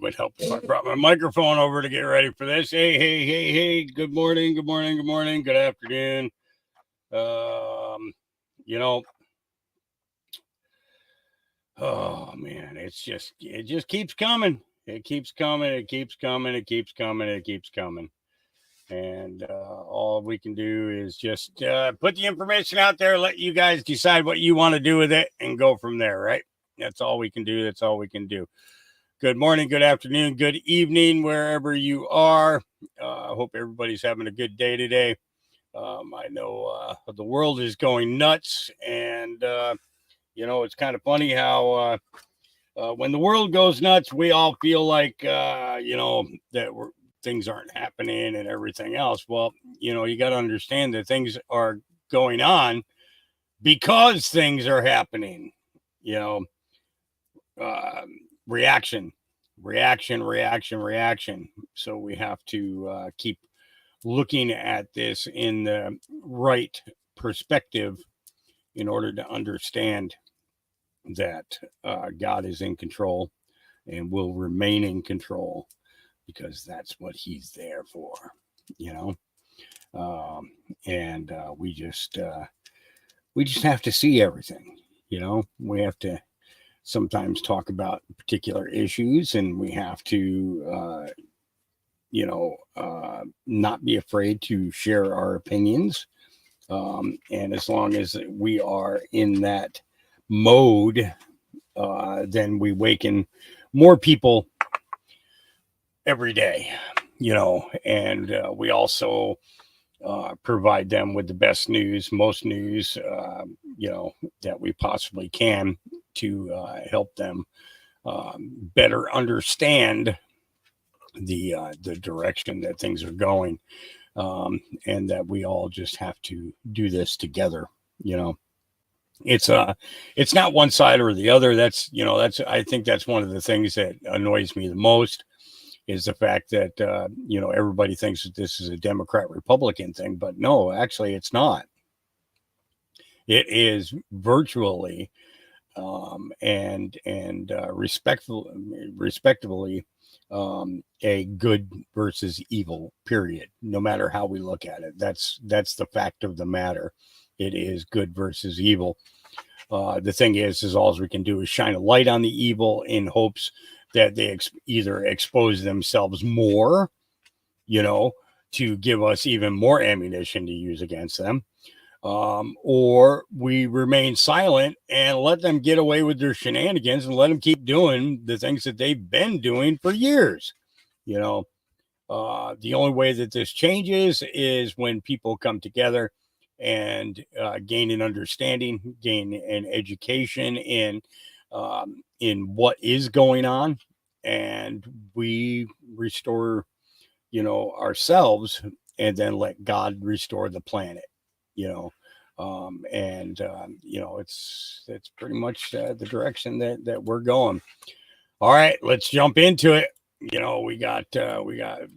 Would help if I brought my microphone over to get ready for this. Hey. Good morning. Good afternoon. You know, oh man, it just keeps coming. It keeps coming. And all we can do is just put the information out there, let you guys decide what you want to do with it, and go from there, right? That's all we can do. Good morning, good afternoon, good evening, wherever you are. I hope everybody's having a good day today. I know the world is going nuts, and it's kind of funny how when the world goes nuts, we all feel like that things aren't happening and everything else. Well, you got to understand that things are going on because things are happening. Reaction. So we have to keep looking at this in the right perspective in order to understand that God is in control and will remain in control, because that's what he's there for, and we just have to see everything. We have to sometimes talk about particular issues, and we have to not be afraid to share our opinions, and as long as we are in that mode, then we waken more people every day, and we also provide them with the best news, most news, that we possibly can, to help them better understand the direction that things are going, and that we all just have to do this together. It's not one side or the other. I think that's one of the things that annoys me the most, is the fact that everybody thinks that this is a Democrat Republican thing, but no, actually it's not. It is virtually and respectively a good versus evil, period. No matter how we look at it, that's the fact of the matter. It is good versus evil. The thing is all we can do is shine a light on the evil in hopes that they either expose themselves more, to give us even more ammunition to use against them, or we remain silent and let them get away with their shenanigans and let them keep doing the things that they've been doing for years. The only way that this changes is when people come together and gain an understanding, gain an education in what is going on, and we restore, ourselves, and then let God restore the planet. It's pretty much the direction that we're going. All right, let's jump into it. We got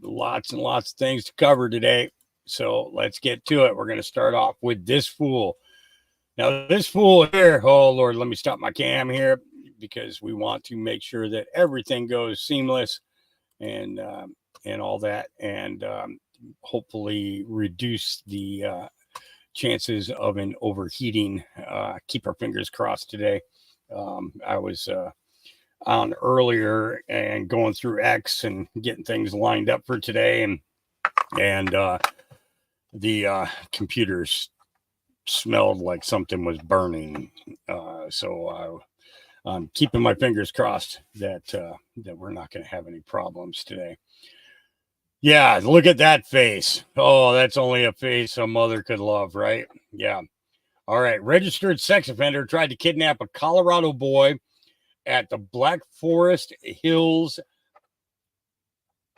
lots and lots of things to cover today, so let's get to it. We're going to start off with this fool. Now, this fool here, oh Lord, let me stop my cam here, because we want to make sure that everything goes seamless and all that, and hopefully reduce the chances of an overheating. Keep our fingers crossed today. I was on earlier and going through X and getting things lined up for today, and the computers smelled like something was burning. So I'm keeping my fingers crossed that that we're not going to have any problems today. Yeah, look at that face. Oh, that's only a face a mother could love, right? Yeah. All right. Registered sex offender tried to kidnap a Colorado boy at the Black Forest Hills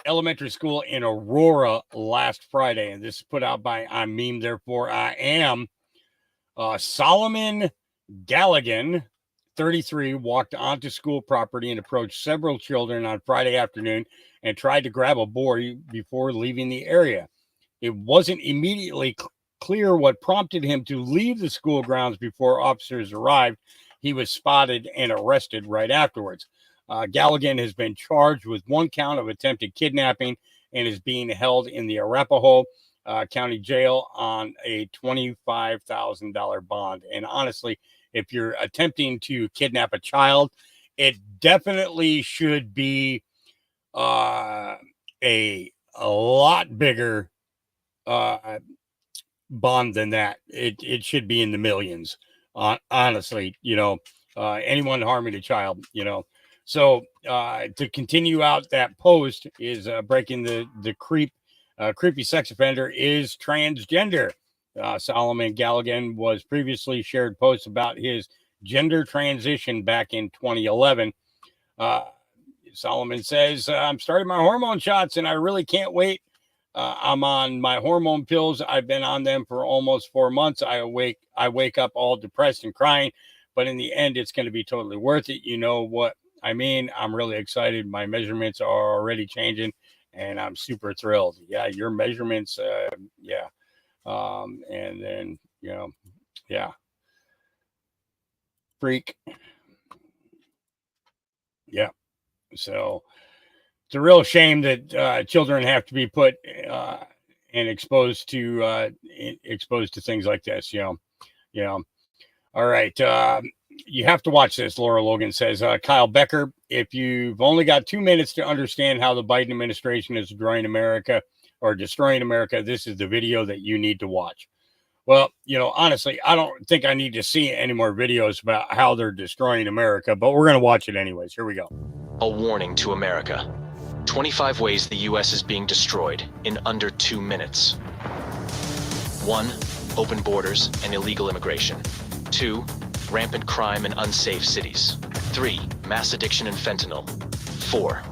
Elementary School in Aurora last Friday. And this is put out by I'm Meme, therefore I am. Solomon Galligan, 33, walked onto school property and approached several children on Friday afternoon and tried to grab a boy before leaving the area. It wasn't immediately clear what prompted him to leave the school grounds before officers arrived. He was spotted and arrested right afterwards. Galligan has been charged with one count of attempted kidnapping and is being held in the Arapahoe County Jail on a $25,000 bond. And honestly, if you're attempting to kidnap a child, it definitely should be a lot bigger bond than that. It should be in the millions. Honestly, anyone harming a child, So to continue out that post is breaking the creepy sex offender is transgender. Solomon Galligan was previously shared posts about his gender transition back in 2011. Solomon says, I'm starting my hormone shots and I really can't wait. I'm on my hormone pills. I've been on them for almost 4 months. I wake up all depressed and crying, but in the end, it's going to be totally worth it. You know what I mean? I'm really excited. My measurements are already changing and I'm super thrilled. Yeah. Your measurements. Yeah. And then, yeah. Freak. Yeah. So it's a real shame that children have to be put and exposed to things like this. All right. You have to watch this. Laura Logan says, Kyle Becker, if you've only got 2 minutes to understand how the Biden administration is destroying America, this is the video that you need to watch. Well, honestly, I don't think I need to see any more videos about how they're destroying America, but we're going to watch it anyways. Here we go. A warning to America. 25 ways the U.S. is being destroyed in under 2 minutes. 1. Open borders and illegal immigration. 2. Rampant crime in unsafe cities. 3. Mass addiction and fentanyl. 4.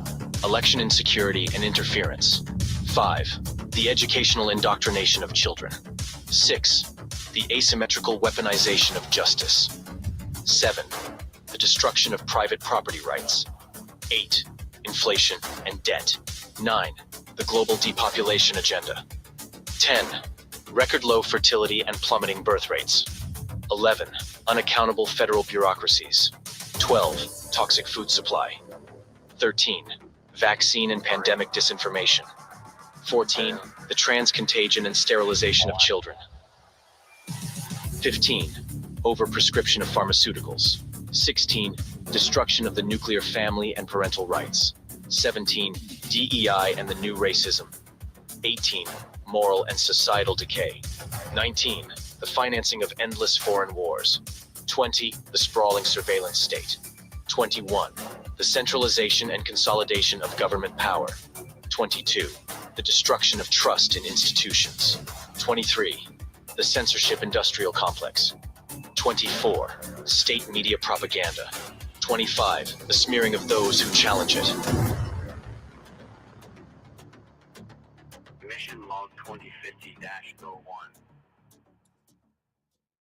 Election insecurity and interference. 5. The educational indoctrination of children. 6. The asymmetrical weaponization of justice. 7. The destruction of private property rights. 8. Inflation and debt. 9. The global depopulation agenda. 10. Record low fertility and plummeting birth rates. 11. Unaccountable federal bureaucracies. 12. Toxic food supply. 13. Vaccine and pandemic disinformation. 14. The transcontagion and sterilization of children. 15. Overprescription of pharmaceuticals. 16. Destruction of the nuclear family and parental rights. 17. DEI and the new racism. 18. Moral and societal decay. 19. The financing of endless foreign wars. 20. The sprawling surveillance state. 21. The centralization and consolidation of government power. 22. The destruction of trust in institutions. 23. The censorship industrial complex. 24. State media propaganda. 25. The smearing of those who challenge it. Mission log 2050-01.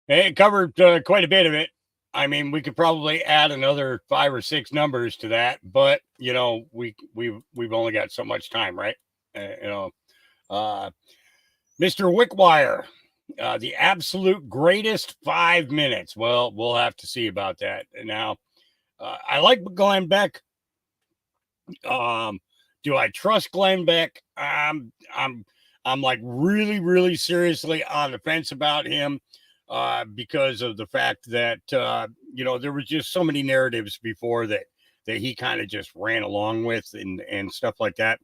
Hey, it covered quite a bit of it. I mean, we could probably add another 5 or 6 numbers to that, but we've only got so much time, right? Mr. Wickwire, the absolute greatest 5 minutes. Well, we'll have to see about that. Now, I like Glenn Beck. Do I trust Glenn Beck? I'm like really, really seriously on the fence about him. Because of the fact that, there was just so many narratives before that he kind of just ran along with and stuff like that.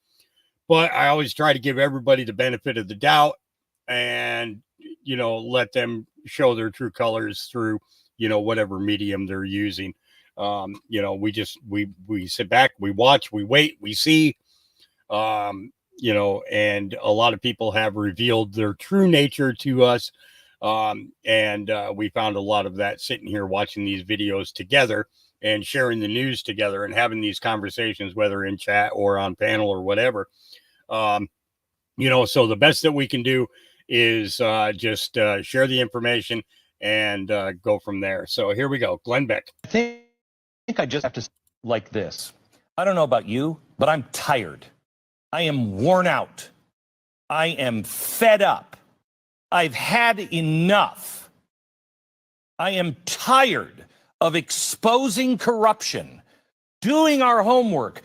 But I always try to give everybody the benefit of the doubt and, let them show their true colors through, whatever medium they're using. We sit back, we watch, we wait, we see, and a lot of people have revealed their true nature to us. And we found a lot of that sitting here watching these videos together and sharing the news together and having these conversations, whether in chat or on panel or whatever. So the best that we can do is just share the information and go from there. So here we go. Glenn Beck. I think I just have to like this. I don't know about you, but I'm tired. I am worn out. I am fed up. I've had enough. I am tired of exposing corruption, doing our homework,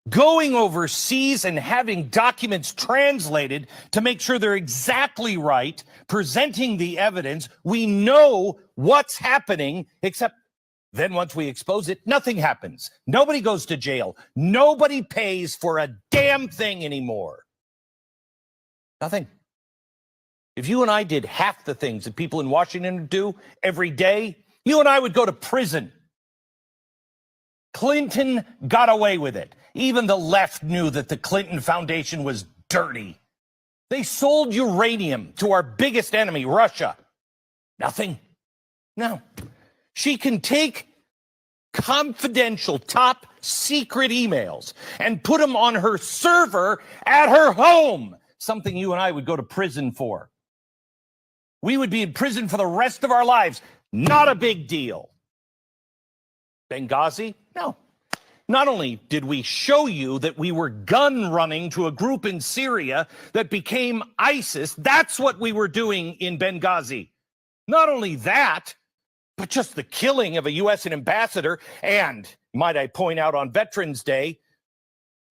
going overseas and having documents translated to make sure they're exactly right, presenting the evidence. We know what's happening, except then once we expose it, nothing happens. Nobody goes to jail. Nobody pays for a damn thing anymore. Nothing. If you and I did half the things that people in Washington do every day, you and I would go to prison. Clinton got away with it. Even the left knew that the Clinton Foundation was dirty. They sold uranium to our biggest enemy, Russia. Nothing. No. She can take confidential, top secret emails and put them on her server at her home, something you and I would go to prison for. We would be in prison for the rest of our lives. Not a big deal. Benghazi? No. Not only did we show you that we were gun running to a group in Syria that became ISIS, that's what we were doing in Benghazi. Not only that, but just the killing of a U.S. ambassador, and, might I point out, on Veterans Day,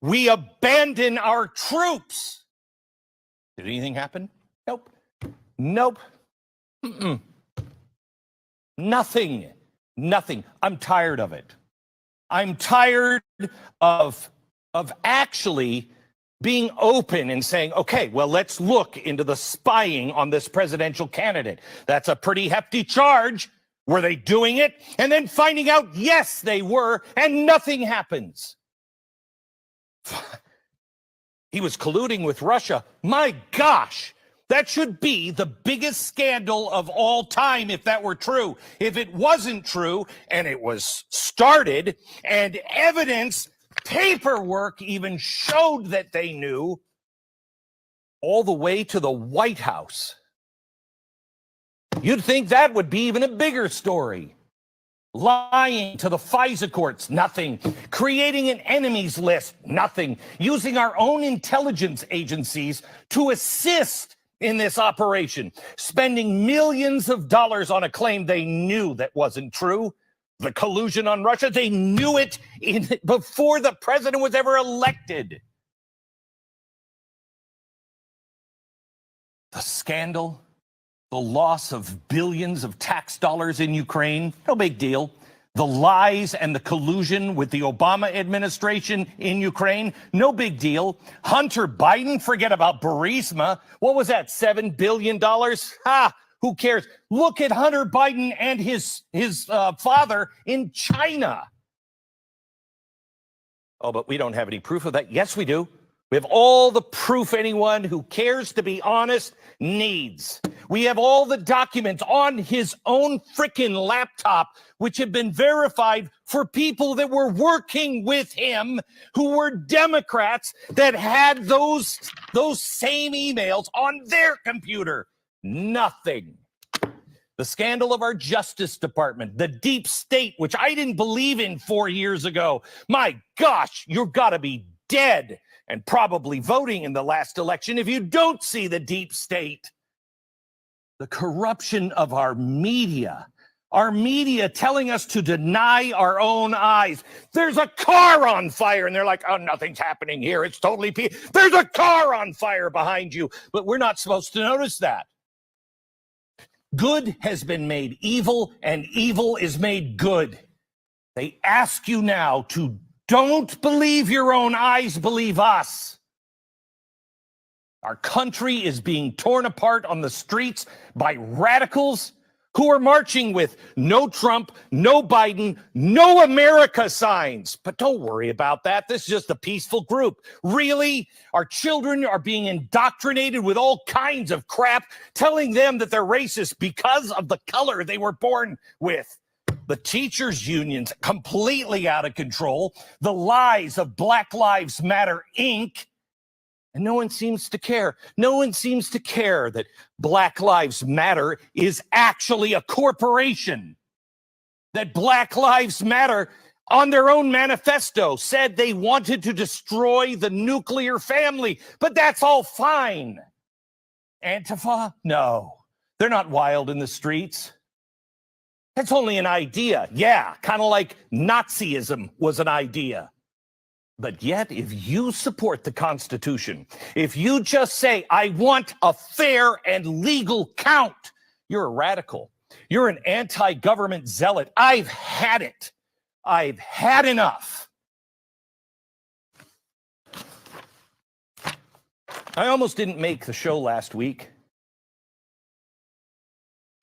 we abandon our troops. Did anything happen? Nope. Nope. Mm-mm. Nothing. Nothing. I'm tired of it. I'm tired of actually being open and saying, okay, well, let's look into the spying on this presidential candidate. That's a pretty hefty charge. Were they doing it? And then finding out, yes, they were, and nothing happens. He was colluding with Russia. My gosh, that should be the biggest scandal of all time if that were true. If it wasn't true, and it was started, and evidence, paperwork even showed that they knew, all the way to the White House. You'd think that would be even a bigger story. Lying to the FISA courts, nothing. Creating an enemies list, nothing. Using our own intelligence agencies to assist in this operation. Spending millions of dollars on a claim they knew that wasn't true. The collusion on Russia, they knew it before the president was ever elected. The scandal. The loss of billions of tax dollars in Ukraine, no big deal. The lies and the collusion with the Obama administration in Ukraine, no big deal. Hunter Biden, forget about Burisma. What was that, $7 billion? Who cares? Look at Hunter Biden and his father in China. Oh, but we don't have any proof of that. Yes, we do. We have all the proof anyone who cares to be honest needs. We have all the documents on his own frickin' laptop, which have been verified for people that were working with him, who were Democrats that had those same emails on their computer. Nothing. The scandal of our Justice Department, the deep state, which I didn't believe in 4 years ago. My gosh, you've got to be dead and probably voting in the last election if you don't see the deep state. The corruption of our media telling us to deny our own eyes. There's a car on fire, and they're like, oh, nothing's happening here. It's totally peaceful. There's a car on fire behind you, but we're not supposed to notice that. Good has been made evil, and evil is made good. They ask you now to don't believe your own eyes, believe us. Our country is being torn apart on the streets by radicals who are marching with no Trump, no Biden, no America signs. But don't worry about that. This is just a peaceful group. Really? Our children are being indoctrinated with all kinds of crap, telling them that they're racist because of the color they were born with. The teachers' unions completely out of control. The lies of Black Lives Matter, Inc., and no one seems to care. No one seems to care that Black Lives Matter is actually a corporation. That Black Lives Matter, on their own manifesto, said they wanted to destroy the nuclear family. But that's all fine. Antifa? No, they're not wild in the streets. That's only an idea. Yeah, kind of like Nazism was an idea. But yet, if you support the Constitution, if you just say, I want a fair and legal count, you're a radical. You're an anti-government zealot. I've had it. I've had enough. I almost didn't make the show last week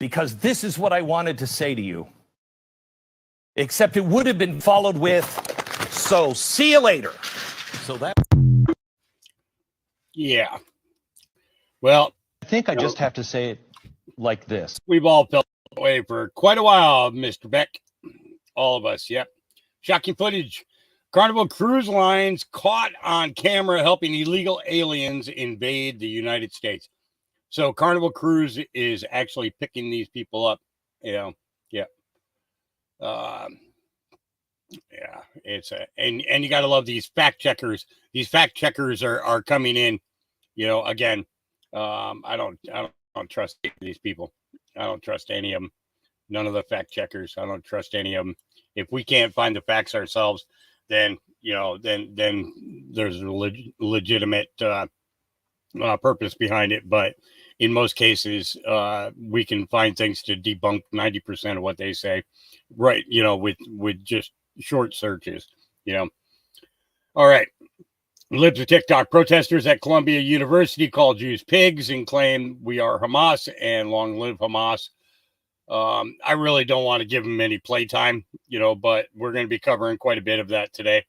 because this is what I wanted to say to you. Except it would have been followed with, so see you later. So that. Yeah. Well, I think I just have to say it like this. we've all felt that way for quite a while, Mr. Beck. All of us. Yep. Shocking footage. Carnival Cruise Lines caught on camera helping illegal aliens invade the United States. So Carnival Cruise is actually picking these people up. Yeah. Yeah, it's and you got to love these fact checkers. These fact checkers are coming in. Again, I don't trust these people. I don't trust any of them. None of the fact checkers. I don't trust any of them. If we can't find the facts ourselves, then then there's a legitimate purpose behind it. But in most cases, we can find things to debunk 90% of what they say, right? With just short searches. All right. Libs of TikTok. Protesters at Columbia University call Jews pigs and claim we are Hamas and long live Hamas. I really don't want to give them any playtime, but we're going to be covering quite a bit of that today.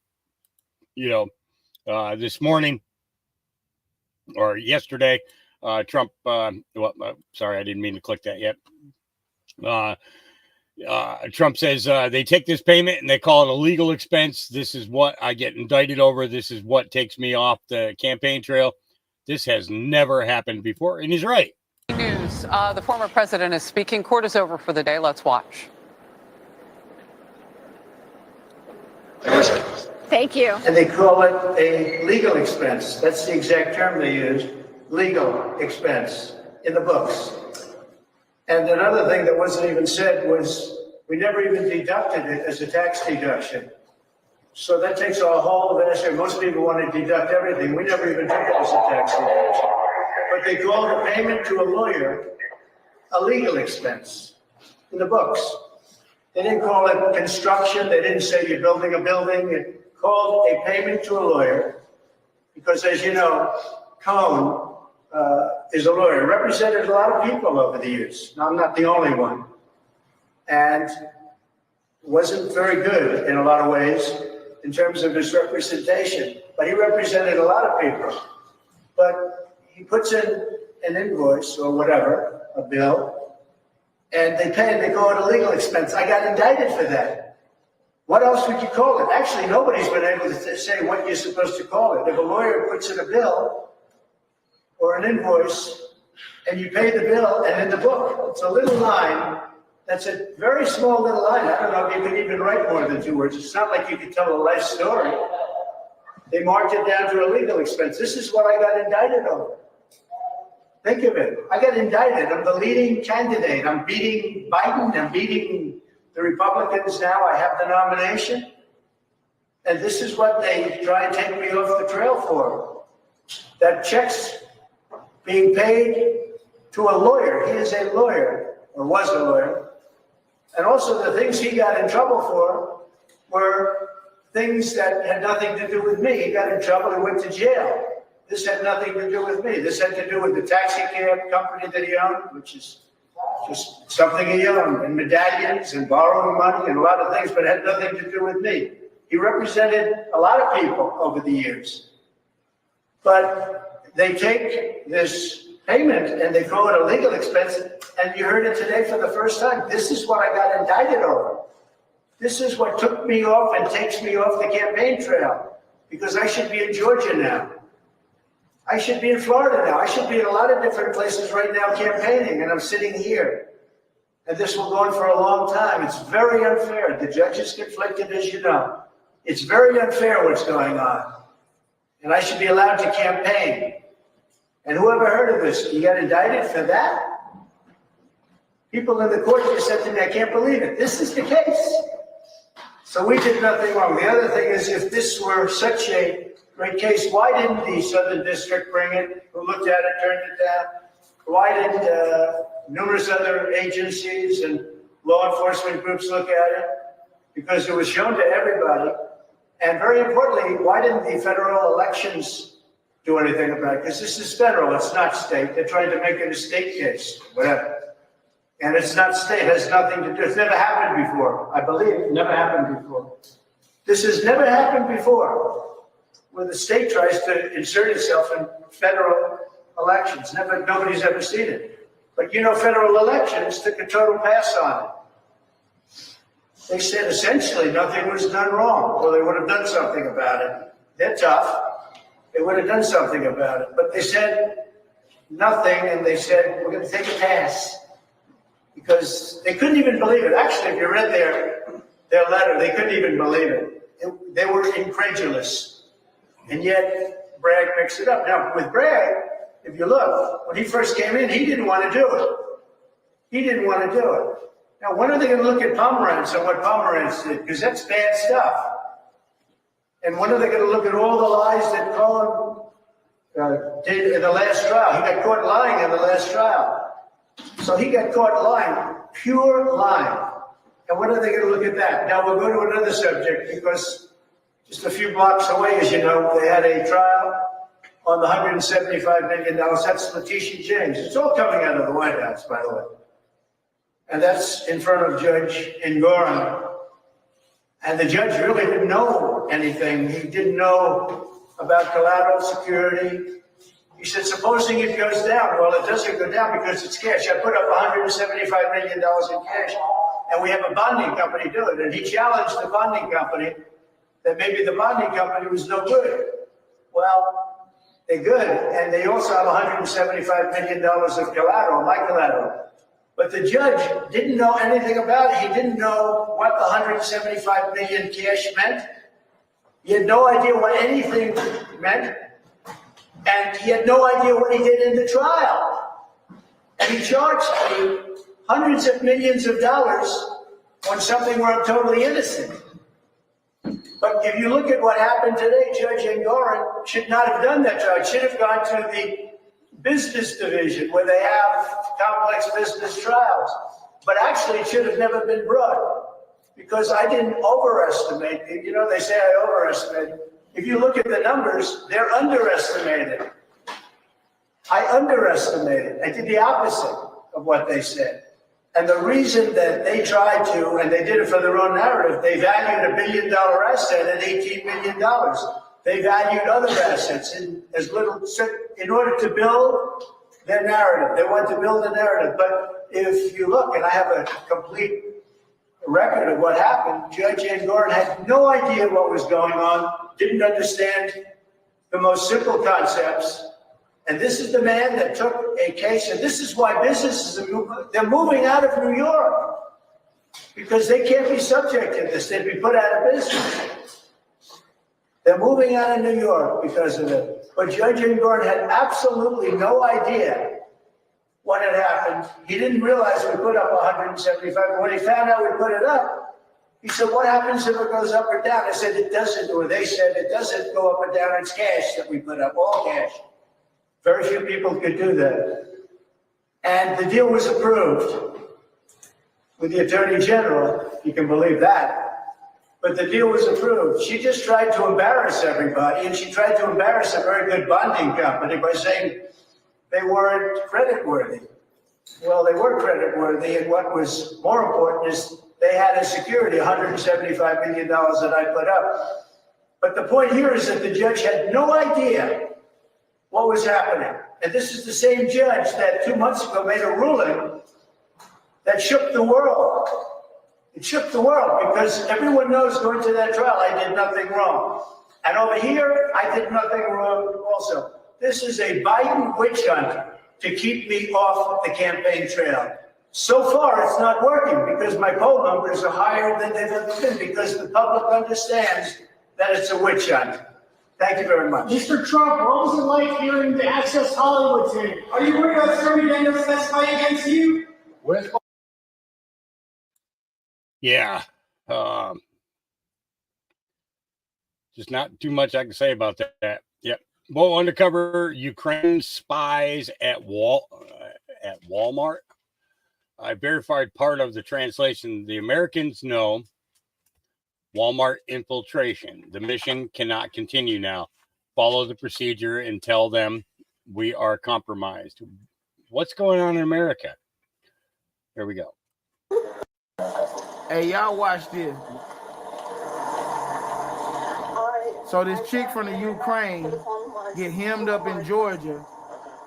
This morning or yesterday, Trump, sorry, I didn't mean to click that yet. Trump says they take this payment and they call it a legal expense. This is what I get indicted over. This is what takes me off the campaign trail. This has never happened before. And he's right. News. The former president is speaking. Court is over for the day. Let's watch. Thank you. And they call it a legal expense. That's the exact term they use, legal expense, in the books. And another thing that wasn't even said was we never even deducted it as a tax deduction. So that takes a whole of it. Most people want to deduct everything. We never even took it as a tax deduction. But they called a payment to a lawyer a legal expense in the books. They didn't call it construction. They didn't say you're building a building. It called a payment to a lawyer because, as you know, Cohn is a lawyer, represented a lot of people over the years. Now, I'm not the only one. And wasn't very good in a lot of ways in terms of his representation. But he represented a lot of people. But he puts in an invoice or whatever, a bill, and they pay it, they call it a legal expense. I got indicted for that. What else would you call it? Actually, nobody's been able to say what you're supposed to call it. If a lawyer puts in a bill or an invoice and you pay the bill and in the book, it's a little line. That's a very small little line. I don't know if you can even write more than 2 words. It's not like you can tell a life story. They marked it down to a legal expense. This is what I got indicted over. Think of it. I got indicted. I'm the leading candidate. I'm beating Biden. I'm beating the Republicans now. I have the nomination. And this is what they try and take me off the trail for. That checks being paid to a lawyer. He is a lawyer, or was a lawyer. And also the things he got in trouble for were things that had nothing to do with me. He got in trouble and went to jail. This had nothing to do with me. This had to do with the taxi cab company that he owned, which is just something he owned, and medallions and borrowing money and a lot of things, but it had nothing to do with me. He represented a lot of people over the years. But they take this payment and they call it a legal expense, and you heard it today for the first time. This is what I got indicted over. This is what took me off and takes me off the campaign trail, because I should be in Georgia now. I should be in Florida now. I should be in a lot of different places right now campaigning, and I'm sitting here. And this will go on for a long time. It's very unfair. The judge is conflicted, as you know. It's very unfair what's going on. And I should be allowed to campaign. And whoever heard of this, you got indicted for that? People in the court just said to me, I can't believe it. This is the case. So we did nothing wrong. The other thing is, if this were such a great case, why didn't the Southern District bring it? Who looked at it, turned it down? Why didn't numerous other agencies and law enforcement groups look at it? Because it was shown to everybody. And very importantly, why didn't the federal elections do anything about it? Because this is federal, it's not state. They're trying to make it a state case, whatever. And it's not state, it has nothing to do. It's never happened before, I believe. It never happened before. This has never happened before, where the state tries to insert itself in federal elections. Nobody's ever seen it. But you know, federal elections took a total pass on it. They said essentially nothing was done wrong, or they would have done something about it. They're tough. They would have done something about it. But they said nothing, and they said, we're going to take a pass. Because they couldn't even believe it. Actually, if you read their letter, they couldn't even believe it. They were incredulous. And yet, Bragg mixed it up. Now, with Bragg, if you look, when he first came in, he didn't want to do it. He didn't want to do it. Now, when are they going to look at Pomerantz and what Pomerantz did? Because that's bad stuff. And when are they going to look at all the lies that Cohen did in the last trial? He got caught lying in the last trial. So he got caught lying, pure lying. And when are they going to look at that? Now we'll go to another subject, because just a few blocks away, as you know, they had a trial on the $175 million. That's Letitia James. It's all coming out of the White House, by the way. And that's in front of Judge Engoron. And the judge really didn't know anything. He didn't know about collateral security. He said, supposing it goes down. Well, it doesn't go down because it's cash. I put up $175 million in cash, and we have a bonding company do it. And he challenged the bonding company that maybe the bonding company was no good. Well, they're good, and they also have $175 million of collateral, my collateral. But the judge didn't know anything about it. He didn't know what the $175 million cash meant. He had no idea what anything meant. And he had no idea what he did in the trial. And he charged me hundreds of millions of dollars on something where I'm totally innocent. But if you look at what happened today, Judge Engoron should not have done that trial. Should have gone to the business division where they have complex business trials. But actually, it should have never been brought, because I didn't overestimate. You know, they say I overestimated. If you look at the numbers, they're underestimated. I underestimated. I did the opposite of what they said. And the reason that they tried to, and they did it for their own narrative, they valued $1 billion asset at $18 million. They valued other assets in as little, in order to build their narrative. They want to build a narrative. But if you look, and I have a complete record of what happened, Judge Engoron had no idea what was going on, didn't understand the most simple concepts. And this is the man that took a case, and this is why businesses they're moving out of New York, because they can't be subject to this. They'd be put out of business. They're moving out of New York because of it. But Judge Engoron had absolutely no idea what had happened. He didn't realize we put up 175. But when he found out we put it up, he said, what happens if it goes up or down? I said, it doesn't, or they said it doesn't go up or down. It's cash that we put up, all cash. Very few people could do that. And the deal was approved with the Attorney General. You can believe that. But the deal was approved. She just tried to embarrass everybody, and she tried to embarrass a very good bonding company by saying they weren't creditworthy. Well, they were creditworthy, and what was more important is they had a security, $175 million that I put up. But the point here is that the judge had no idea what was happening. And this is the same judge that 2 months ago made a ruling that shook the world. It shook the world because everyone knows going to that trial, I did nothing wrong. And over here, I did nothing wrong also. This is a Biden witch hunt to keep me off the campaign trail. So far, it's not working because my poll numbers are higher than they've ever been because the public understands that it's a witch hunt. Thank you very much. Mr. Trump, what was it like hearing the Access Hollywood tape? Are you worried about Stormy Daniels testifying against you? Yeah. Just not too much I can say about that. Yep. Well, undercover Ukraine spies at Walmart. I verified part of the translation. The Americans know Walmart infiltration. The mission cannot continue now. Follow the procedure and tell them we are compromised. What's going on in America? Here we go. Hey, y'all watch this. So this chick from the Ukraine get hemmed up in Georgia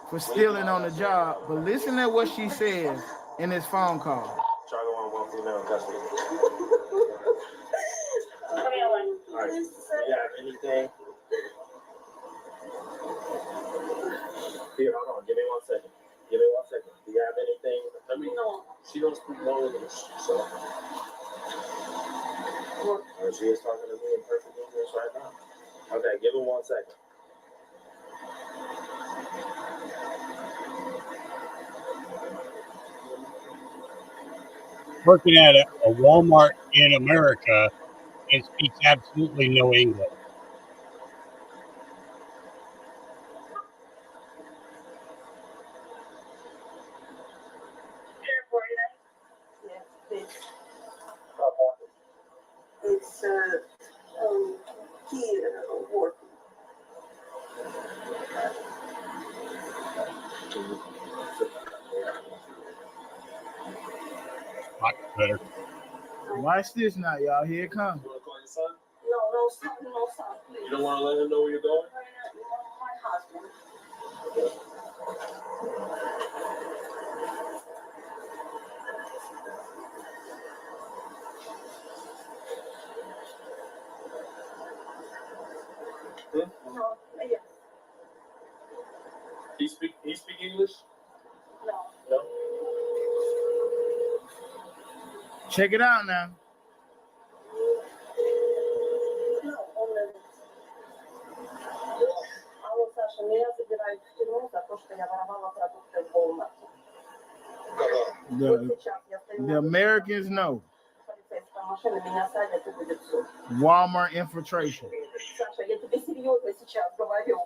for stealing on the job. But listen to what she says in this phone call. Charlie want female custody. All right. You have anything? Here, hold on. Give me 1 second. Give me 1 second. Do you have anything? Let me know. She don't speak no English, so. She is talking to me in perfect English right now. Okay, give her 1 second. Working at a Walmart in America and speaks absolutely no English. It's key work. Much better. Watch this now, y'all. Here it comes. You want to call your son? No, son, please. You don't want to let him know where you're going? My husband. No, yes, He speak English? no. No. Check it out now. No, only. А вот, Саша, меня забирают в тюрьму за то, что я воровала продукты в Walmart. Вот сейчас я стою The Americans know полицейская машина, меня садят и будет суд. Walmart infiltration. Саша, я тебе серьезно сейчас говорю.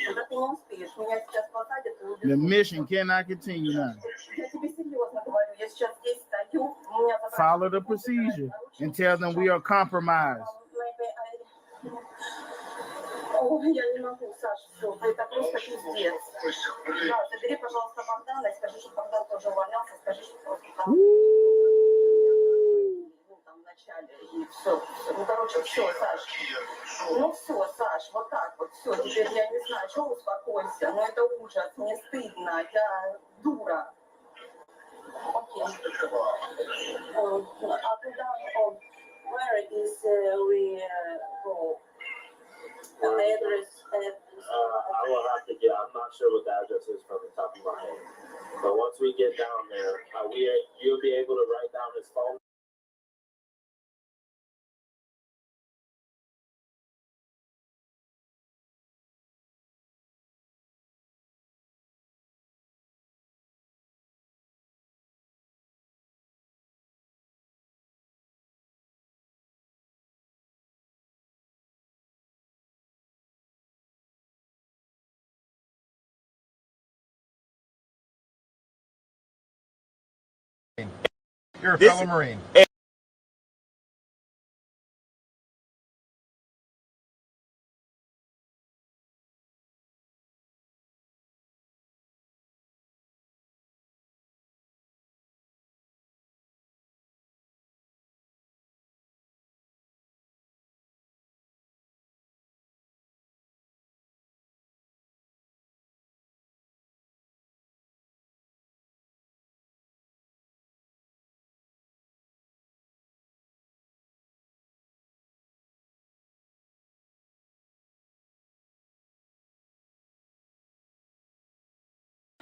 Когда ты не успеешь, меня сейчас посадят и The убьют. mission cannot continue now. Я тебе серьезно говорю, я сейчас здесь стою, у меня Follow the procedure and tell them we are compromised. Ой, я не могу, Саша, все, это просто пиздец. Да, забери, пожалуйста, Богдана и скажи, что Богдан тоже увольнялся, скажи, что просто там... там в начале, и все. Ну, короче, все, Саш. Ну, все, Саш, вот так вот, все, теперь я не знаю, что успокойся, но это ужас, мне стыдно, я дура. Окей. А куда, where is we go? Address, I will have to get. I'm not sure what the address is from the top of my head. But once we get down there, you'll be able to write down his phone. You're a fellow Marine.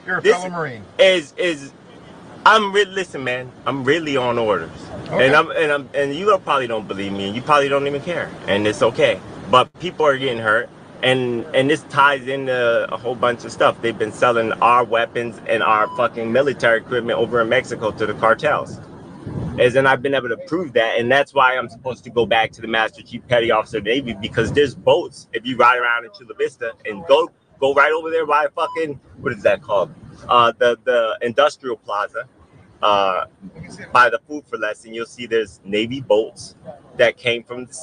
You're a This fellow Marine. Listen, man, I'm really on orders. Okay. And you probably don't believe me, and you probably don't even care, and it's okay. But people are getting hurt, and this ties into a whole bunch of stuff. They've been selling our weapons and our fucking military equipment over in Mexico to the cartels. And I've been able to prove that, and that's why I'm supposed to go back to the Master Chief Petty Officer of the Navy, because there's boats. If you ride around in Chula Vista and go right over there by fucking, what is that called? The industrial plaza, by the Food for Less, and you'll see there's Navy boats that came from the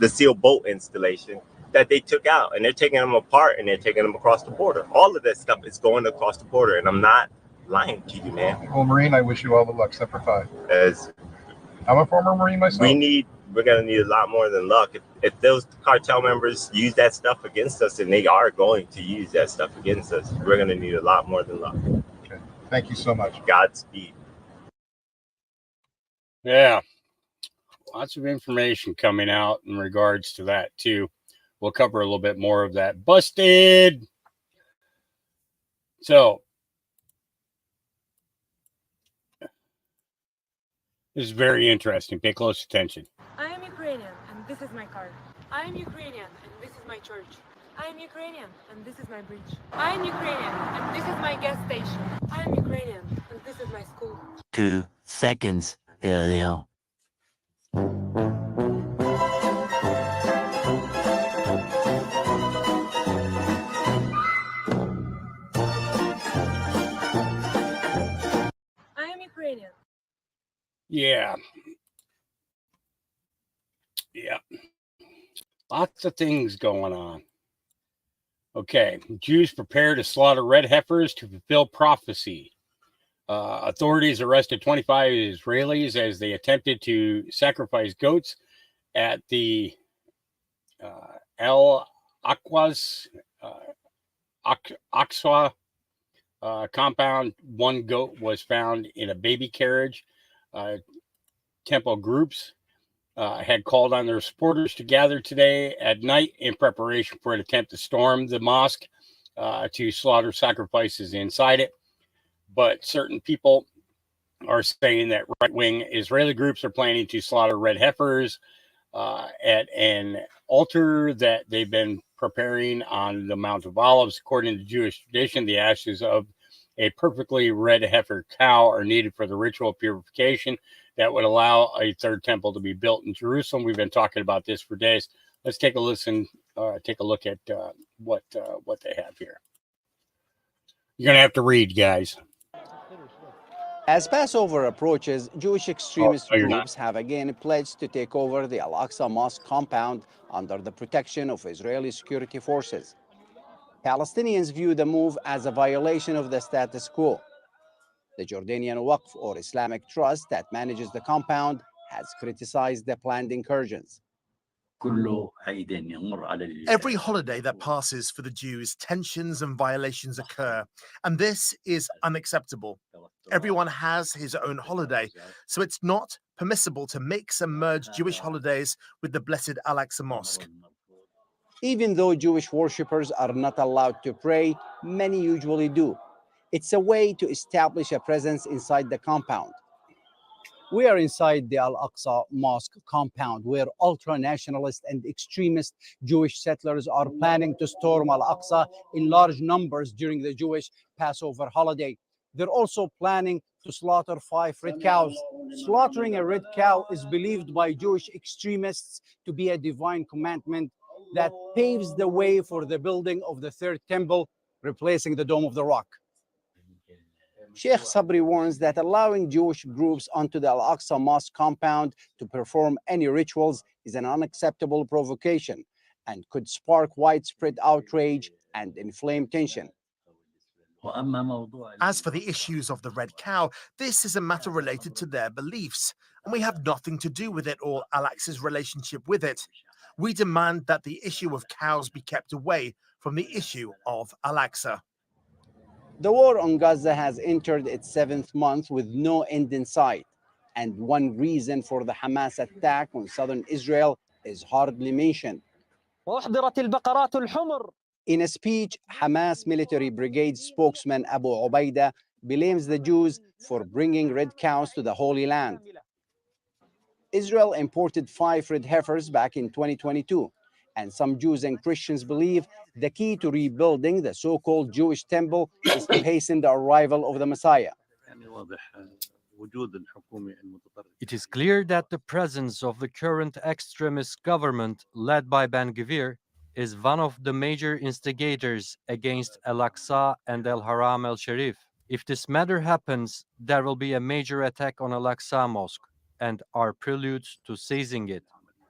SEAL boat installation that they took out, and they're taking them apart and they're taking them across the border. All of that stuff is going across the border, and I'm not lying to you, man. Well, Marine, I wish you all the luck. Semper Fi. As I'm a former Marine myself. we're gonna need a lot more than luck. If those cartel members use that stuff against us, and they are going to use that stuff against us, we're gonna need a lot more than luck. Okay. Thank you so much. Godspeed. Yeah. Lots of information coming out in regards to that, too. We'll cover a little bit more of that. Busted. So, this is very interesting. Pay close attention. I am Ukrainian, and this is my car. I am Ukrainian, and this is my church. I am Ukrainian, and this is my bridge. I am Ukrainian, and this is my gas station. I am Ukrainian, and this is my school. 2 seconds earlier. I am Ukrainian. Yeah. Lots of things going on. Okay. Jews prepare to slaughter red heifers to fulfill prophecy. Authorities arrested 25 Israelis as they attempted to sacrifice goats at the El Aqsa compound. One goat was found in a baby carriage. Temple groups had called on their supporters to gather today at night in preparation for an attempt to storm the mosque to slaughter sacrifices inside it. But certain people are saying that right-wing Israeli groups are planning to slaughter red heifers at an altar that they've been preparing on the Mount of Olives. According to Jewish tradition, the ashes of a perfectly red heifer cow are needed for the ritual purification that would allow a third temple to be built in Jerusalem. We've been talking about this for days. Let's take a listen, take a look at what they have here. You're going to have to read, guys. As Passover approaches, Jewish extremist groups have again pledged to take over the Al-Aqsa Mosque compound under the protection of Israeli security forces. Palestinians view the move as a violation of the status quo. The Jordanian Waqf, or Islamic Trust, that manages the compound, has criticized the planned incursions. Every holiday that passes for the Jews, tensions and violations occur, and this is unacceptable. Everyone has his own holiday, so it's not permissible to mix and merge Jewish holidays with the blessed Al-Aqsa Mosque. Even though Jewish worshippers are not allowed to pray, many usually do. It's a way to establish a presence inside the compound. We are inside the Al-Aqsa Mosque compound, where ultra-nationalist and extremist Jewish settlers are planning to storm Al-Aqsa in large numbers during the Jewish Passover holiday. They're also planning to slaughter 5 red cows. Slaughtering a red cow is believed by Jewish extremists to be a divine commandment that paves the way for the building of the third temple, replacing the Dome of the Rock. Sheikh Sabri warns that allowing Jewish groups onto the Al-Aqsa Mosque compound to perform any rituals is an unacceptable provocation and could spark widespread outrage and inflame tension. As for the issues of the red cow, this is a matter related to their beliefs, and we have nothing to do with it or Al-Aqsa's relationship with it. We demand that the issue of cows be kept away from the issue of Al-Aqsa. The war on Gaza has entered its 7th month with no end in sight, and one reason for the Hamas attack on southern Israel is hardly mentioned. In a speech, Hamas military brigade spokesman Abu Ubaida blames the Jews for bringing red cows to the Holy Land. Israel imported 5 red heifers back in 2022, and some Jews and Christians believe the key to rebuilding the so-called Jewish temple is to hasten the arrival of the Messiah. It is clear that the presence of the current extremist government led by Ben-Gvir is one of the major instigators against Al-Aqsa and Al-Haram al-Sharif. If this matter happens, there will be a major attack on Al-Aqsa Mosque and are preludes to seizing it.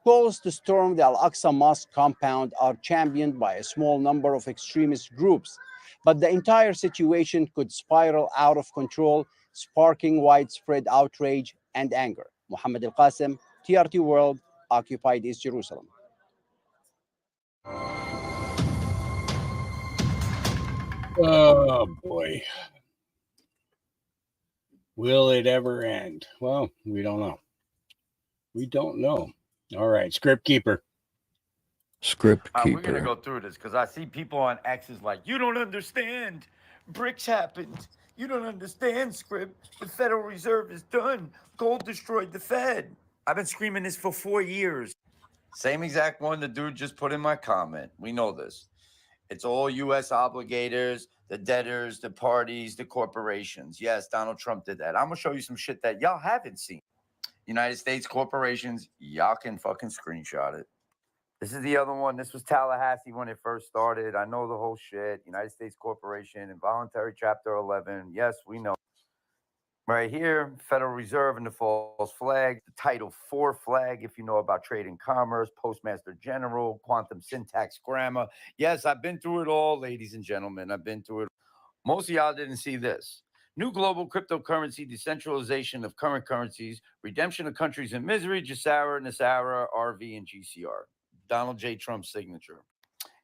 Calls to storm the Al-Aqsa Mosque compound are championed by a small number of extremist groups, but the entire situation could spiral out of control, sparking widespread outrage and anger. Mohammed Al-Qasim, TRT World, Occupied East Jerusalem. Oh boy. Will it ever end? Well, we don't know. We don't know. All right, Script Keeper. Script We're gonna keeper. go through this because I see people on X is like, you don't understand. BRICS happened. You don't understand, Script. The Federal Reserve is done. Gold destroyed the Fed. I've been screaming this for 4 years. Same exact one the dude just put in my comment. We know this. It's all U.S. obligators, the debtors, the parties, the corporations. Yes, Donald Trump did that. I'm going to show you some shit that y'all haven't seen. United States corporations, y'all can fucking screenshot it. This is the other one. This was Tallahassee when it first started. I know the whole shit. United States Corporation, Involuntary Chapter 11. Yes, we know. Right here, Federal Reserve and the false flag, the Title IV flag, if you know about trade and commerce, Postmaster General, quantum syntax grammar. Yes, I've been through it all, ladies and gentlemen. I've been through it. Most of y'all didn't see this. New global cryptocurrency, decentralization of current currencies, redemption of countries in misery, GESARA, NESARA, RV, and GCR. Donald J. Trump's signature.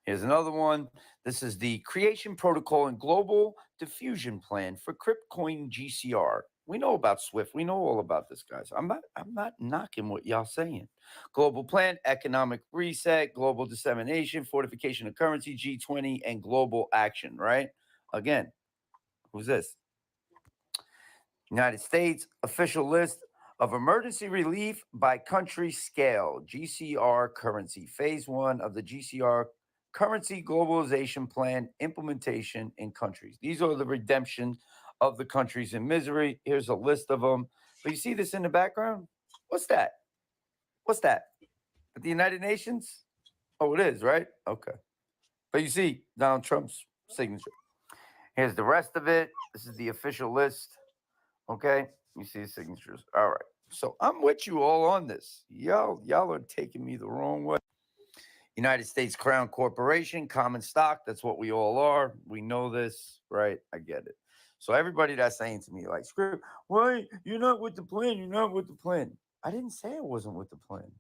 Here's another one. This is the Creation Protocol and Global Diffusion Plan for Cryptcoin GCR. We know about SWIFT. We know all about this, guys. I'm not knocking what y'all saying. Global plan, economic reset, global dissemination, fortification of currency, G20, and global action, right? Again, who's this? United States official list of emergency relief by country scale, GCR currency, phase 1 of the GCR currency globalization plan implementation in countries. These are the redemption of the countries in misery. Here's a list of them. But you see this in the background? What's that? What's that? The United Nations? Oh, it is, right? Okay. But you see Donald Trump's signature. Here's the rest of it. This is the official list. Okay. You see the signatures. All right. So I'm with you all on this. Y'all are taking me the wrong way. United States Crown Corporation, common stock. That's what we all are. We know this, right? I get it. So everybody that's saying to me, like, Script, why you're not with the plan? You're not with the plan. I didn't say I wasn't with the plan.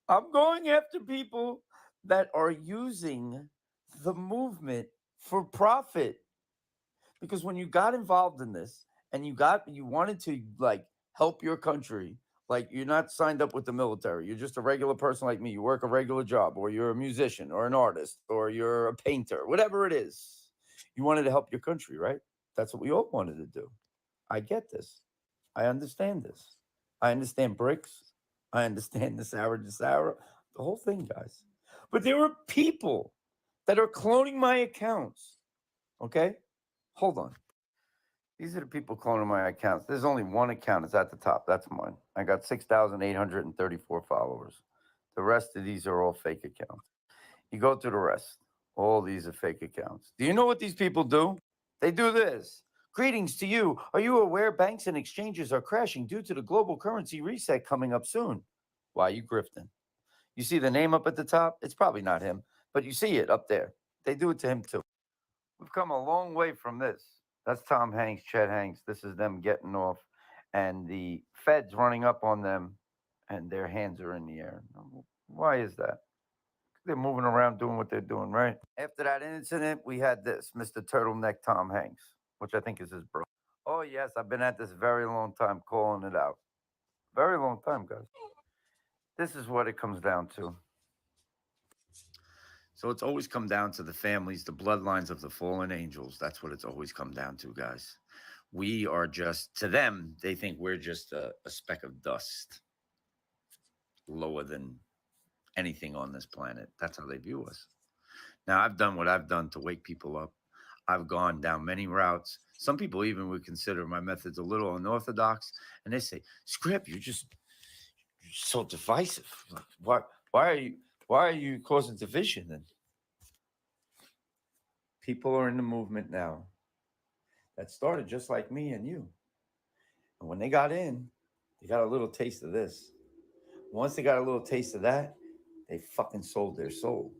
I'm going after people that are using the movement for profit. Because when you got involved in this and you wanted to like help your country, like you're not signed up with the military. You're just a regular person like me. You work a regular job, or you're a musician or an artist, or you're a painter, whatever it is. You wanted to help your country, right? That's what we all wanted to do. I get this. I understand this. I understand BRICS. I understand NESARA, the whole thing, guys. But there are people that are cloning my accounts. Okay? Hold on. These are the people cloning my accounts. There's only one account. It's at the top. That's mine. I got 6,834 followers. The rest of these are all fake accounts. You go through the rest. All these are fake accounts. Do you know what these people do? They do this. Greetings to you. Are you aware banks and exchanges are crashing due to the global currency reset coming up soon? Why are you grifting? You see the name up at the top? It's probably not him, but you see it up there. They do it to him too. We've come a long way from this. That's Tom Hanks, Chet Hanks. This is them getting off, and the Fed's running up on them, and their hands are in the air. Why is that? They're moving around doing what they're doing, right? After that incident, we had this, Mr. Turtleneck Tom Hanks, which I think is his brother. Oh, yes, I've been at this very long time calling it out. Very long time, guys. This is what it comes down to. So it's always come down to the families, the bloodlines of the fallen angels. That's what it's always come down to, guys. We are just, to them, they think we're just a speck of dust, lower than anything on this planet. That's how they view us. Now, I've done what I've done to wake people up. I've gone down many routes. Some people even would consider my methods a little unorthodox, and they say, "Script, you're so divisive. Like, why are you causing division?" And people are in the movement now that started just like me and you. And when they got in, they got a little taste of this. Once they got a little taste of that, they fucking sold their soul.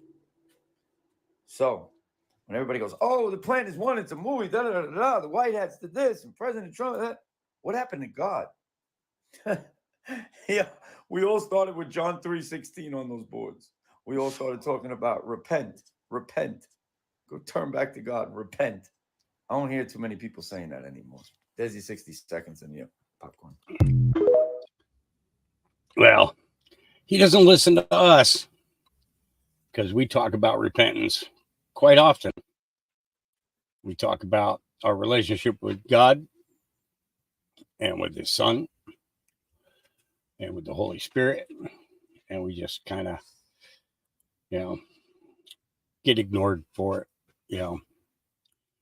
So when everybody goes, "Oh, the plan is one, it's a movie, da da da da, the White Hats did this, and President Trump that," what happened to God? Yeah, we all started with John 3:16 on those boards. We all started talking about repent, go turn back to God, repent. I don't hear too many people saying that anymore. There's your 60 seconds in your popcorn. Well, he doesn't listen to us because we talk about repentance quite often. We talk about our relationship with God and with his Son and with the Holy Spirit. And we just kind of, get ignored for it.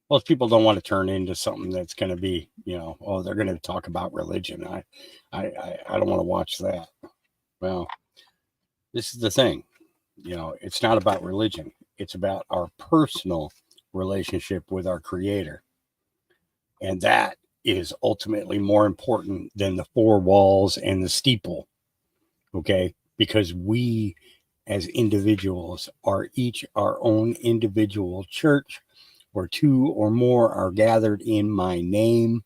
Most people don't want to turn into something that's going to be, oh, they're going to talk about religion. I don't want to watch that. Well, this is the thing. It's not about religion. It's about our personal relationship with our Creator. And that is ultimately more important than the four walls and the steeple. Okay? Because we as individuals are each our own individual church, where two or more are gathered in my name,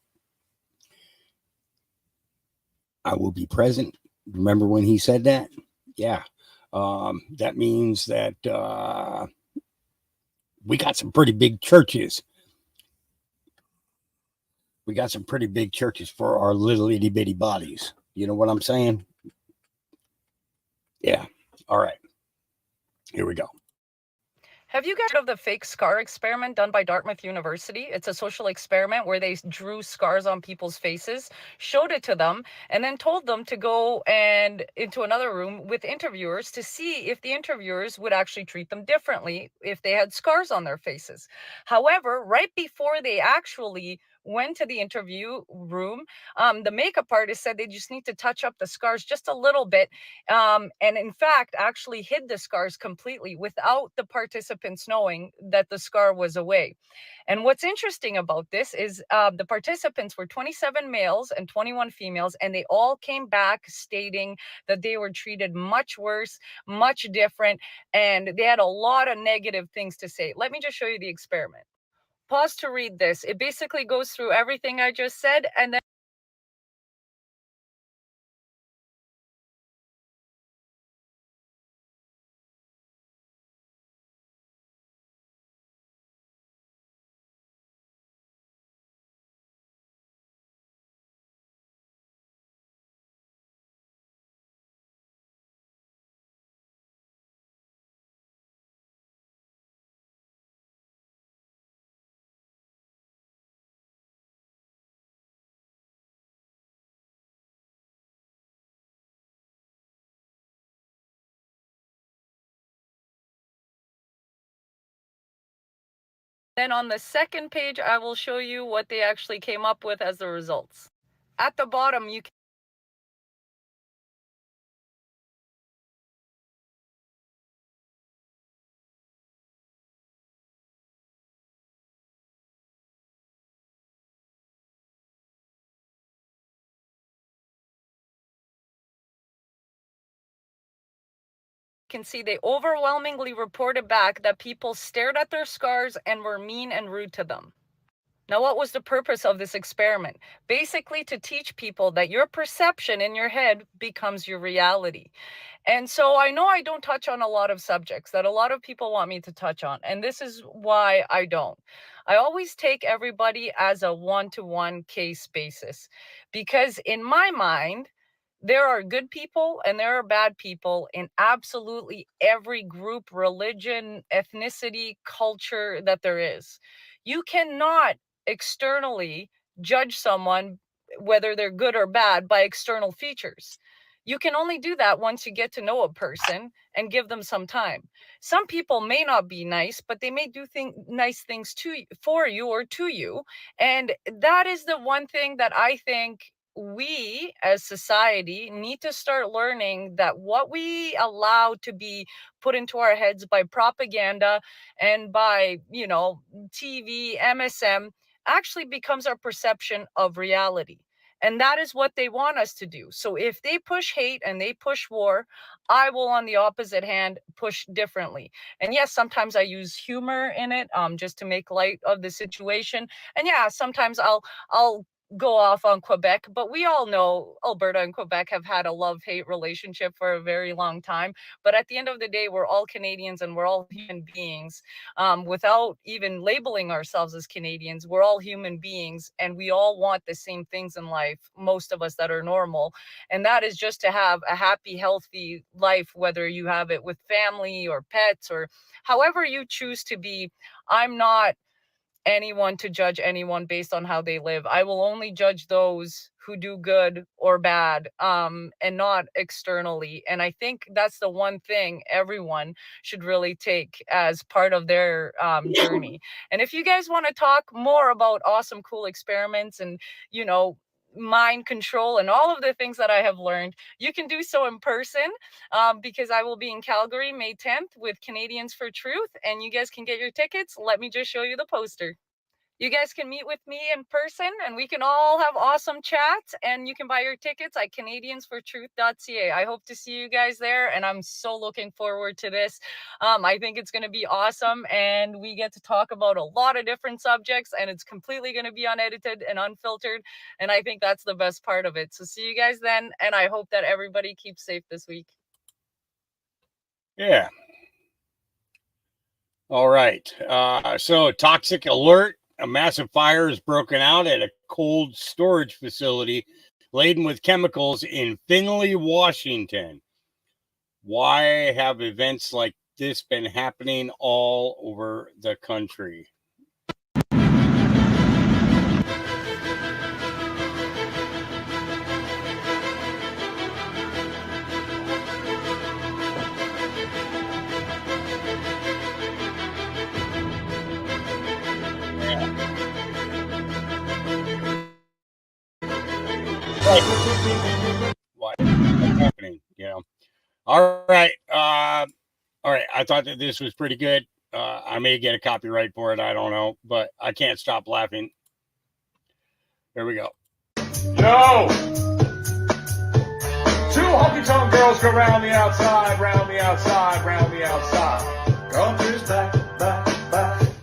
I will be present. Remember when he said that? Yeah. That means that we got some pretty big churches. We got some pretty big churches for our little itty bitty bodies. You know what I'm saying? Yeah. All right. Here we go. Have you guys heard of the fake scar experiment done by Dartmouth University? It's a social experiment where they drew scars on people's faces, showed it to them, and then told them to go and into another room with interviewers to see if the interviewers would actually treat them differently if they had scars on their faces. However, right before they actually went to the interview room, the makeup artist said they just need to touch up the scars just a little bit, and in fact actually hid the scars completely without the participants knowing that the scar was away. And what's interesting about this is the participants were 27 males and 21 females, and they all came back stating that they were treated much worse, much different, and they had a lot of negative things to say. Let me just show you the experiment. Pause to read this. It basically goes through everything I just said, and then on the second page, I will show you what they actually came up with as the results. At the bottom, you can see they overwhelmingly reported back that people stared at their scars and were mean and rude to them. Now, what was the purpose of this experiment? Basically, to teach people that your perception in your head becomes your reality. And so I know I don't touch on a lot of subjects that a lot of people want me to touch on, and this is why I don't. I always take everybody as a one-to-one case basis, because in my mind, there are good people and there are bad people in absolutely every group, religion, ethnicity, culture that there is. You cannot externally judge someone, whether they're good or bad, by external features. You can only do that once you get to know a person and give them some time. Some people may not be nice, but they may do nice things for you or to you. And that is the one thing that I think we as society need to start learning, that what we allow to be put into our heads by propaganda and by, TV, MSM, actually becomes our perception of reality. And that is what they want us to do. So if they push hate and they push war, I will, on the opposite hand, push differently. And yes, sometimes I use humor in it, just to make light of the situation. And yeah, sometimes I'll go off on Quebec, but we all know Alberta and Quebec have had a love-hate relationship for a very long time. But at the end of the day, we're all Canadians and we're all human beings. Without even labeling ourselves as Canadians, we're all human beings and we all want the same things in life, most of us that are normal. And that is just to have a happy, healthy life, whether you have it with family or pets or however you choose to be. I'm not anyone to judge anyone based on how they live. I will only judge those who do good or bad, and not externally. And I think that's the one thing everyone should really take as part of their journey. And if you guys want to talk more about awesome, cool experiments and, mind control and all of the things that I have learned, you can do so in person, because I will be in Calgary May 10th with Canadians for Truth, and you guys can get your tickets. Let me just show you the poster. You guys can meet with me in person and we can all have awesome chats, and you can buy your tickets at canadiansfortruth.ca. I hope to see you guys there, and I'm so looking forward to this. I think it's going to be awesome, and we get to talk about a lot of different subjects, and it's completely going to be unedited and unfiltered, and I think that's the best part of it. So see you guys then, and I hope that everybody keeps safe this week. Yeah. All right. So toxic alert. A massive fire has broken out at a cold storage facility laden with chemicals in Findlay, Washington. Why have events like this been happening all over the country? What's happening? All right. I thought that this was pretty good. I may get a copyright for it. I don't know, but I can't stop laughing. Here we go. Yo! Two honky-tonk girls go round the outside, round the outside, round the outside. Country's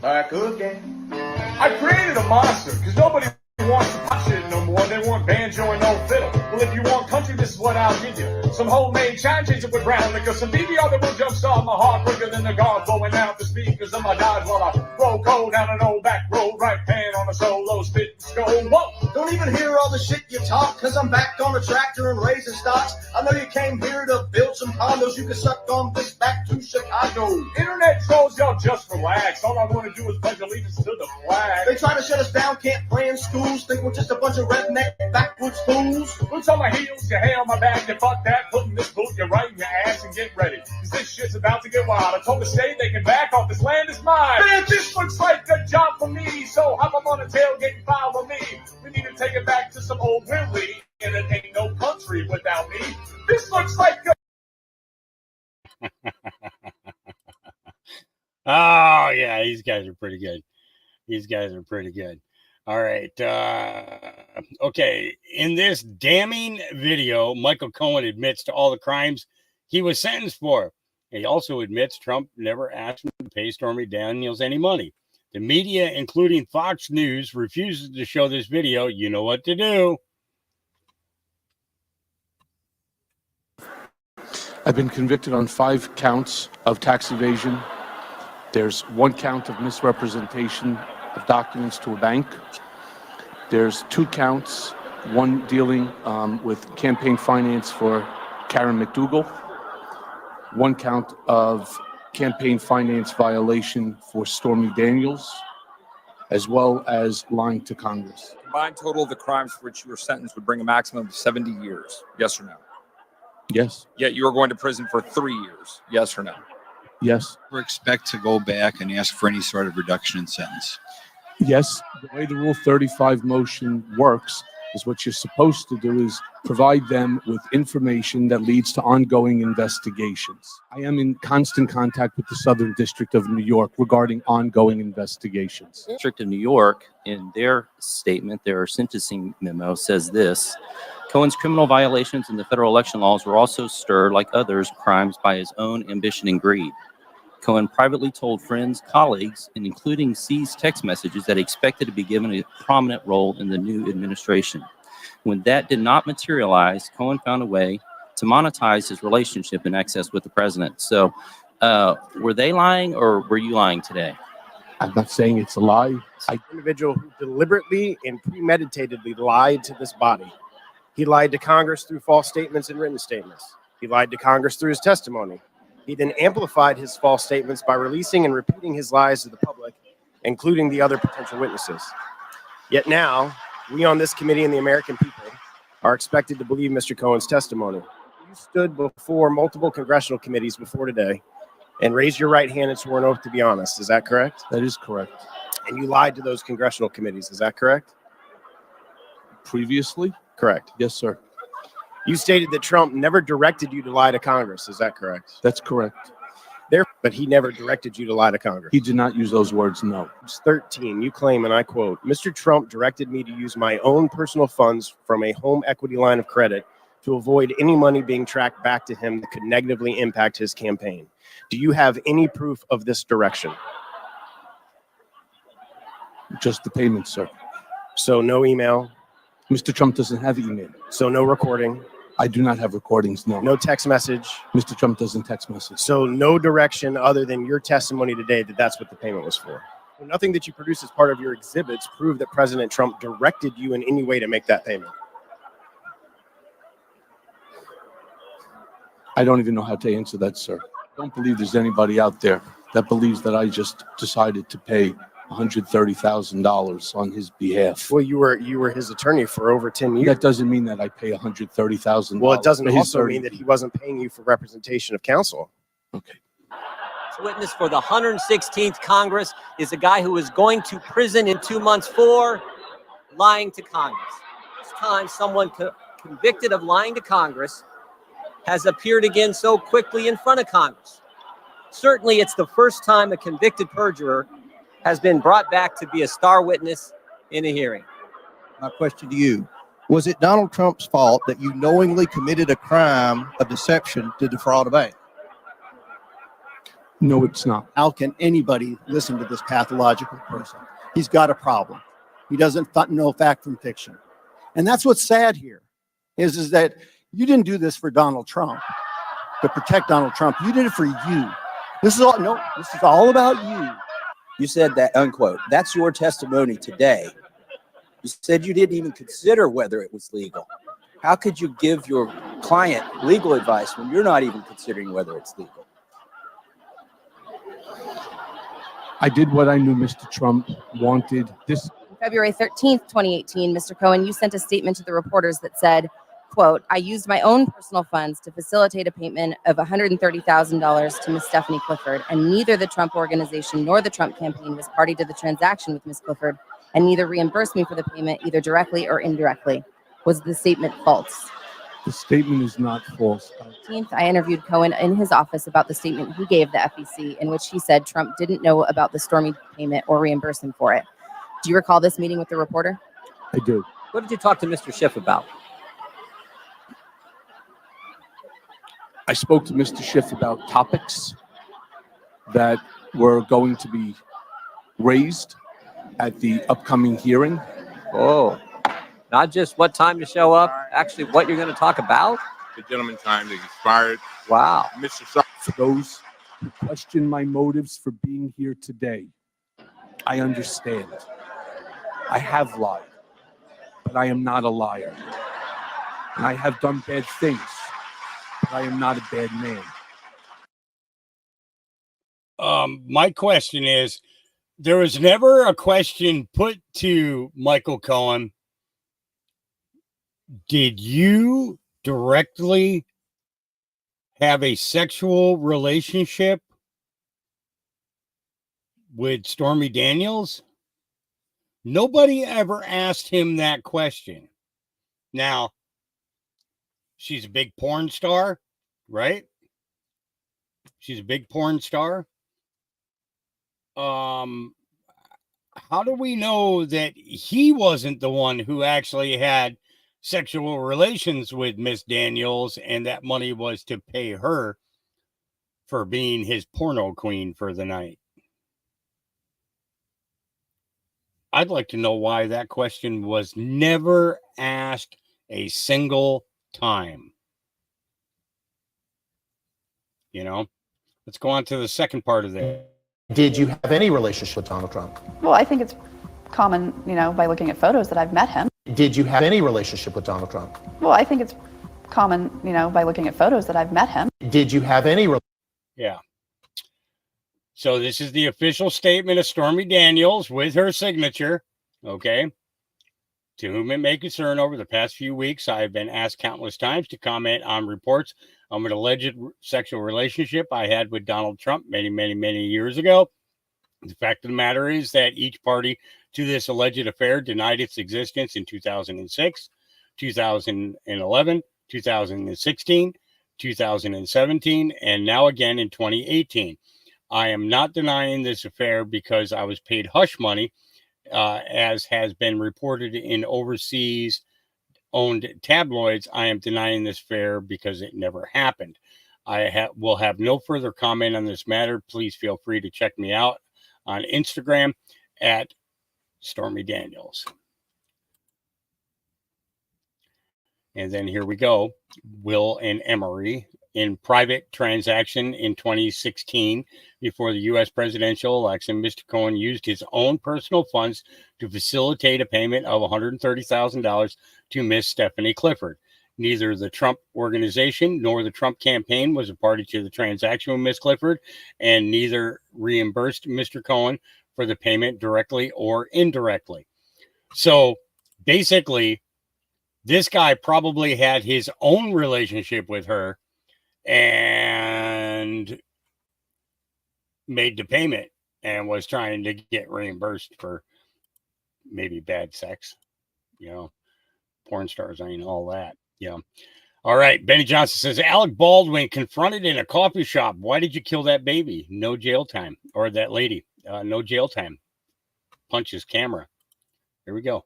back again. I created a monster, because nobody wants to pop shit no more. They want banjo and no fiddle. Well, if you want country, this is what I'll give you. Some homemade chime, change it with brown liquor. Some BBR that will jumpstart my heart quicker than the guard blowing out the speakers of my Dodge while I roll cold down an old back road, right pan on a solo spit and skull. Whoa! Don't even hear all the shit you talk, cause I'm back on the tractor and raising stocks. I know you came here to build some condos. You can suck on this back to Chicago. Internet trolls, y'all just relax. All I want to do is pledge allegiance to the flag. They try to shut us down, can't play in schools. Think we're just a bunch of redneck backwoods fools. Boots on my heels, your hair on my back, and fuck that. Putting this boot, you're right in your ass and get ready. Cause this shit's about to get wild. I told the state they can back off, this land is mine. Man, this looks like a job for me. So hop up on a tailgate and follow me. We need to take it back to some old Willie. And it ain't no country without me. This looks like a... Oh, yeah, these guys are pretty good. These guys are pretty good. All right. Okay. In this damning video, Michael Cohen admits to all the crimes he was sentenced for. He also admits Trump never asked him to pay Stormy Daniels any money. The media, including Fox News, refuses to show this video. You know what to do. I've been convicted on 5 counts of tax evasion. There's 1 count of misrepresentation of documents to a bank. There's 2 counts one dealing with campaign finance for Karen McDougal, one count of campaign finance violation for Stormy Daniels, as well as lying to Congress. Combined total of the crimes for which you were sentenced would bring a maximum of 70 years. Yes or no? Yes. Yet you are going to prison for 3 years. Yes or no? Yes. Or expect to go back and ask for any sort of reduction in sentence? Yes. The way the Rule 35 motion works is what you're supposed to do is provide them with information that leads to ongoing investigations. I am in constant contact with the Southern District of New York regarding ongoing investigations. District of New York, in their statement, their sentencing memo says this: Cohen's criminal violations in the federal election laws were also stirred, like others' crimes, by his own ambition and greed. Cohen privately told friends, colleagues, and including seized text messages that he expected to be given a prominent role in the new administration. When that did not materialize, Cohen found a way to monetize his relationship in excess with the president. So were they lying or were you lying today? I'm not saying it's a lie. Individual who deliberately and premeditatedly lied to this body. He lied to Congress through false statements and written statements. He lied to Congress through his testimony. He then amplified his false statements by releasing and repeating his lies to the public, including the other potential witnesses. Yet now, we on this committee and the American people are expected to believe Mr. Cohen's testimony. You stood before multiple congressional committees before today and raised your right hand and swore an oath to be honest. Is that correct? That is correct. And you lied to those congressional committees. Is that correct? Previously? Correct. Yes, sir. You stated that Trump never directed you to lie to Congress. Is that correct? That's correct. But he never directed you to lie to Congress. He did not use those words, no. Page 13, you claim, and I quote, Mr. Trump directed me to use my own personal funds from a home equity line of credit to avoid any money being tracked back to him that could negatively impact his campaign. Do you have any proof of this direction? Just the payment, sir. So no email? Mr. Trump doesn't have email. So no recording? I do not have recordings, no. No text message? Mr. Trump doesn't text message. So no direction other than your testimony today that that's what the payment was for? Nothing that you produced as part of your exhibits proved that President Trump directed you in any way to make that payment? I don't even know how to answer that, sir. I don't believe there's anybody out there that believes that I just decided to pay $130,000 on his behalf. Well, you were his attorney for over 10 years. That doesn't mean that I pay $130,000. Well, it doesn't also mean that he wasn't paying you for representation of counsel. Okay. Witness for the 116th Congress is a guy who is going to prison in 2 months for lying to Congress. This time, someone convicted of lying to Congress has appeared again so quickly in front of Congress. Certainly, it's the first time a convicted perjurer has been brought back to be a star witness in a hearing. My question to you, was it Donald Trump's fault that you knowingly committed a crime of deception to defraud a bank? No, it's not. How can anybody listen to this pathological person? He's got a problem. He doesn't know fact from fiction. And that's what's sad here, is that you didn't do this for Donald Trump, to protect Donald Trump. You did it for you. This is all about you. You said that, unquote. That's your testimony today. You said you didn't even consider whether it was legal. How could you give your client legal advice when you're not even considering whether it's legal? I did what I knew Mr. Trump wanted. February 13th, 2018, Mr. Cohen, you sent a statement to the reporters that said, quote, I used my own personal funds to facilitate a payment of $130,000 to Ms. Stephanie Clifford, and neither the Trump Organization nor the Trump campaign was party to the transaction with Ms. Clifford, and neither reimbursed me for the payment either directly or indirectly. Was the statement false? The statement is not false. 15th, I interviewed Cohen in his office about the statement he gave the FEC, in which he said Trump didn't know about the Stormy payment or reimburse him for it. Do you recall this meeting with the reporter? I do. What did you talk to Mr. Schiff about? I spoke to Mr. Schiff about topics that were going to be raised at the upcoming hearing. Oh, not just what time to show up, actually what you're going to talk about? The gentleman time to expired. Wow. Mr. Sharp. For those who question my motives for being here today, I understand. I have lied. but I am not a liar. And I have done bad things, but I am not a bad man. My question is, there was never a question put to Michael Cohen. Did you directly have a sexual relationship with Stormy Daniels? Nobody ever asked him that question. Now, she's a big porn star, right? She's a big porn star. How do we know that he wasn't the one who actually had sexual relations with Miss Daniels and that money was to pay her for being his porno queen for the night? I'd like to know why that question was never asked a single time. You know, let's go on to the second part of that. Did you have any relationship with Donald Trump? Well, I think it's common, by looking at photos that I've met him. Did you have any relationship with Donald Trump? Well, I think it's common, by looking at photos that I've met him. Did you have any? Yeah. So this is the official statement of Stormy Daniels with her signature. Okay. To whom it may concern, over the past few weeks, I have been asked countless times to comment on reports of an alleged sexual relationship I had with Donald Trump many, many, many years ago. The fact of the matter is that each party to this alleged affair denied its existence in 2006, 2011, 2016, 2017, and now again in 2018. I am not denying this affair because I was paid hush money, as has been reported in overseas owned tabloids. I am denying this affair because it never happened. I will have no further comment on this matter. Please feel free to check me out on Instagram at Stormy Daniels. And then here we go. Will and Emery. In private transaction in 2016, before the U.S. presidential election, Mr. Cohen used his own personal funds to facilitate a payment of $130,000 to Miss Stephanie Clifford. Neither the Trump organization nor the Trump campaign was a party to the transaction with Miss Clifford, and neither reimbursed Mr. Cohen for the payment directly or indirectly. So basically, this guy probably had his own relationship with her and made the payment and was trying to get reimbursed for maybe bad sex, porn stars, all that. All right. Benny Johnson says, Alec Baldwin confronted in a coffee shop. Why did you kill that baby? No jail time. Or that lady. No jail time. Punches camera. Here we go.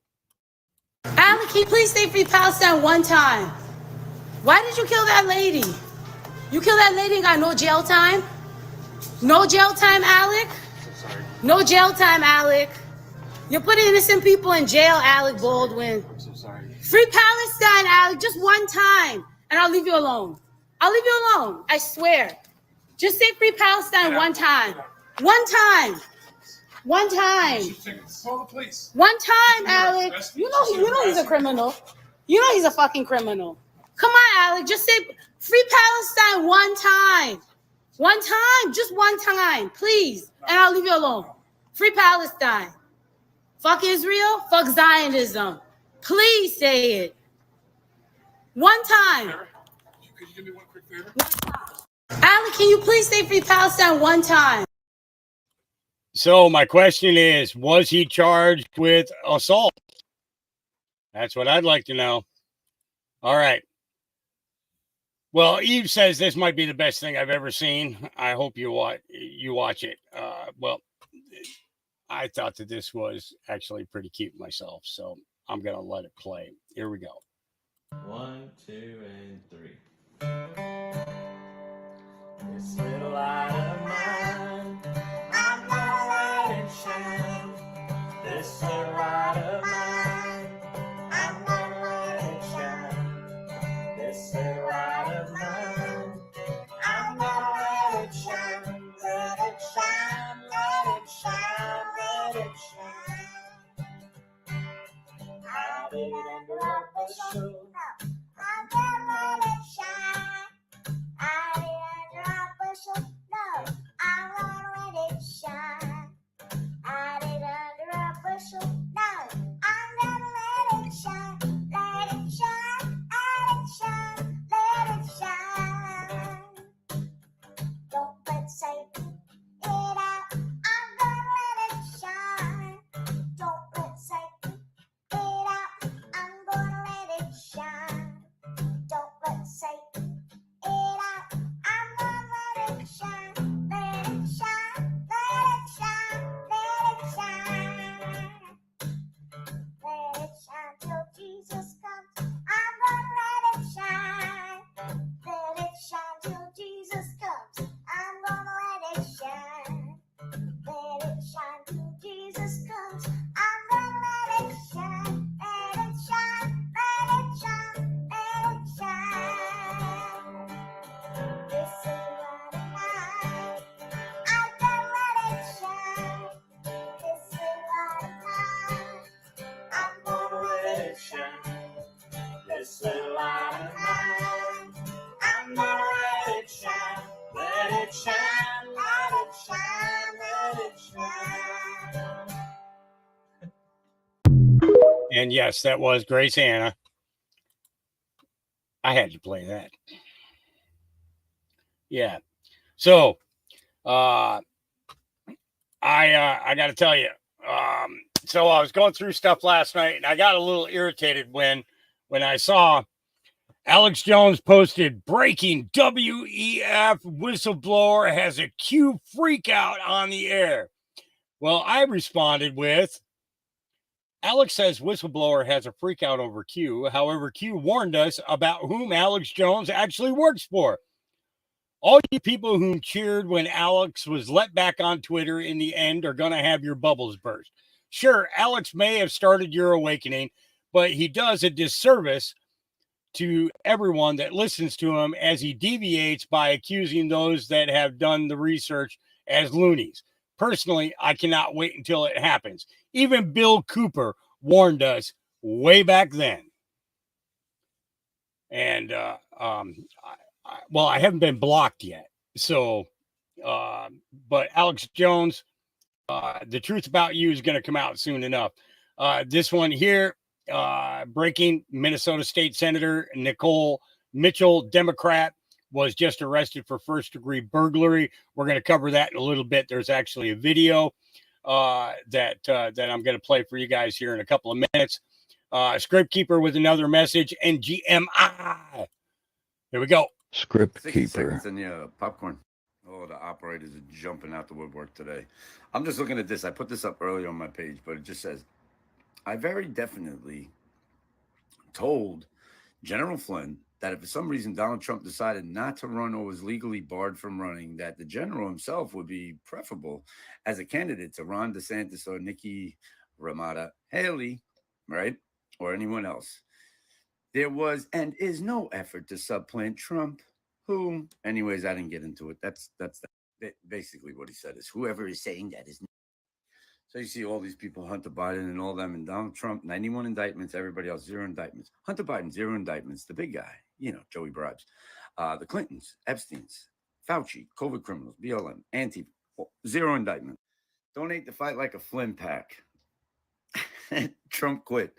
Alec, can you please say Free Palestine one time? Why did you kill that lady? You killed that lady and got no jail time? No jail time, Alec? No jail time, Alec. You're putting innocent people in jail, Alec Baldwin. I'm so sorry. Free Palestine, Alec, just one time, and I'll leave you alone. I'll leave you alone, I swear. Just say Free Palestine one time. One time. One time. One time, Alec. You know he's a criminal. You know he's a fucking criminal. Come on, Alec, just say Free Palestine one time. One time, just one time, please. And I'll leave you alone. Free Palestine. Fuck Israel, fuck Zionism. Please say it. One time. Could you do me one quick favor? Alec, can you please say Free Palestine one time? So my question is, was he charged with assault? That's what I'd like to know. All right. Well, Eve says this might be the best thing I've ever seen. I hope you watch it. Well, I thought that this was actually pretty cute myself, so I'm going to let it play. Here we go. 1, 2, and 3. This little light of mine, I'm gonna let it shine. This little light of mine, I'm gonna let it shine. This little light of mine, I'm gonna let it shine. Let it shine, let it shine, let it shine. I did it let it shine, let it shine, let it shine. And yes, that was Grace Anna. I had to play that. Yeah. So, I got to tell you, so I was going through stuff last night and I got a little irritated when I saw Alex Jones posted breaking WEF whistleblower has a Q freak out on the air. Well, I responded with, Alex says whistleblower has a freak out over Q. However, Q warned us about whom Alex Jones actually works for. All you people who cheered when Alex was let back on Twitter in the end are going to have your bubbles burst. Sure, Alex may have started your awakening, but he does a disservice to everyone that listens to him as he deviates by accusing those that have done the research as loonies. Personally, I cannot wait until it happens. Even Bill Cooper warned us way back then. And, well, I haven't been blocked yet. So, but Alex Jones, the truth about you is going to come out soon enough. This one here, breaking: Minnesota State Senator Nicole Mitchell, Democrat, was just arrested for first-degree burglary. We're going to cover that in a little bit. There's actually a video that I'm going to play for you guys here in a couple of minutes. Script Keeper with another message, and GMI. Here we go. Script 60 Keeper. seconds in the popcorn. Oh, the operators are jumping out the woodwork today. I'm just looking at this. I put this up earlier on my page, but it just says, I very definitely told General Flynn that if for some reason Donald Trump decided not to run or was legally barred from running, that the general himself would be preferable as a candidate to Ron DeSantis or Nikki Ramada Haley, right? Or anyone else. There was and is no effort to supplant Trump, who, anyways, I didn't get into it. That's basically what he said is whoever is saying that is. So you see all these people, Hunter Biden and all them, and Donald Trump, 91 indictments, everybody else, 0 indictments. Hunter Biden, 0 indictments, the big guy, Joey Bribes. The Clintons, Epstein's, Fauci, COVID criminals, BLM, Antifa, 0 indictment. Donate to fight like a Flynn pack. Trump quit.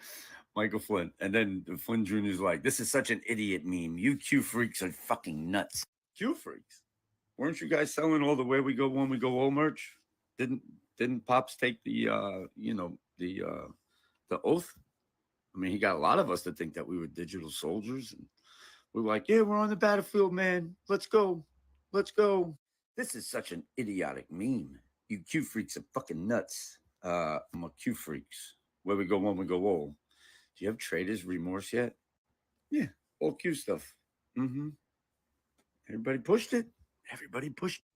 Michael Flynn. And then Flynn Jr. is like, this is such an idiot meme. You Q freaks are fucking nuts. Q freaks? Weren't you guys selling all the Where We Go When We Go all merch? Didn't Pops take the oath? I mean, he got a lot of us to think that we were digital soldiers. And we were like, yeah, we're on the battlefield, man. Let's go. Let's go. This is such an idiotic meme. You Q freaks are fucking nuts. I'm a Q freaks. Where we go when we go all. Do you have trader's remorse yet? Yeah, all Q stuff. Everybody pushed it. Everybody pushed it.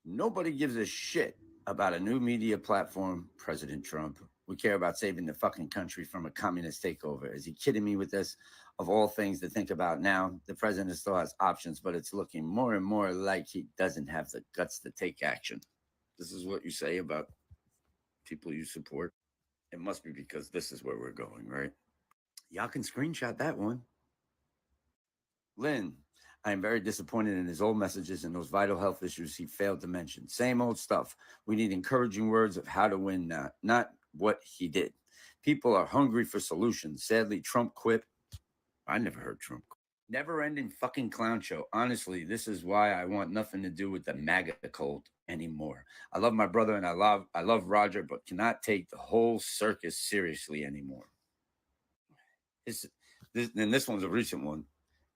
Nobody gives a shit about a new media platform, President Trump. We care about saving the fucking country from a communist takeover. Is he kidding me with this? Of all things to think about now, the president still has options, but it's looking more and more like he doesn't have the guts to take action. This is what you say about people you support. It must be because this is where we're going, right? Y'all can screenshot that one. Lynn, I am very disappointed in his old messages and those vital health issues he failed to mention. Same old stuff. We need encouraging words of how to win now, not what he did. People are hungry for solutions. Sadly, Trump quit. I never heard Trump quit. Never-ending fucking clown show. Honestly, this is why I want nothing to do with the MAGA cult anymore. I love my brother and I love Roger, but cannot take the whole circus seriously anymore. This one's a recent one.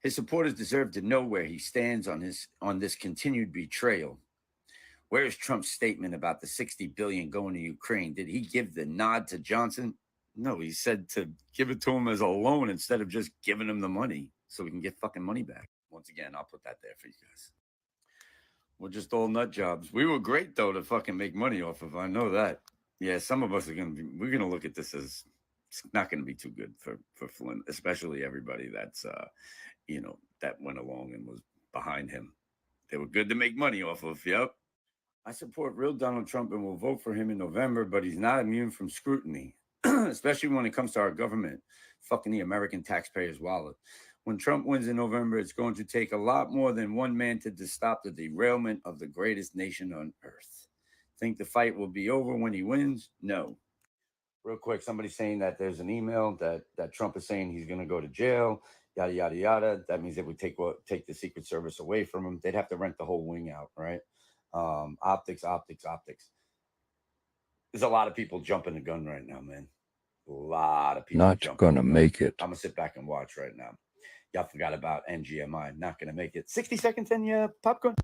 His supporters deserve to know where he stands on this continued betrayal. Where is Trump's statement about the $60 billion going to Ukraine? Did he give the nod to Johnson? No, he said to give it to him as a loan instead of just giving him the money so we can get fucking money back. Once again, I'll put that there for you guys. We're just all nut jobs. We were great though to fucking make money off of. I know that. Yeah, some of us we're gonna look at this as it's not gonna be too good for Flynn, especially everybody that's that went along and was behind him. They were good to make money off of. Yep. I support real Donald Trump and will vote for him in November, but he's not immune from scrutiny, especially when it comes to our government fucking the American taxpayer's wallet. When Trump wins in November, it's going to take a lot more than one man to stop the derailment of the greatest nation on earth. Think the fight will be over when he wins? No. Real quick, somebody's saying that there's an email that Trump is saying he's going to go to jail, yada, yada, yada. That means they would take the Secret Service away from him. They'd have to rent the whole wing out, right? Optics. There's a lot of people jumping the gun right now, man. A lot of people. Not going to make it. I'm going to sit back and watch right now. Y'all forgot about NGMI. Not going to make it. 60 seconds in your popcorn.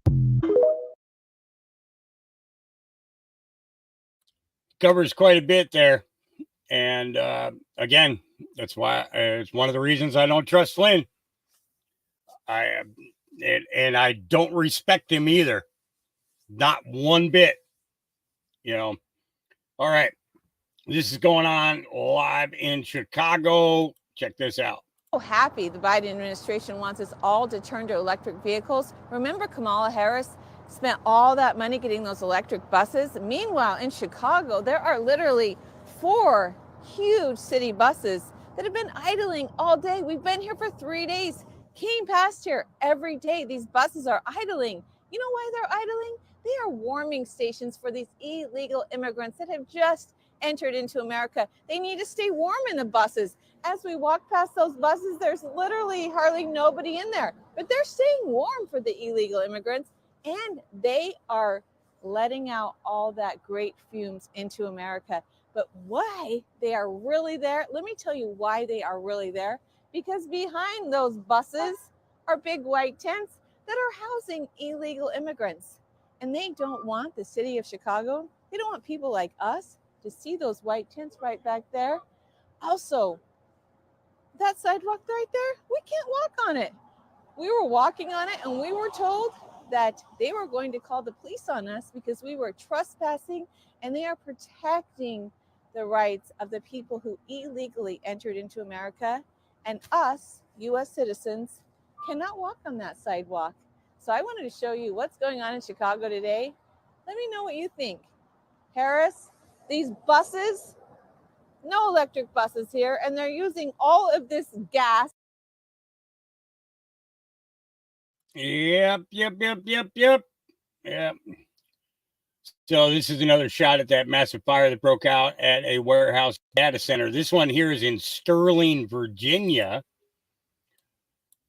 Covers quite a bit there. And again, that's why it's one of the reasons I don't trust Flynn. And I don't respect him either. Not one bit. You know. All right. This is going on live in Chicago. Check this out. So happy the Biden administration wants us all to turn to electric vehicles. Remember Kamala Harris spent all that money getting those electric buses? Meanwhile, in Chicago, there are literally 4 huge city buses that have been idling all day. We've been here for 3 days. Came past here every day. These buses are idling. You know why they're idling? They are warming stations for these illegal immigrants that have just entered into America. They need to stay warm in the buses. As we walk past those buses, there's literally hardly nobody in there, but they're staying warm for the illegal immigrants, and they are letting out all that great fumes into America. But why they are really there, let me tell you why they are really there. Because behind those buses are big white tents that are housing illegal immigrants. And they don't want the city of Chicago, they don't want people like us to see those white tents right back there. Also, that sidewalk right there, we can't walk on it. We were walking on it and we were told that they were going to call the police on us because we were trespassing, and they are protecting the rights of the people who illegally entered into America, and us, U.S. citizens, cannot walk on that sidewalk. So I wanted to show you what's going on in Chicago today. Let me know what you think. Harris, these buses, no electric buses here, and they're using all of this gas. Yep. So this is another shot at that massive fire that broke out at a warehouse data center. This one here is in Sterling, Virginia.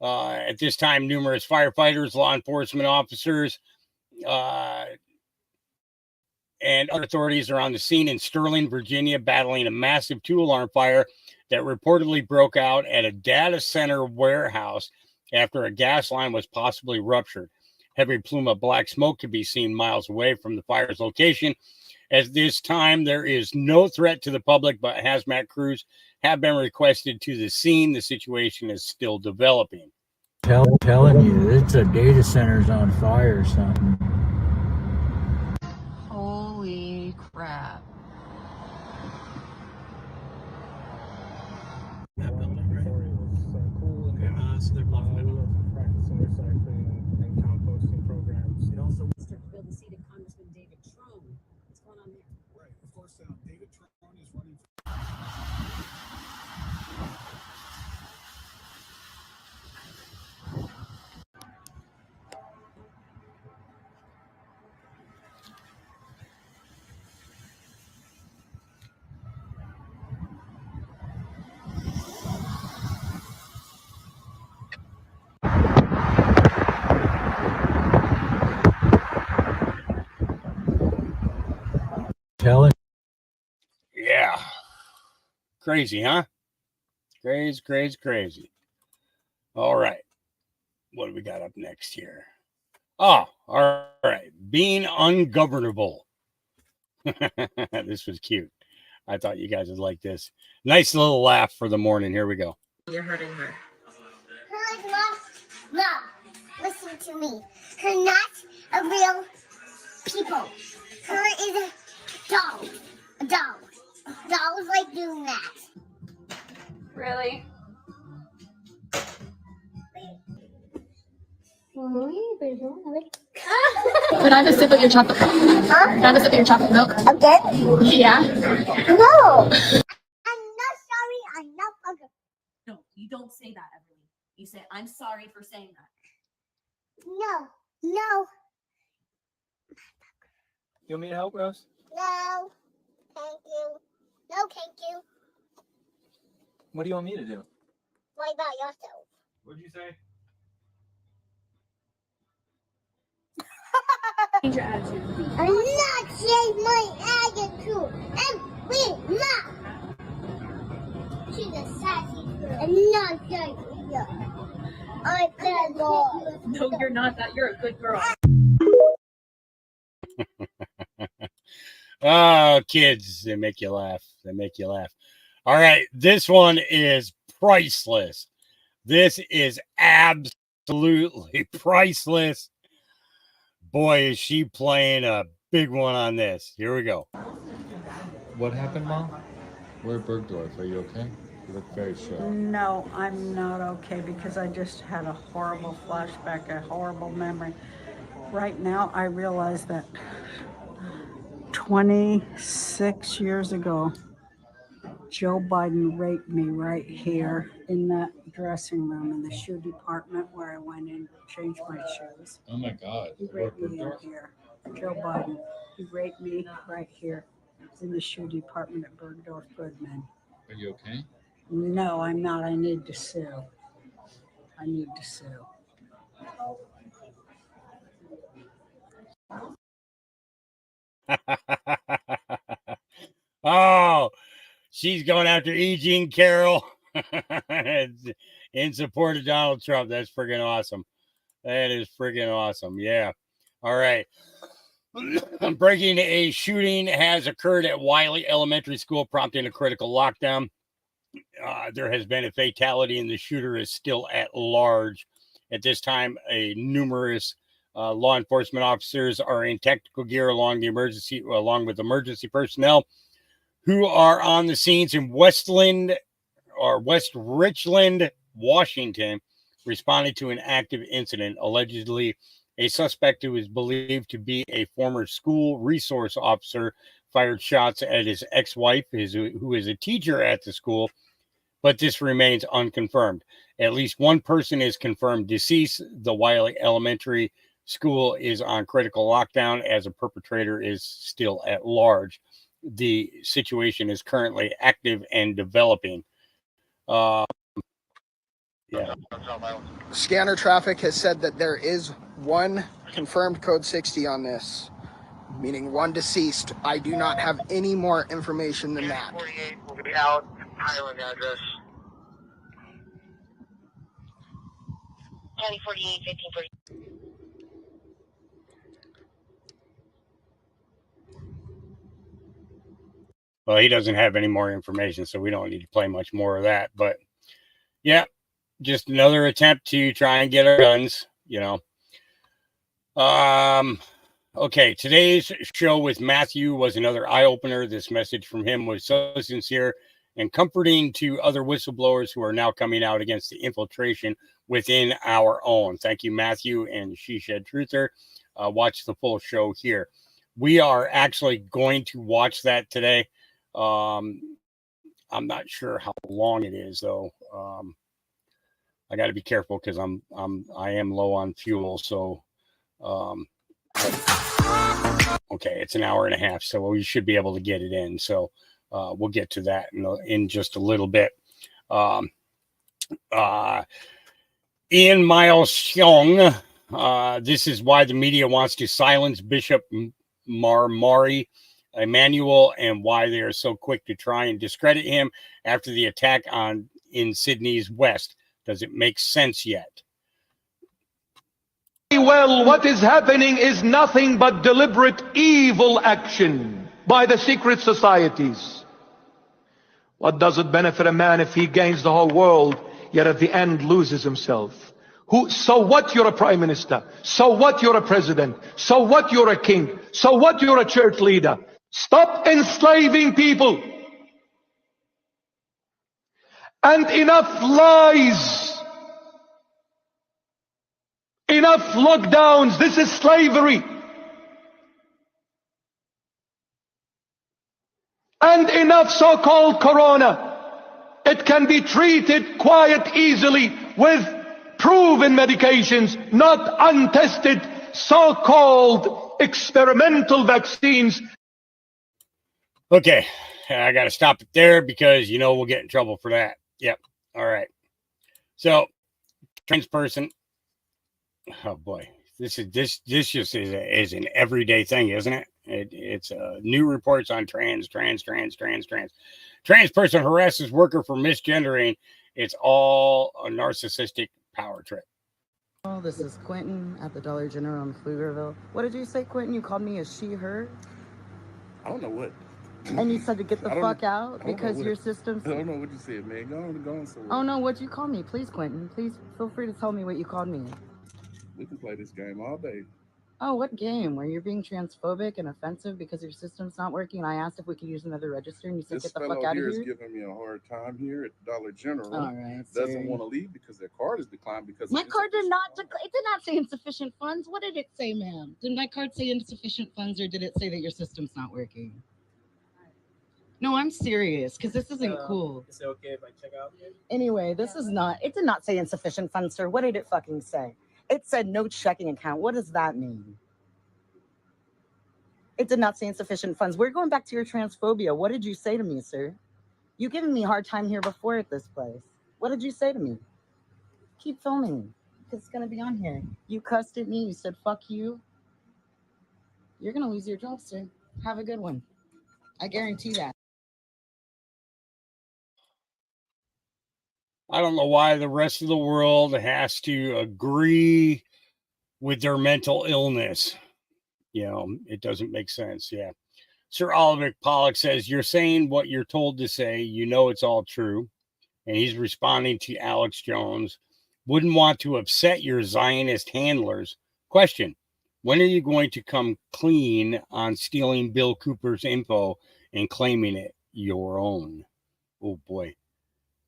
At this time, numerous firefighters, law enforcement officers, and other authorities are on the scene in Sterling, Virginia, battling a massive 2-alarm fire that reportedly broke out at a data center warehouse after a gas line was possibly ruptured. Heavy plume of black smoke could be seen miles away from the fire's location. At this time, there is no threat to the public, but hazmat crews have been requested to the scene. The situation is still developing. Telling you, it's a data center's on fire or something. Holy crap. That building, right? So they're blocking it up. Practicing recycling and composting programs. It also District bill to seat of Congressman David Trone. What's going on there? right. Of course, David Trone is running. Telling. Yeah. Crazy, huh? Crazy. All right. What do we got up next here? Oh, all right. Being ungovernable. This was cute. I thought you guys would like this. Nice little laugh for the morning. Here we go. You're hurting her. Her is not love. Listen to me. Her not a real people. Her is a dog. A dog. Dogs like doing that. Really? Can I have a sip of your chocolate milk? Huh? Can I have a sip of your chocolate milk? Again? Yeah. No. I'm not sorry. I'm not hungry. No, you don't say that, Everly. You say, I'm sorry for saying that. No, no, You want me to help, Rose? no. Thank you. No, thank you. What do you want me to do? What about yourself? What'd you say? Change your attitude. I'm not changing my attitude. And we not. She's a sassy girl. I'm not sassy girl. I'm bad boy. No, you're not that. You're a good girl. Oh, kids, they make you laugh. They make you laugh. All right, this one is priceless. This is absolutely priceless. Boy, is she playing a big one on this. Here we go. What happened, Mom? We're at Bergdorf. Are you okay? You look very shook. No, I'm not okay because I just had a horrible flashback, a horrible memory. Right now, I realize that 26 years ago, Joe Biden raped me right here in that dressing room in the shoe department where I went in, changed my shoes. Oh my God. He raped me in here. Joe Biden. He raped me right here in the shoe department at Bergdorf Goodman. Are you okay? No, I'm not. I need to sue. I need to sue. Oh, she's going after E. Jean Carroll in support of Donald Trump. That's friggin' awesome. That is friggin' awesome. Yeah. All right. Breaking a shooting has occurred at Wiley Elementary School, prompting a critical lockdown. There has been a fatality, and the shooter is still at large. At this time, numerous law enforcement officers are in technical gear along with emergency personnel who are on the scenes in West Richland, Washington, responding to an active incident. Allegedly, a suspect who is believed to be a former school resource officer fired shots at his ex-wife, who is a teacher at the school, but this remains unconfirmed. At least one person is confirmed deceased. The Wiley Elementary School is on critical lockdown as a perpetrator is still at large. The situation is currently active and developing. Yeah. Scanner traffic has said that there is one confirmed code 60 on this, meaning one deceased. I do not have any more information than that. 48 will be out. Highland address. County 48, 1540. Well, he doesn't have any more information, so we don't need to play much more of that. But yeah, just another attempt to try and get our guns, Okay, today's show with Matthew was another eye-opener. This message from him was so sincere and comforting to other whistleblowers who are now coming out against the infiltration within our own. Thank you, Matthew and She Shed Truther. Watch the full show here. We are actually going to watch that today. I'm not sure how long it is, though. I got to be careful because I am low on fuel. So, okay, it's an hour and a half, so we should be able to get it in. So, we'll get to that in just a little bit. Ian Miles Cheong, this is why the media wants to silence Bishop Mari Emanuel and why they are so quick to try and discredit him after the attack in Sydney's West. Does it make sense yet? Well, what is happening is nothing but deliberate evil action by the secret societies. What does it benefit a man if he gains the whole world, yet at the end loses himself? So what you're a prime minister? So what you're a president? So what you're a king? So what you're a church leader? Stop enslaving people. And enough lies. Enough lockdowns. This is slavery. And enough so-called corona. It can be treated quite easily with proven medications, not untested so-called experimental vaccines. Okay, I got to stop it there because we'll get in trouble for that. Yep. All right. So, trans person. Oh boy, this just is an everyday thing, isn't it? It's new reports on trans person harasses worker for misgendering. It's all a narcissistic power trip. Oh, this is Quentin at the Dollar General in Pflugerville. What did you say, Quentin? You called me a she, her? I don't know what. And you said to get the fuck out because your system's... I don't know what you said, man. Go on somewhere. Oh, no, what'd you call me? Please, Quentin. Please feel free to tell me what you called me. We can play this game all day. Oh, what game? Where you're being transphobic and offensive because your system's not working, and I asked if we could use another register, and you said This get the fuck fellow out of here here? is giving me a hard time here at Dollar General. All right, Doesn't sorry. want to leave because their card is declined because My of card did not, it did not say insufficient funds. What did it say, ma'am? Did my card say insufficient funds, or did it say that your system's not working? No, I'm serious, because this isn't cool. Is it okay if I check out? Anyway, this is not, it did not say insufficient funds, sir. What did it fucking say? It said no checking account. What does that mean? It did not say insufficient funds. We're going back to your transphobia. What did you say to me, sir? You giving me a hard time here before at this place. What did you say to me? Keep filming, because it's going to be on here. You cussed at me. You said, fuck you. You're going to lose your job, sir. Have a good one. I guarantee that. I don't know why the rest of the world has to agree with their mental illness. It doesn't make sense. Yeah. Sir Oliver Pollock says, you're saying what you're told to say. It's all true. And he's responding to Alex Jones. Wouldn't want to upset your Zionist handlers. Question. When are you going to come clean on stealing Bill Cooper's info and claiming it your own? Oh, boy.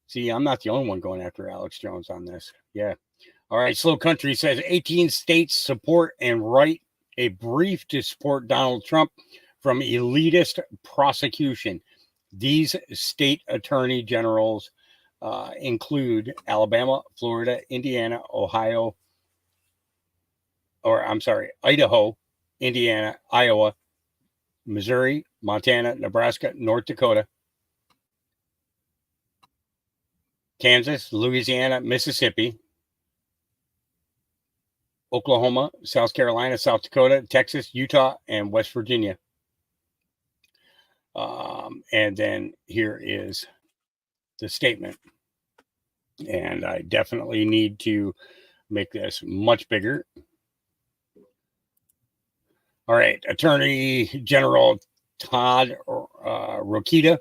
See, I'm not the only one going after Alex Jones on this. Yeah. All right. Slow Country says 18 states support and write a brief to support Donald Trump from elitist prosecution. These state attorney generals include Alabama, Florida, Indiana, Idaho, Indiana, Iowa, Missouri, Montana, Nebraska, North Dakota, Kansas, Louisiana, Mississippi, Oklahoma, South Carolina, South Dakota, Texas, Utah, and West Virginia. And then here is the statement. And I definitely need to make this much bigger. All right. Attorney General Todd Rokita,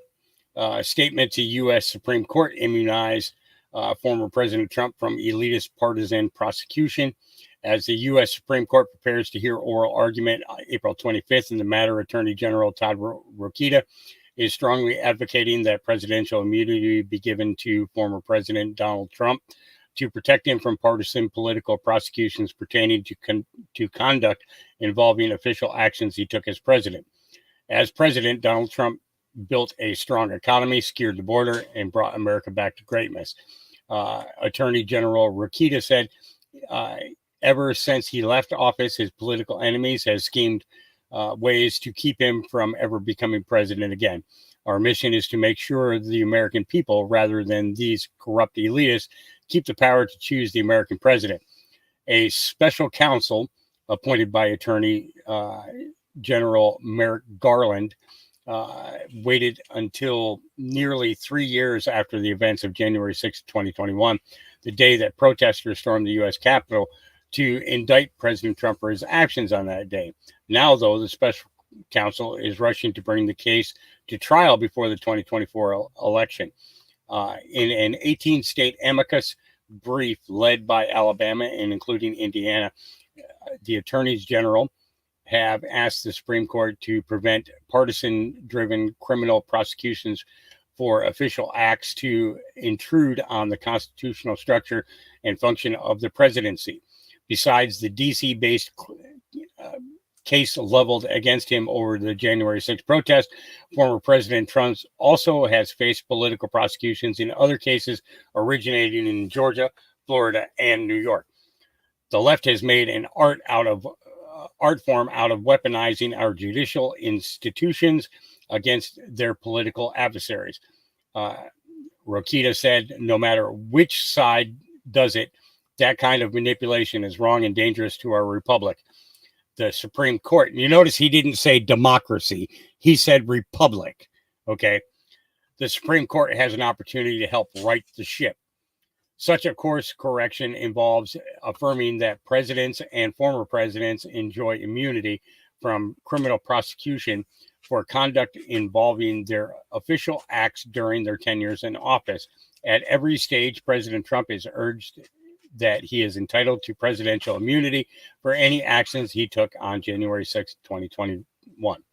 statement to U.S. Supreme Court, immunize former President Trump from elitist partisan prosecution. As the U.S. Supreme Court prepares to hear oral argument April 25th in the matter, Attorney General Todd Rokita is strongly advocating that presidential immunity be given to former President Donald Trump to protect him from partisan political prosecutions pertaining to conduct involving official actions he took as president. As president, Donald Trump built a strong economy, secured the border, and brought America back to greatness. Attorney General Rokita said, ever since he left office, his political enemies have schemed ways to keep him from ever becoming president again. Our mission is to make sure the American people, rather than these corrupt elitists, keep the power to choose the American president. A special counsel appointed by Attorney General Merrick Garland waited until nearly 3 years after the events of January 6, 2021, the day that protesters stormed the U.S. Capitol, to indict President Trump for his actions on that day. Now, though, the special counsel is rushing to bring the case to trial before the 2024 election. In an 18-state amicus brief led by Alabama and including Indiana, the attorneys general have asked the Supreme Court to prevent partisan-driven criminal prosecutions for official acts to intrude on the constitutional structure and function of the presidency. Besides the DC-based case leveled against him over the January 6th protest, former President Trump also has faced political prosecutions in other cases originating in Georgia, Florida, and New York. The left has made an art form out of weaponizing our judicial institutions against their political adversaries. Rokita said, no matter which side does it, that kind of manipulation is wrong and dangerous to our republic. The Supreme Court, and you notice he didn't say democracy, he said republic. Okay. The Supreme Court has an opportunity to help right the ship. Such a course correction involves affirming that presidents and former presidents enjoy immunity from criminal prosecution for conduct involving their official acts during their tenures in office. At every stage, President Trump is urged that he is entitled to presidential immunity for any actions he took on January 6, 2021.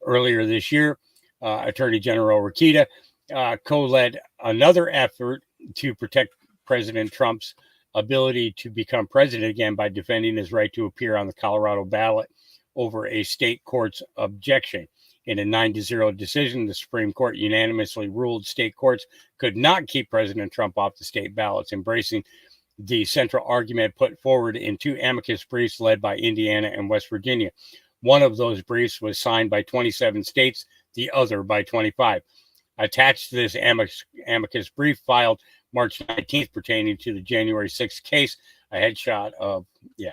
Earlier this year, Attorney General Rokita co-led another effort to protect President Trump's ability to become president again by defending his right to appear on the Colorado ballot over a state court's objection. In a 9-0 decision, the Supreme Court unanimously ruled state courts could not keep President Trump off the state ballots, embracing the central argument put forward in 2 amicus briefs led by Indiana and West Virginia. One of those briefs was signed by 27 states, the other by 25. Attached to this amicus brief filed March 19th pertaining to the January 6th case, a headshot of, yeah.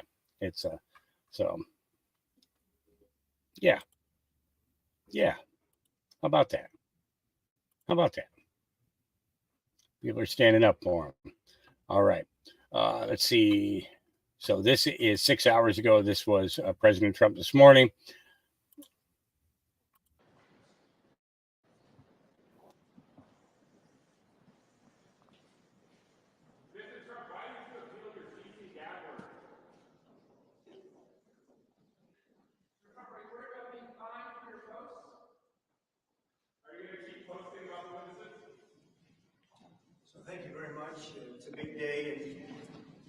How about that? People are standing up for him. All right. Let's see. So this is 6 hours ago. This was President Trump this morning. Thank you very much. It's a big day in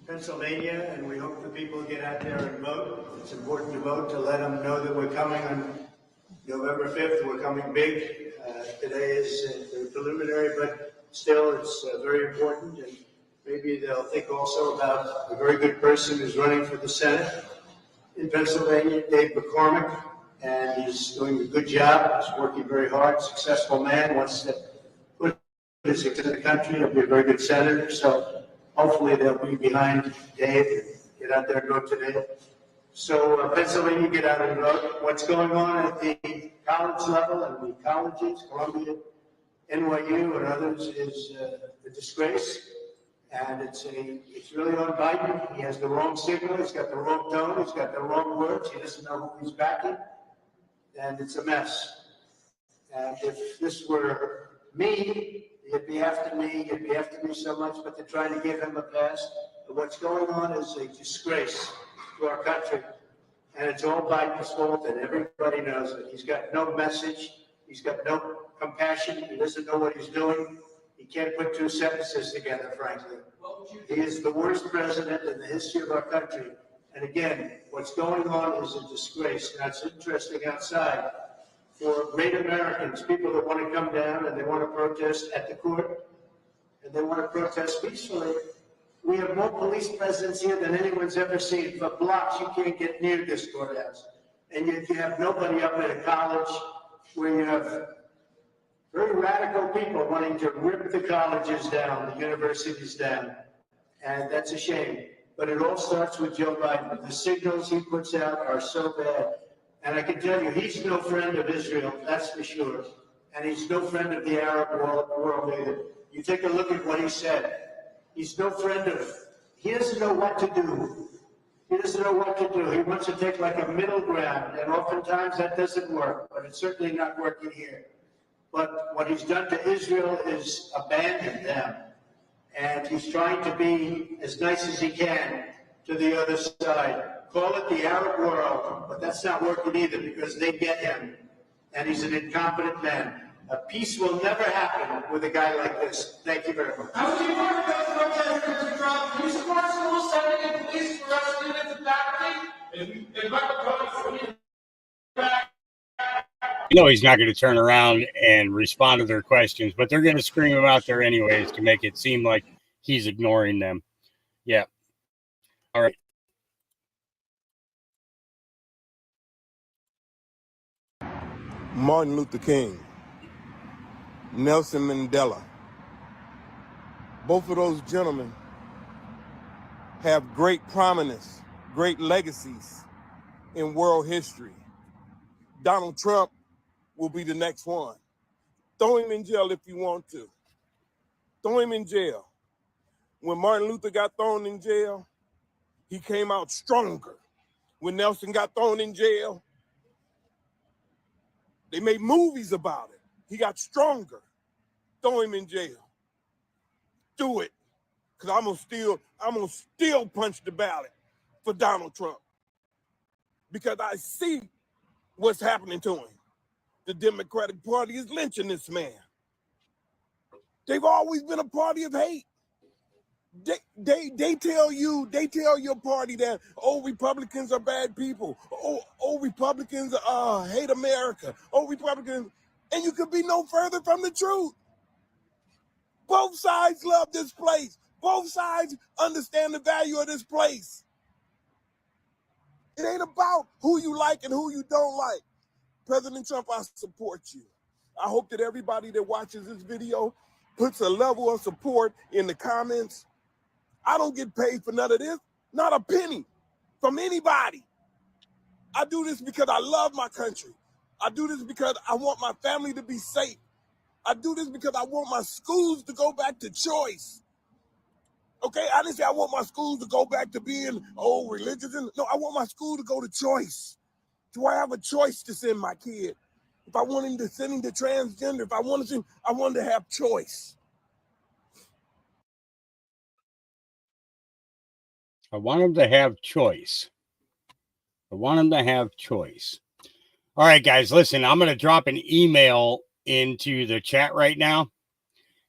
Pennsylvania, and we hope the people get out there and vote. It's important to vote to let them know that we're coming on November 5th. We're coming big. Today is the preliminary, but still it's very important. And maybe they'll think also about a very good person who's running for the Senate in Pennsylvania, Dave McCormick, and he's doing a good job. He's working very hard, successful man, wants to put his in the country. He'll be a very good senator. So hopefully they'll be behind Dave and get out there and vote today. So Pennsylvania, get out and vote. What's going on at the college level and the colleges, Columbia, NYU, and others is a disgrace. And it's really on Biden. He has the wrong signal. He's got the wrong tone. He's got the wrong words. He doesn't know who he's backing. And it's a mess. And if this were me, it'd be after me. It'd be after me so much, but they're trying to give him a pass. But what's going on is a disgrace to our country. And it's all Biden's fault, and everybody knows it. He's got no message. He's got no compassion. He doesn't know what he's doing. He can't put two sentences together, frankly. He is the worst president in the history of our country. And again, what's going on is a disgrace. Now, it's interesting outside for great Americans, people that want to come down and they want to protest at the court, and they want to protest peacefully. We have more police presence here than anyone's ever seen. For blocks, you can't get near this courthouse. And yet you have nobody up at a college where you have very radical people wanting to rip the colleges down, the universities down. And that's a shame. But it all starts with Joe Biden. The signals he puts out are so bad. And I can tell you, he's no friend of Israel, that's for sure. And he's no friend of the Arab world either. You take a look at what he said. He's no friend of, he doesn't know what to do. He doesn't know what to do. He wants to take like a middle ground. And oftentimes that doesn't work, but it's certainly not working here. But what he's done to Israel is abandon them. And he's trying to be as nice as he can to the other side. Call it the Arab world, but that's not working either because they get him. And he's an incompetent man. A peace will never happen with a guy like this. Thank you very much. How would you want to protest, Mr. Trump? Do you support school sending in police to arrest students and faculty? If Michael Cohen back. You know he's not going to turn around and respond to their questions, but they're going to scream him out there anyways to make it seem like he's ignoring them. Yeah. All right. Martin Luther King, Nelson Mandela. Both of those gentlemen have great prominence, great legacies in world history. Donald Trump will be the next one. Throw him in jail if you want to. Throw him in jail. When Martin Luther got thrown in jail, he came out stronger. When Nelson got thrown in jail, they made movies about it. He got stronger. Throw him in jail. Do it. Because I'm gonna still punch the ballot for Donald Trump. Because I see what's happening to him. The Democratic Party is lynching this man. They've always been a party of hate. They tell your party that, oh, Republicans are bad people. Oh, Republicans hate America. Oh, Republicans, and you could be no further from the truth. Both sides love this place. Both sides understand the value of this place. It ain't about who you like and who you don't like. President Trump, I support you. I hope that everybody that watches this video puts a level of support in the comments. I don't get paid for none of this, not a penny from anybody. I do this because I love my country. I do this because I want my family to be safe. I do this because I want my schools to go back to choice. Okay, I didn't say I want my schools to go back to being, religious. No, I want my school to go to choice. Do I have a choice to send my kid? If I want him to send him to transgender, if I want to have choice. I want him to have choice. I want him to have choice. All right, guys, listen, I'm going to drop an email into the chat right now.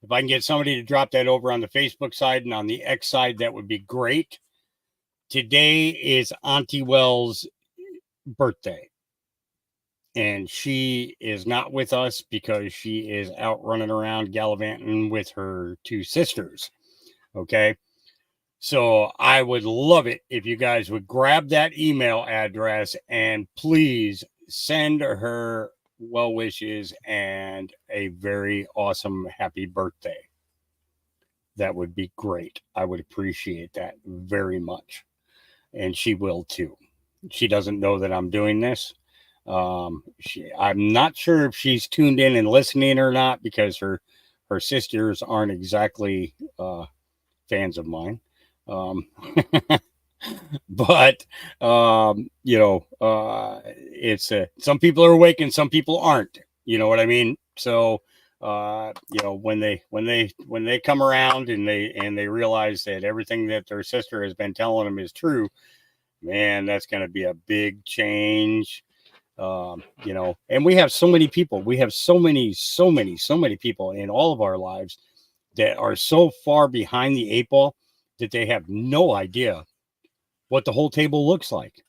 If I can get somebody to drop that over on the Facebook side and on the X side, that would be great. Today is Auntie Wells' birthday. And she is not with us because she is out running around gallivanting with her two sisters. Okay. So I would love it if you guys would grab that email address and please send her well wishes and a very awesome happy birthday. That would be great. I would appreciate that very much. And she will too. She doesn't know that I'm doing this. I'm not sure if she's tuned in and listening or not because her sisters aren't exactly fans of mine. But it's some people are awake and some people aren't. You know what I mean? So when they come around and they realize that everything that their sister has been telling them is true, man, that's going to be a big change. And we have so many people. We have so many people in all of our lives that are so far behind the 8 ball that they have no idea what the whole table looks like,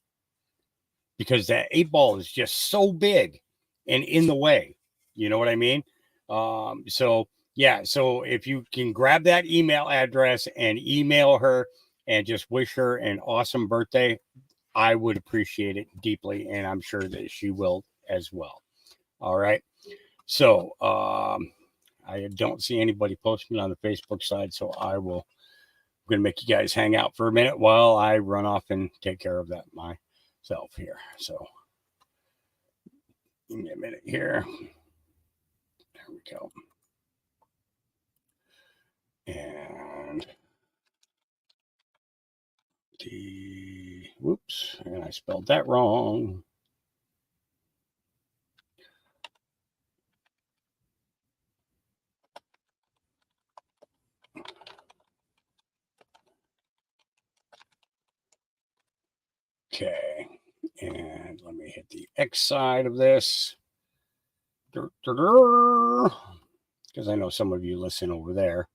because that 8 ball is just so big and in the way. You know what I mean? So if you can grab that email address and email her and just wish her an awesome birthday, I would appreciate it deeply, and I'm sure that she will as well. All right. So I don't see anybody posting on the Facebook side, so I'm going to make you guys hang out for a minute while I run off and take care of that myself here. So give me a minute here. There we go. And whoops, and I spelled that wrong. Okay, and let me hit the X side of this, because I know some of you listen over there,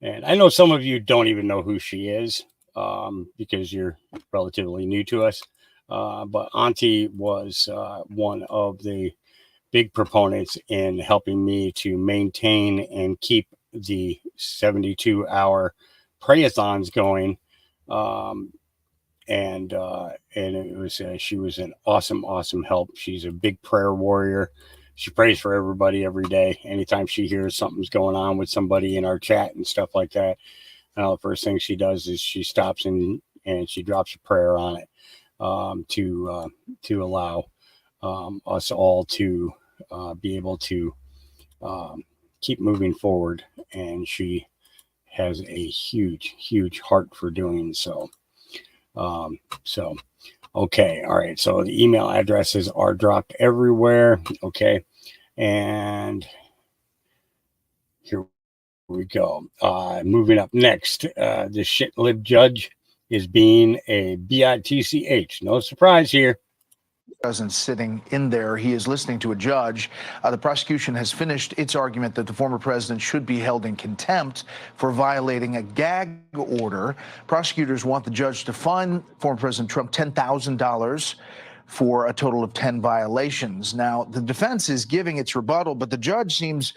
and I know some of you don't even know who she is, because you're relatively new to us. But Auntie was one of the big proponents in helping me to maintain and keep the 72-hour pray-a-thons going. And it was she was an awesome help. She's a big prayer warrior. She prays for everybody every day. Anytime she hears something's going on with somebody in our chat and stuff like that, the first thing she does is she stops and she drops a prayer on it, to allow us all to be able to keep moving forward. And she has a huge heart for doing so. Okay. All right. So the email addresses are dropped everywhere. Okay. And here we go. Moving up next, the shit-lib judge is being a bitch. No surprise here. Doesn't sitting in there. He is listening to a judge. The prosecution has finished its argument that the former president should be held in contempt for violating a gag order. Prosecutors want the judge to fine former President Trump $10,000 for a total of 10 violations. Now, the defense is giving its rebuttal, but the judge seems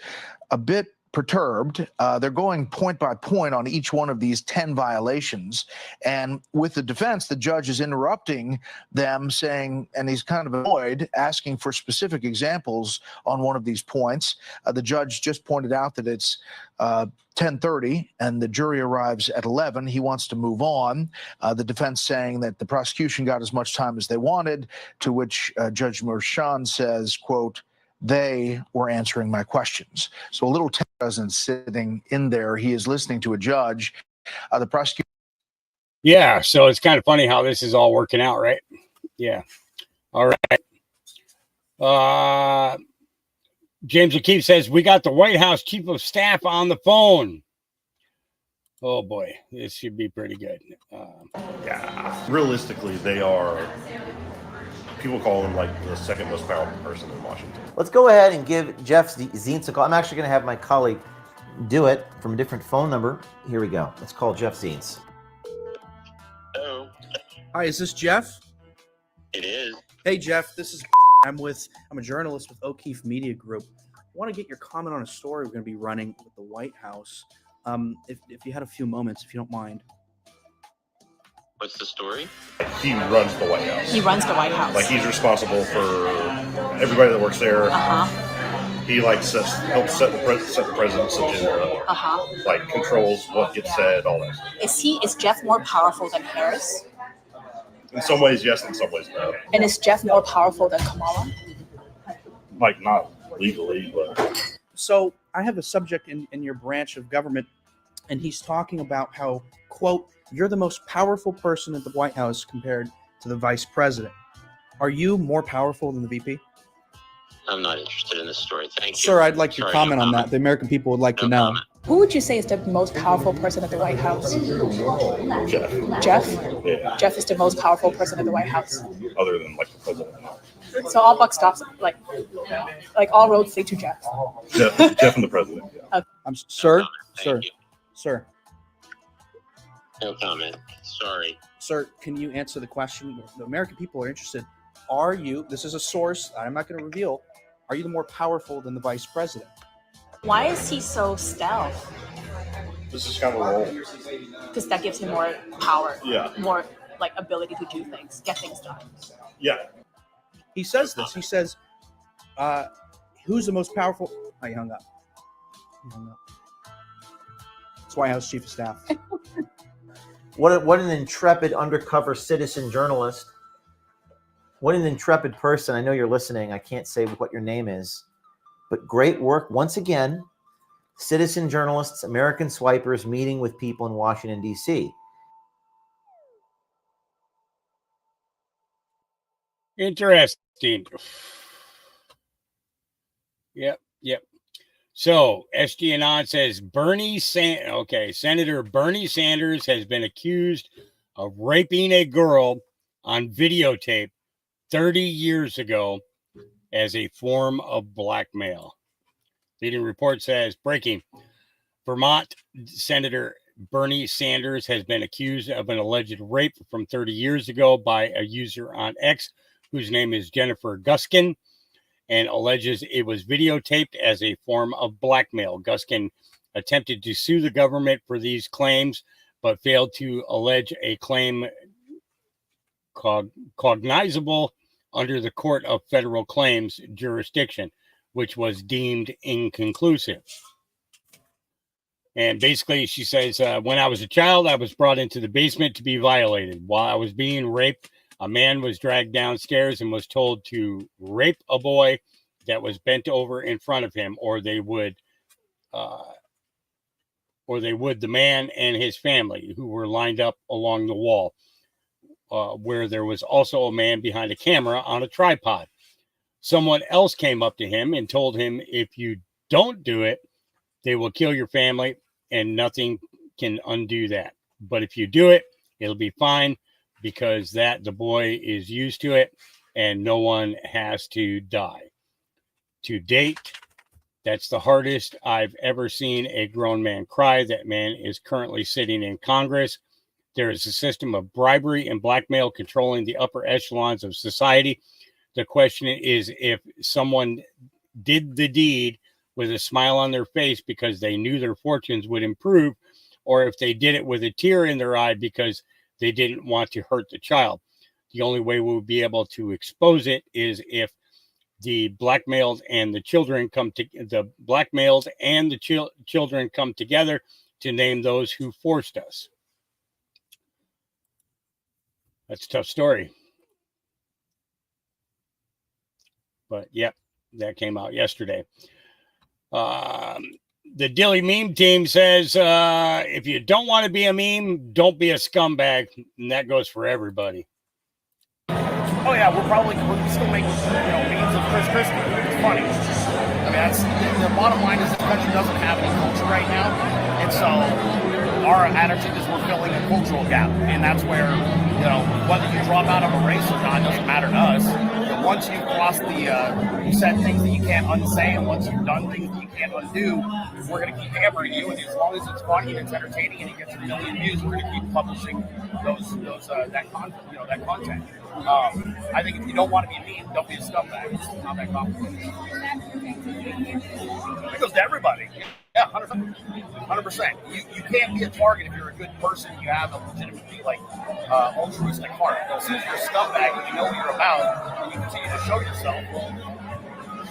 a bit perturbed. They're going point by point on each one of these 10 violations. And with the defense, the judge is interrupting them, saying, and he's kind of annoyed, asking for specific examples on one of these points. The judge just pointed out that it's 10:30 and the jury arrives at 11. He wants to move on. The defense saying that the prosecution got as much time as they wanted, to which Judge Merchan says, quote, "They were answering my questions." So a little doesn't sitting in there. He is listening to a judge. The prosecutor. Yeah. So it's kind of funny how this is all working out, right? Yeah. All right. James O'Keefe says, we got the White House chief of staff on the phone. Oh boy, this should be pretty good. Yeah, realistically, they are. People call him like the second most powerful person in Washington. Let's go ahead and give Jeff Zients a call. I'm actually going to have my colleague do it from a different phone number. Here we go. Let's call Jeff Zients. Hello. Hi, is this Jeff? It is. Hey, Jeff, this is I'm a journalist with O'Keefe Media Group. I want to get your comment on a story we're going to be running with the White House. If you had a few moments, if you don't mind. What's the story? He runs the White House. He runs the White House. Like, he's responsible for everybody that works there. He like helps set the president's agenda. Like, controls what gets said, all that stuff. Is Jeff more powerful than Harris? In some ways, yes. In some ways, no. And is Jeff more powerful than Kamala? Like, not legally, but. So I have a subject in your branch of government, and he's talking about how, quote, "You're the most powerful person at the White House compared to the vice president." Are you more powerful than the VP? I'm not interested in this story. Thank you. Sir, I'd like your Sorry, comment no on comment. that. The American people would like to know. Who would you say is the most powerful person at the White House? Jeff. Jeff? Yeah. Jeff is the most powerful person at the White House. Other than like the president. So all buck stops, like all roads lead to Jeff. Jeff and the president. Yeah. Sir, Thank you. Sir, No comment. Sorry. sir, can you answer the question? The American people are interested. Are you, this is a source I'm not going to reveal, are you the more powerful than the vice president? Why is he so stealth? This is kind of a role. Because that gives him more power. Yeah. More like ability to do things, get things done. Yeah. He says this. He says, who's the most powerful? Oh, he hung up. It's White House Chief of Staff. What an intrepid undercover citizen journalist. What an intrepid person. I know you're listening. I can't say what your name is, but great work once again. Citizen journalists, American swipers meeting with people in Washington, D.C. Interesting. Yep. So SGNon says Senator Bernie Sanders has been accused of raping a girl on videotape 30 years ago as a form of blackmail. Leading report says, breaking, Vermont Senator Bernie Sanders has been accused of an alleged rape from 30 years ago by a user on X whose name is Jennifer Guskin, and alleges it was videotaped as a form of blackmail. Guskin attempted to sue the government for these claims, but failed to allege a claim cognizable under the Court of Federal Claims jurisdiction, which was deemed inconclusive. And basically, she says, when I was a child, I was brought into the basement to be violated. While I was being raped, a man was dragged downstairs and was told to rape a boy that was bent over in front of him, or they would the man and his family who were lined up along the wall, where there was also a man behind a camera on a tripod. Someone else came up to him and told him, if you don't do it, they will kill your family and nothing can undo that. But if you do it, it'll be fine, because the boy is used to it and no one has to die. To date, that's the hardest I've ever seen a grown man cry. That man is currently sitting in Congress. There is a system of bribery and blackmail controlling the upper echelons of society. The question is, if someone did the deed with a smile on their face because they knew their fortunes would improve, or if they did it with a tear in their eye because they didn't want to hurt the child. The only way we'll be able to expose it is if the blackmailed and the children come together to name those who forced us. That's a tough story. But yep, that came out yesterday. The Dilly meme team says, if you don't want to be a meme, don't be a scumbag. And that goes for everybody. Oh yeah, we're still making memes of Chris Christie. It's funny. I mean, that's the bottom line is this country doesn't have any culture right now, and so our attitude is we're filling a cultural gap, and that's where whether you drop out of a race or not doesn't matter to us. But once you've crossed you said things that you can't unsay, and once you've done things that you can't undo, we're going to keep hammering you, and as long as it's funny and it's entertaining and it gets a million views, we're going to keep publishing that content. I think if you don't want to be a meme, don't be a scumbag. It's not that complicated. It goes to everybody. Yeah, 100%. You can't be a target if you're a good person. You have a legitimately altruistic heart. As soon as you're a scumbag and you know what you're about, and you continue to show yourself,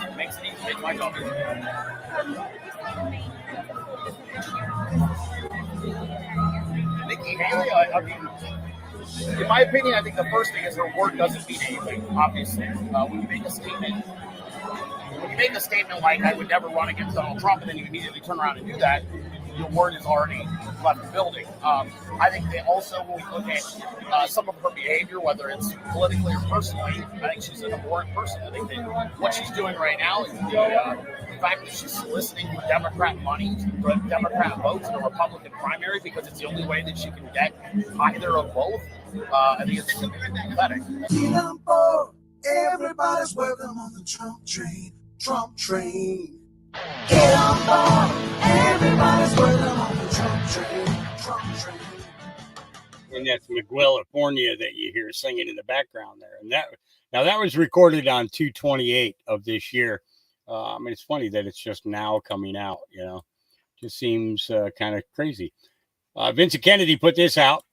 it makes it easy. Makes my job easier. Nikki Haley, I mean, in my opinion, I think the first thing is her word doesn't mean anything, obviously. When you make a statement like, I would never run against Donald Trump, and then you immediately turn around and do that, your word is already left the building. I think they also, when we look at some of her behavior, whether it's politically or personally, I think she's an abhorrent person. I think that what she's doing right now is the fact that she's soliciting Democrat money, Democrat votes in a Republican primary because it's the only way that she can get either of both. I think it's pathetic. Everybody's welcome on the Trump train. Trump train. Get on board. Everybody's welcome on the Trump train. Trump train. And that's McGuillifornia that you hear singing in the background there. And that was recorded on 2/28 of this year. I mean, it's funny that it's just now coming out. Just seems kind of crazy. Vincent Kennedy put this out.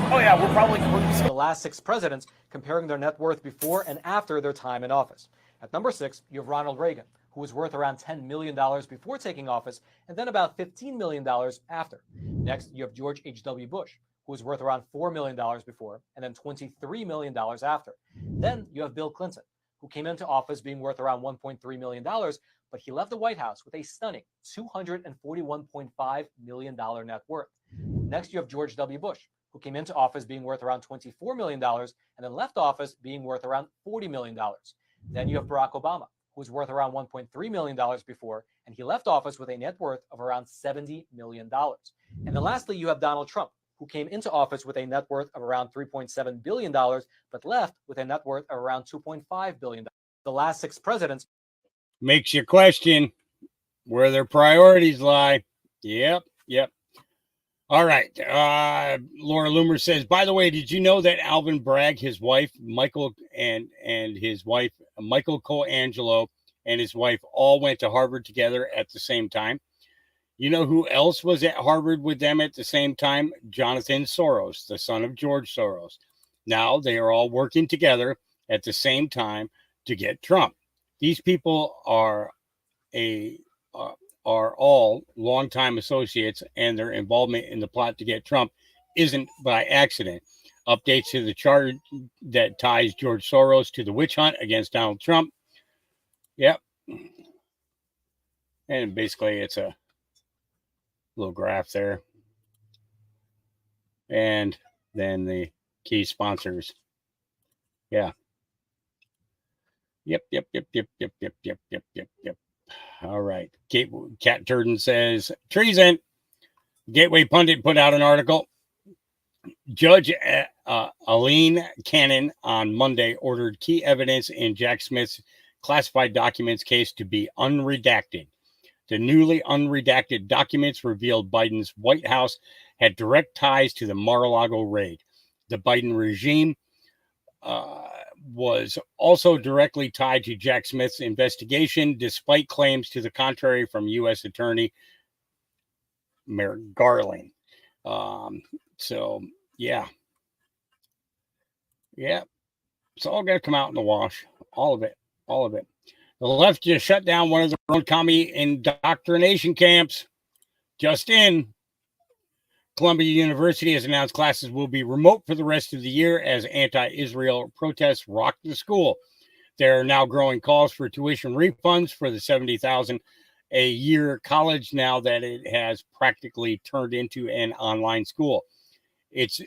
Oh yeah, we're probably the last 6 presidents comparing their net worth before and after their time in office. At number 6, you have Ronald Reagan, who was worth around $10 million before taking office and then about $15 million after. Next, you have George H.W. Bush, who was worth around $4 million before and then $23 million after. Then you have Bill Clinton, who came into office being worth around $1.3 million, but he left the White House with a stunning $241.5 million net worth. Next, you have George W. Bush, who came into office being worth around $24 million and then left office being worth around $40 million. Then you have Barack Obama, who was worth around $1.3 million before, and he left office with a net worth of around $70 million. And then lastly, you have Donald Trump, who came into office with a net worth of around $3.7 billion, but left with a net worth of around $2.5 billion. The last 6 presidents. Makes you question where their priorities lie. Yep. All right. Laura Loomer says, by the way, did you know that Alvin Bragg, his wife, Michael, and his wife, Michael Colangelo, and his wife all went to Harvard together at the same time? You know who else was at Harvard with them at the same time? Jonathan Soros, the son of George Soros. Now they are all working together at the same time to get Trump. These people are all longtime associates, and their involvement in the plot to get Trump isn't by accident. Updates to the charge that ties George Soros to the witch hunt against Donald Trump. Yep. And basically it's a little graph there. And then the key sponsors. Yeah. Yep. All right. Cat Turden says treason. Gateway Pundit put out an article. Judge Aline Cannon on Monday ordered key evidence in Jack Smith's classified documents case to be unredacted. The newly unredacted documents revealed Biden's White House had direct ties to the Mar-a-Lago raid. The Biden regime was also directly tied to Jack Smith's investigation, despite claims to the contrary from U.S. Attorney Merrick Garland. So, yeah. It's all going to come out in the wash. All of it. The left just shut down one of their own commie indoctrination camps. Just in, Columbia University has announced classes will be remote for the rest of the year as anti-Israel protests rock the school. There are now growing calls for tuition refunds for the $70,000 a year college now that it has practically turned into an online school. It's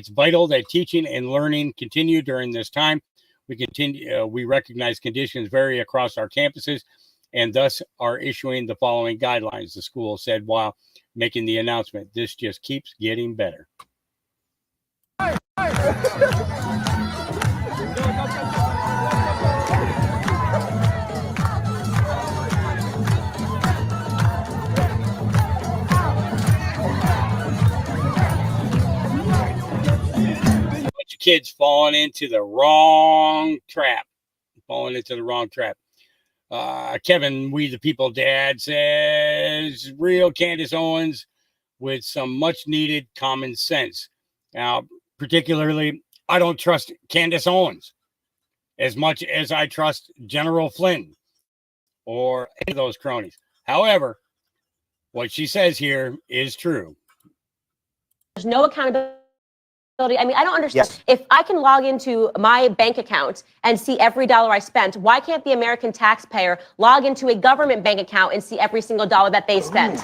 vital that teaching and learning continue during this time. We recognize conditions vary across our campuses and thus are issuing the following guidelines, the school said while making the announcement. This just keeps getting better. Kids falling into the wrong trap. Kevin, We the People Dad says, real Candace Owens with some much needed common sense. Now, particularly, I don't trust Candace Owens as much as I trust General Flynn or any of those cronies. However, what she says here is true. There's no accountability. I mean, I don't understand. Yes. If I can log into my bank account and see every dollar I spent, why can't the American taxpayer log into a government bank account and see every single dollar that they spent?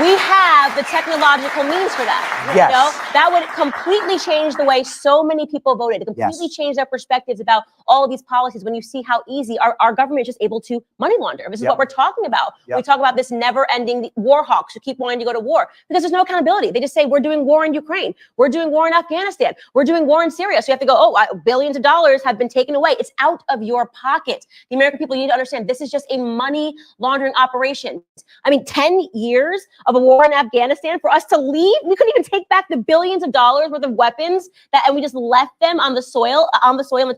We have the technological means for that. Yes. You know, that would completely change the way so many people voted. It completely change their perspectives about all of these policies when you see how easy our government is just able to money launder. This is what we're talking about. We talk about this never-ending war hawks who keep wanting to go to war because there's no accountability. They just say, we're doing war in Ukraine. We're doing war in Afghanistan. We're doing war in Syria. So you have to go, billions of dollars have been taken away. It's out of your pocket. The American people, you need to understand this is just a money laundering operation. I mean, 10 years of a war in Afghanistan for us to leave. We couldn't even take back the billions of dollars worth of weapons and we just left them on the soil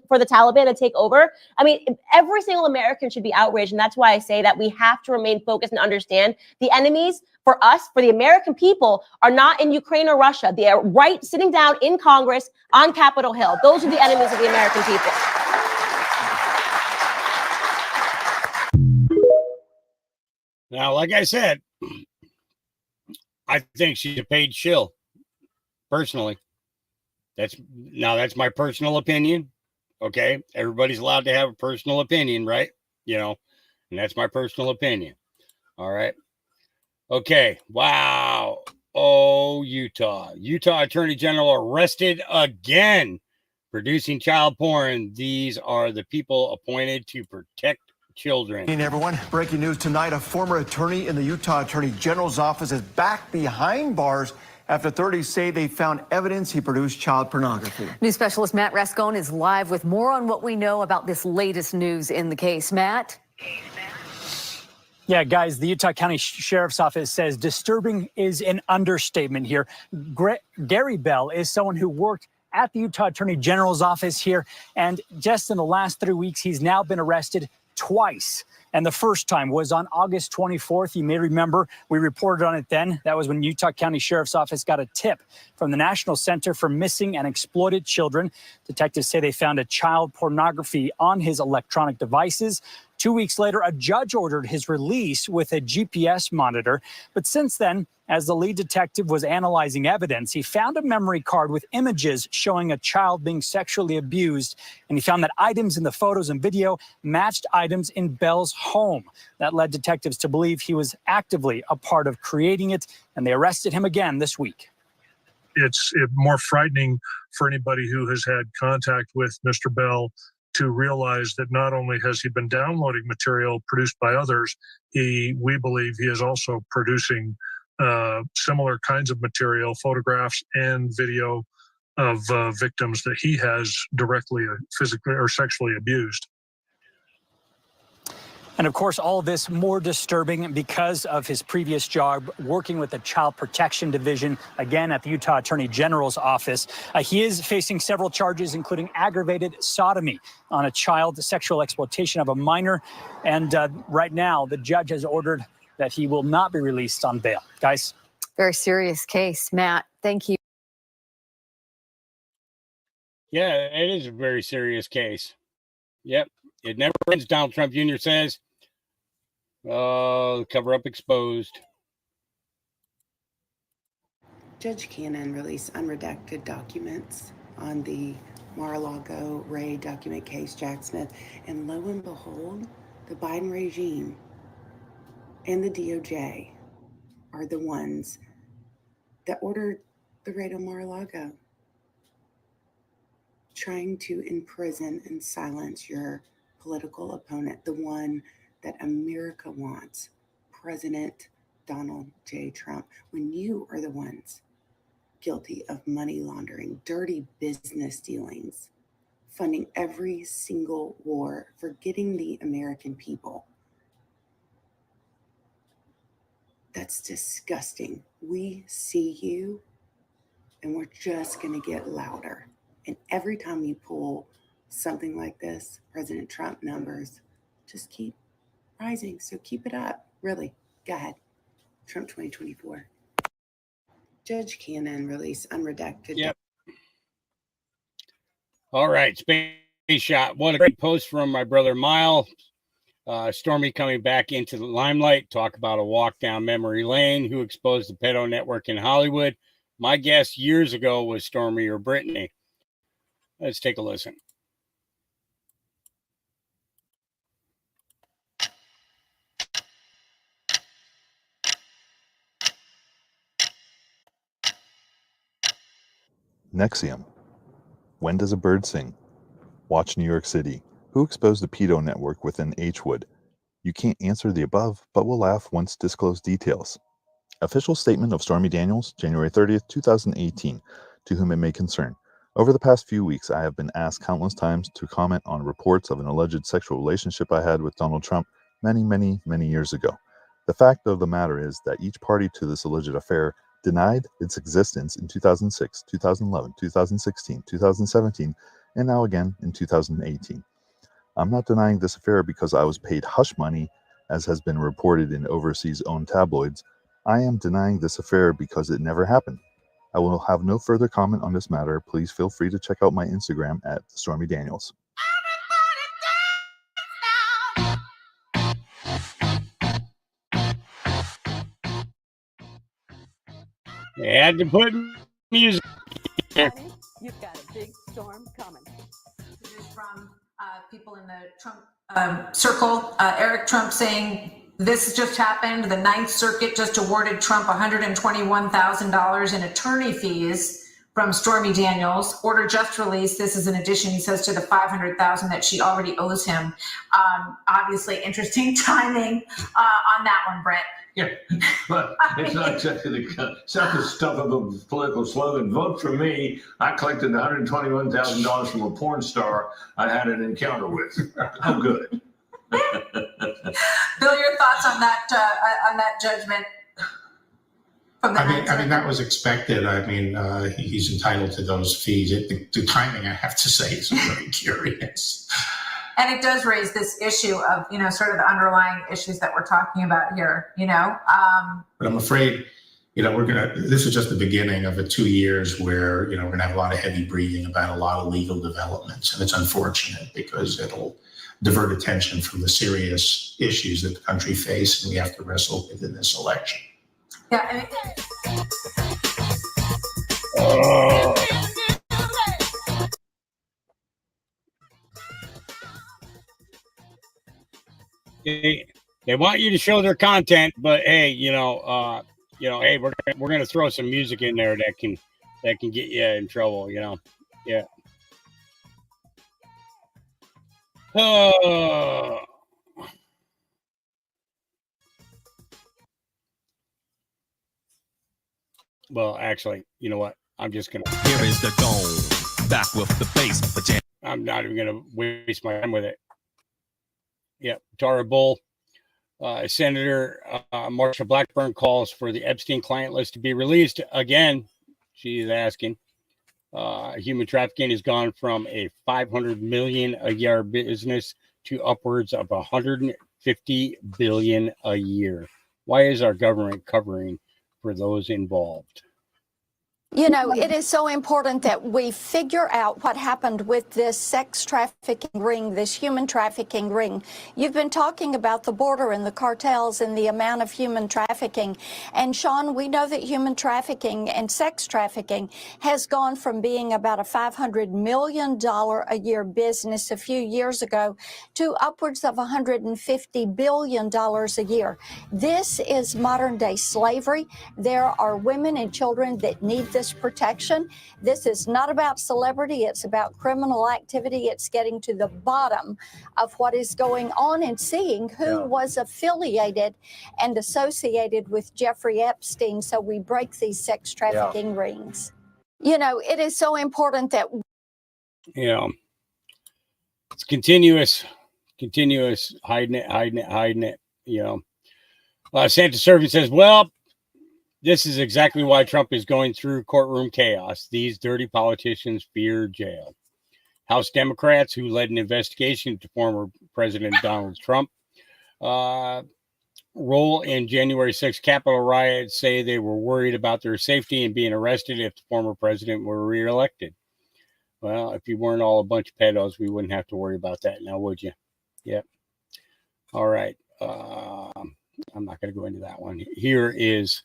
for the Taliban to take over. I mean, every single American should be outraged. And that's why I say that we have to remain focused and understand the enemies for us, for the American people, are not in Ukraine or Russia. They are right sitting down in Congress on Capitol Hill. Those are the enemies of the American people. Now, like I said, I think she's a paid shill, personally. That's my personal opinion. Okay. Everybody's allowed to have a personal opinion, right? You know, and that's my personal opinion. All right. Okay. Wow. Oh, Utah Attorney General arrested again, producing child porn. These are the people appointed to protect children. Hey everyone, breaking news tonight. A former attorney in the Utah Attorney General's office is back behind bars after authorities say they found evidence he produced child pornography. News specialist Matt Rascone is live with more on what we know about this latest news in the case. Matt? Yeah, guys, the Utah County Sheriff's Office says disturbing is an understatement here. Gary Bell is someone who worked at the Utah Attorney General's office here, and just in the last 3 weeks, he's now been arrested twice. And the first time was on August 24th. You may remember we reported on it then. That was when Utah County Sheriff's Office got a tip from the National Center for Missing and Exploited Children. Detectives say they found a child pornography on his electronic devices. 2 weeks later, a judge ordered his release with a GPS monitor. But since then, as the lead detective was analyzing evidence, he found a memory card with images showing a child being sexually abused. And he found that items in the photos and video matched items in Bell's home. That led detectives to believe he was actively a part of creating it, and they arrested him again this week. It's more frightening for anybody who has had contact with Mr. Bell to realize that not only has he been downloading material produced by others, we believe he is also producing similar kinds of material, photographs and video of victims that he has directly physically or sexually abused. And of course, all of this more disturbing because of his previous job working with the Child Protection Division, again at the Utah Attorney General's office. He is facing several charges, including aggravated sodomy on a child, sexual exploitation of a minor. And right now, the judge has ordered that he will not be released on bail. Guys. Very serious case. Matt, thank you. Yeah, it is a very serious case. Yep. It never ends, Donald Trump Jr. says. Cover up exposed. Judge Cannon released unredacted documents on the Mar-a-Lago Ray document case, Jack Smith, and lo and behold, the Biden regime and the DOJ are the ones that ordered the raid on Mar-a-Lago, trying to imprison and silence your political opponent, the one that America wants, President Donald J. Trump, when you are the ones guilty of money laundering, dirty business dealings, funding every single war, forgetting the American people. That's disgusting. We see you, and we're just going to get louder. And every time you pull something like this, President Trump numbers just keep rising. So keep it up. Really. Go ahead. Trump 2024. Judge Cannon released unredacted. Yep. All right. Space Shot. What a great post from my brother Miles. Stormy coming back into the limelight. Talk about a walk down memory lane. Who exposed the pedo network in Hollywood? My guess years ago was Stormy or Brittany. Let's take a listen. NXIVM. When does a bird sing? Watch New York City. Who exposed the pedo network within H-Wood? You can't answer the above, but we'll laugh once disclosed details. Official statement of Stormy Daniels, January 30th, 2018, to whom it may concern. Over the past few weeks, I have been asked countless times to comment on reports of an alleged sexual relationship I had with Donald Trump many, many, many years ago. The fact of the matter is that each party to this alleged affair denied its existence in 2006, 2011, 2016, 2017, and now again in 2018. I'm not denying this affair because I was paid hush money, as has been reported in overseas-owned tabloids. I am denying this affair because it never happened. I will have no further comment on this matter. Please feel free to check out my Instagram at Stormy Daniels. They had to put music. You've got a big storm coming. This is from people in the Trump circle. Eric Trump saying, this just happened. The Ninth Circuit just awarded Trump $121,000 in attorney fees from Stormy Daniels. Order just released. This is an addition, he says, to the $500,000 that she already owes him. Obviously, interesting timing on that one, Brett. Yeah, but it's not exactly the stuff of a political slogan. Vote for me. I collected $121,000 from a porn star I had an encounter with. How good. Bill, your thoughts on that judgment? From the I mean, that was expected. I mean, he's entitled to those fees. The timing, I have to say, is very curious. And it does raise this issue of, sort of the underlying issues that we're talking about here, But I'm afraid, this is just the beginning of the 2 years where, we're going to have a lot of heavy breathing about a lot of legal developments. And it's unfortunate because it'll divert attention from the serious issues that the country faces and we have to wrestle with in this election. Yeah. They want you to show their content, but hey, hey, we're gonna throw some music in there that can get you in trouble, yeah. Well, actually, you know what? I'm just gonna. Here is the dome, back with the bass. I'm not even gonna waste my time with it. Yep, Tara Bull, Senator Marsha Blackburn calls for the Epstein client list to be released again. She is asking. Human trafficking has gone from a $500 million a year business to upwards of $150 billion a year. Why is our government covering for those involved? It is so important that we figure out what happened with this sex trafficking ring, this human trafficking ring. You've been talking about the border and the cartels and the amount of human trafficking. And Sean, we know that human trafficking and sex trafficking has gone from being about a $500 million a year business a few years ago to upwards of $150 billion a year. This is modern day slavery. There are women and children that need this protection. This is not about celebrity. It's about criminal activity. It's getting to the bottom of what is going on and seeing who was affiliated and associated with Jeffrey Epstein. So we break these sex trafficking rings. It is so important that. It's continuous hiding it. Santa Servant says, well, this is exactly why Trump is going through courtroom chaos. These dirty politicians fear jail. House Democrats who led an investigation into former President Donald Trump role in January 6th Capitol riots say they were worried about their safety and being arrested if the former president were reelected. Well, if you weren't all a bunch of pedos, we wouldn't have to worry about that now, would you? Yep. All right. I'm not going to go into that one. Here is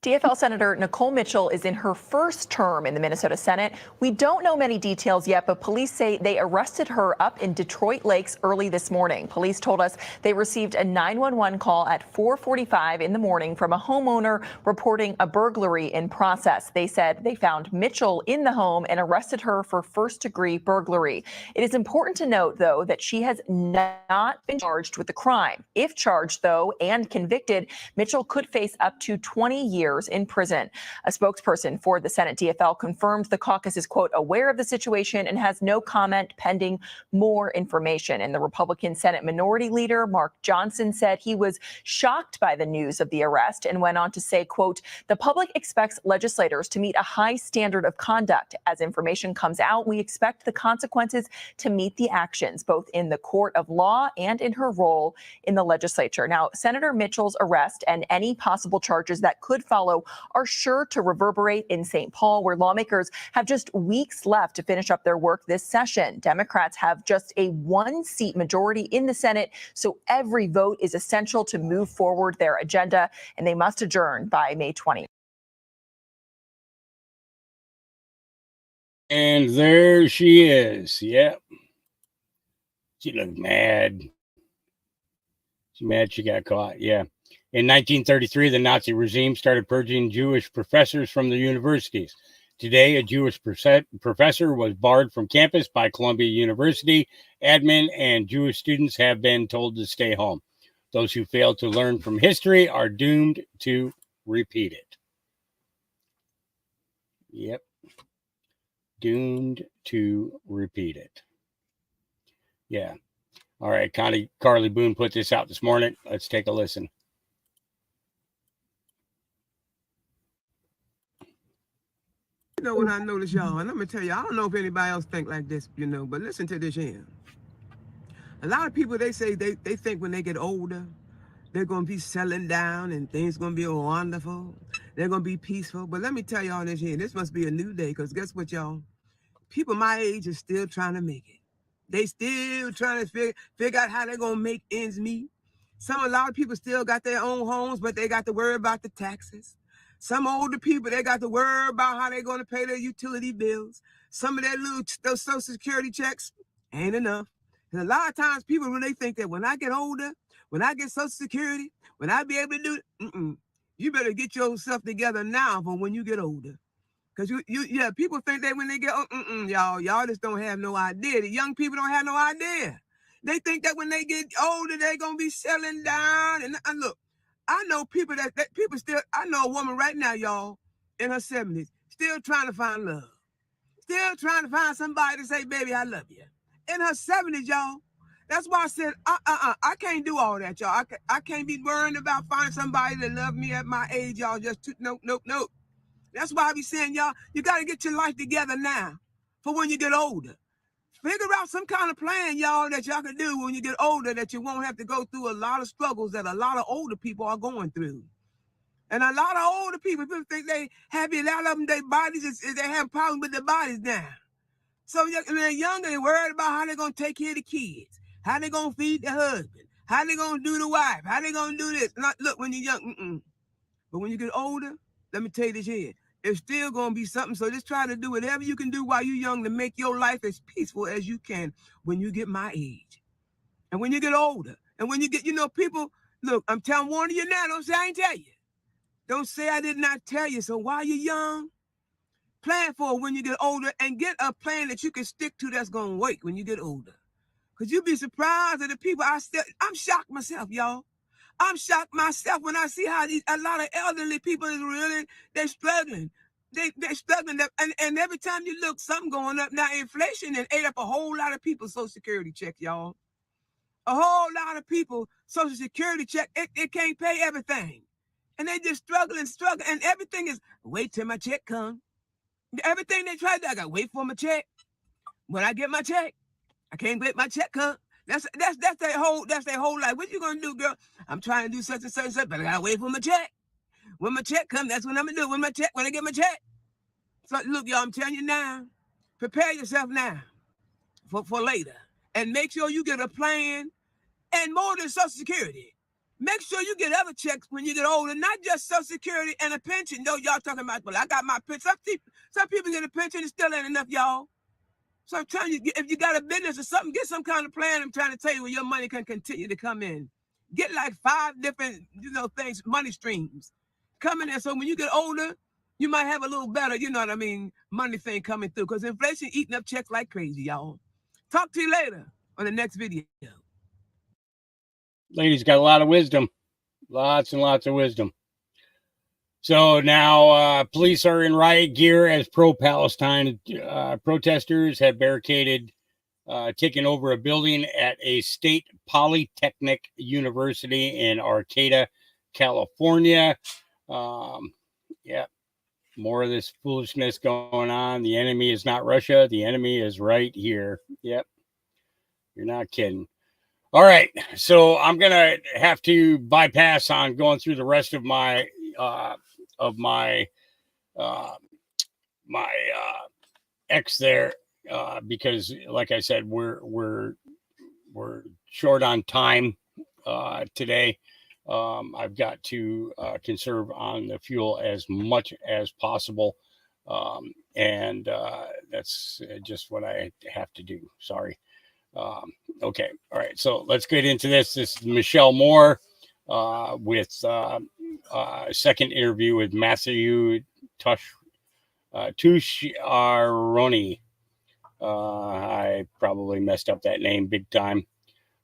DFL Senator Nicole Mitchell is in her first term in the Minnesota Senate. We don't know many details yet, but police say they arrested her up in Detroit Lakes early this morning. Police told us they received a 911 call at 4:45 in the morning from a homeowner reporting a burglary in process. They said they found Mitchell in the home and arrested her for first-degree burglary. It is important to note, though, that she has not been charged with the crime. If charged, though, and convicted, Mitchell could face up to 20 years in prison. A spokesperson for the Senate DFL confirmed the caucus is, quote, aware of the situation and has no comment pending more information. And the Republican Senate Minority Leader, Mark Johnson, said he was shocked by the news of the arrest and went on to say, quote, the public expects legislators to meet a high standard of conduct. As information comes out, we expect the consequences to meet the actions, both in the court of law and in her role in the legislature. Now, Senator Mitchell's arrest and any possible charges that could follow are sure to reverberate in St. Paul, where lawmakers have just weeks left to finish up their work this session. Democrats have just a one-seat majority in the Senate, so every vote is essential to move forward their agenda, and they must adjourn by May 20th. And there she is. Yep. She looked mad. She's mad she got caught. Yeah. In 1933, the Nazi regime started purging Jewish professors from the universities. Today, a Jewish professor was barred from campus by Columbia University. Admin and Jewish students have been told to stay home. Those who fail to learn from history are doomed to repeat it. Yep. Doomed to repeat it. Yeah. All right. Carly Boone put this out this morning. Let's take a listen. You know what I notice, y'all, and I'm gonna tell you, I don't know if anybody else think like this, but listen to this here. A lot of people, they say they think when they get older, they're gonna be settling down and things gonna be wonderful. They're gonna be peaceful. But let me tell y'all this here, this must be a new day, because guess what, y'all? People my age are still trying to make it. They still trying to figure out how they're gonna make ends meet. A lot of people still got their own homes, but they got to worry about the taxes. Some older people, they got to worry about how they're going to pay their utility bills. Some of those Social Security checks ain't enough. And a lot of times people really think that when I get older, when I get Social Security, when I be able to do it, you better get yourself together now for when you get older. Because people think that when they get y'all just don't have no idea. The young people don't have no idea. They think that when they get older, they're going to be settling down. And look, I know people that people still, I know a woman right now, y'all, in her 70s, still trying to find love. Still trying to find somebody to say, baby, I love you. In her 70s, y'all. That's why I said, I can't do all that, y'all. I can't be worrying about finding somebody that love me at my age, y'all. Nope. That's why I be saying, y'all, you got to get your life together now for when you get older. Figure out some kind of plan, y'all, that y'all can do when you get older, that you won't have to go through a lot of struggles that a lot of older people are going through. And a lot of older people think they happy. A lot of them, their bodies, they have problems with their bodies now. So when they're younger, they're worried about how they're going to take care of the kids, how they're going to feed the husband, how they're going to do the wife, how they're going to do this. Look, when you're young, but when you get older, let me tell you this here. It's still going to be something. So just try to do whatever you can do while you're young to make your life as peaceful as you can when you get my age. And when you get older. And when you get, people, look, I'm warning you now. Don't say I ain't tell you. Don't say I did not tell you. So while you're young, plan for it when you get older and get a plan that you can stick to that's going to work when you get older. Because you'd be surprised at the people I'm shocked myself, y'all. I'm shocked myself when I see how a lot of elderly people is really, they're struggling. They're struggling. And every time you look, something going up. Now, inflation has ate up a whole lot of people's Social Security check, y'all. A whole lot of people, Social Security check, it can't pay everything. And they just struggling. And everything is, wait till my check comes. Everything they try to do, I got to wait for my check. When I get my check, I can't wait my check come. That's their whole life. What you gonna do, girl? I'm trying to do such and such, but I gotta wait for my check. When my check comes, that's what I'm gonna do. When I get my check. So look, y'all, I'm telling you now, prepare yourself now for later. And make sure you get a plan and more than Social Security. Make sure you get other checks when you get older, not just Social Security and a pension. No, y'all talking about, well, I got my pension. Some people get a pension, it still ain't enough, y'all. So I'm telling you, if you got a business or something, get some kind of plan. I'm trying to tell you where your money can continue to come in. Get like 5 different, things, money streams coming in. So when you get older, you might have a little better, money thing coming through. Because inflation eating up checks like crazy, y'all. Talk to you later on the next video. Lady's got a lot of wisdom. Lots and lots of wisdom. So now police are in riot gear as pro-Palestine protesters have barricaded, taken over a building at a state polytechnic university in Arcata, California. Yeah, more of this foolishness going on. The enemy is not Russia. The enemy is right here. Yep. You're not kidding. All right. So I'm going to have to bypass on going through the rest of my X there because like I said, we're short on time today. I've got to conserve on the fuel as much as possible, and that's just what I have to do. Sorry. Okay. All right. So let's get into this. This is Michelle Moore with second interview with Matthew Tusciaroni. I probably messed up that name big time.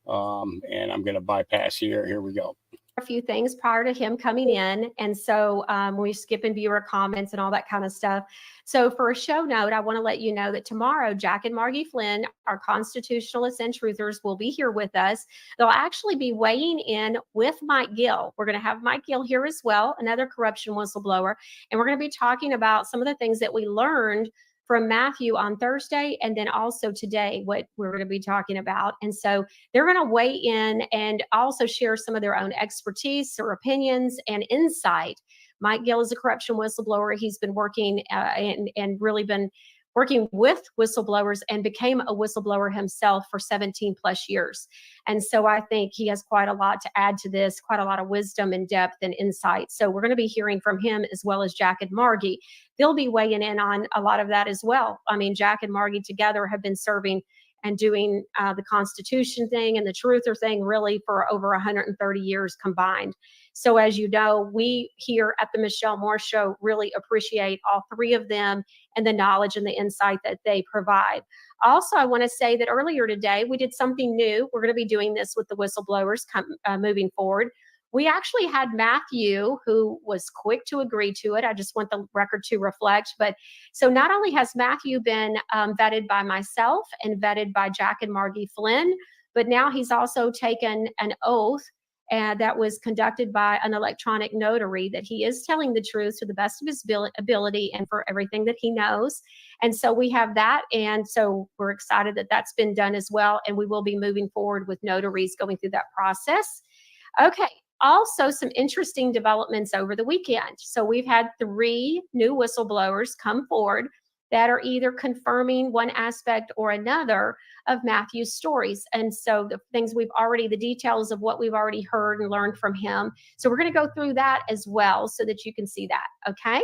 And I'm going to bypass here. Here we go. a few things prior to him coming in. And so we're skipping viewer comments and all that kind of stuff. So for a show note, I want to let you know that tomorrow, Jack and Margie Flynn, our constitutionalists and truthers, will be here with us. They'll actually be weighing in with Mike Gill. We're going to have Mike Gill here as well, another corruption whistleblower. And we're going to be talking about some of the things that we learned from Matthew on Thursday, and then also today, what we're going to be talking about. And so they're going to weigh in and also share some of their own expertise or opinions and insight. Mike Gill is a corruption whistleblower. He's been working and really been working with whistleblowers and became a whistleblower himself for 17 plus years. And so I think he has quite a lot to add to this, quite a lot of wisdom and depth and insight. So we're going to be hearing from him as well as Jack and Margie. They'll be weighing in on a lot of that as well. I mean, Jack and Margie together have been serving and doing the Constitution thing and the Truther thing really for over 130 years combined. So as you know, we here at the Michelle Moore Show really appreciate all three of them and the knowledge and the insight that they provide. Also, I want to say that earlier today, we did something new. We're going to be doing this with the whistleblowers moving forward. We actually had Matthew, who was quick to agree to it. I just want the record to reflect. But so not only has Matthew been vetted by myself and vetted by Jack and Margie Flynn, but now he's also taken an oath that was conducted by an electronic notary that he is telling the truth to the best of his ability and for everything that he knows. And so we have that. And so we're excited that that's been done as well. And we will be moving forward with notaries going through that process. Okay. Also, some interesting developments over the weekend. So we've had 3 new whistleblowers come forward that are either confirming one aspect or another of Matthew's stories. And so the details of what we've already heard and learned from him. So we're going to go through that as well so that you can see that. Okay.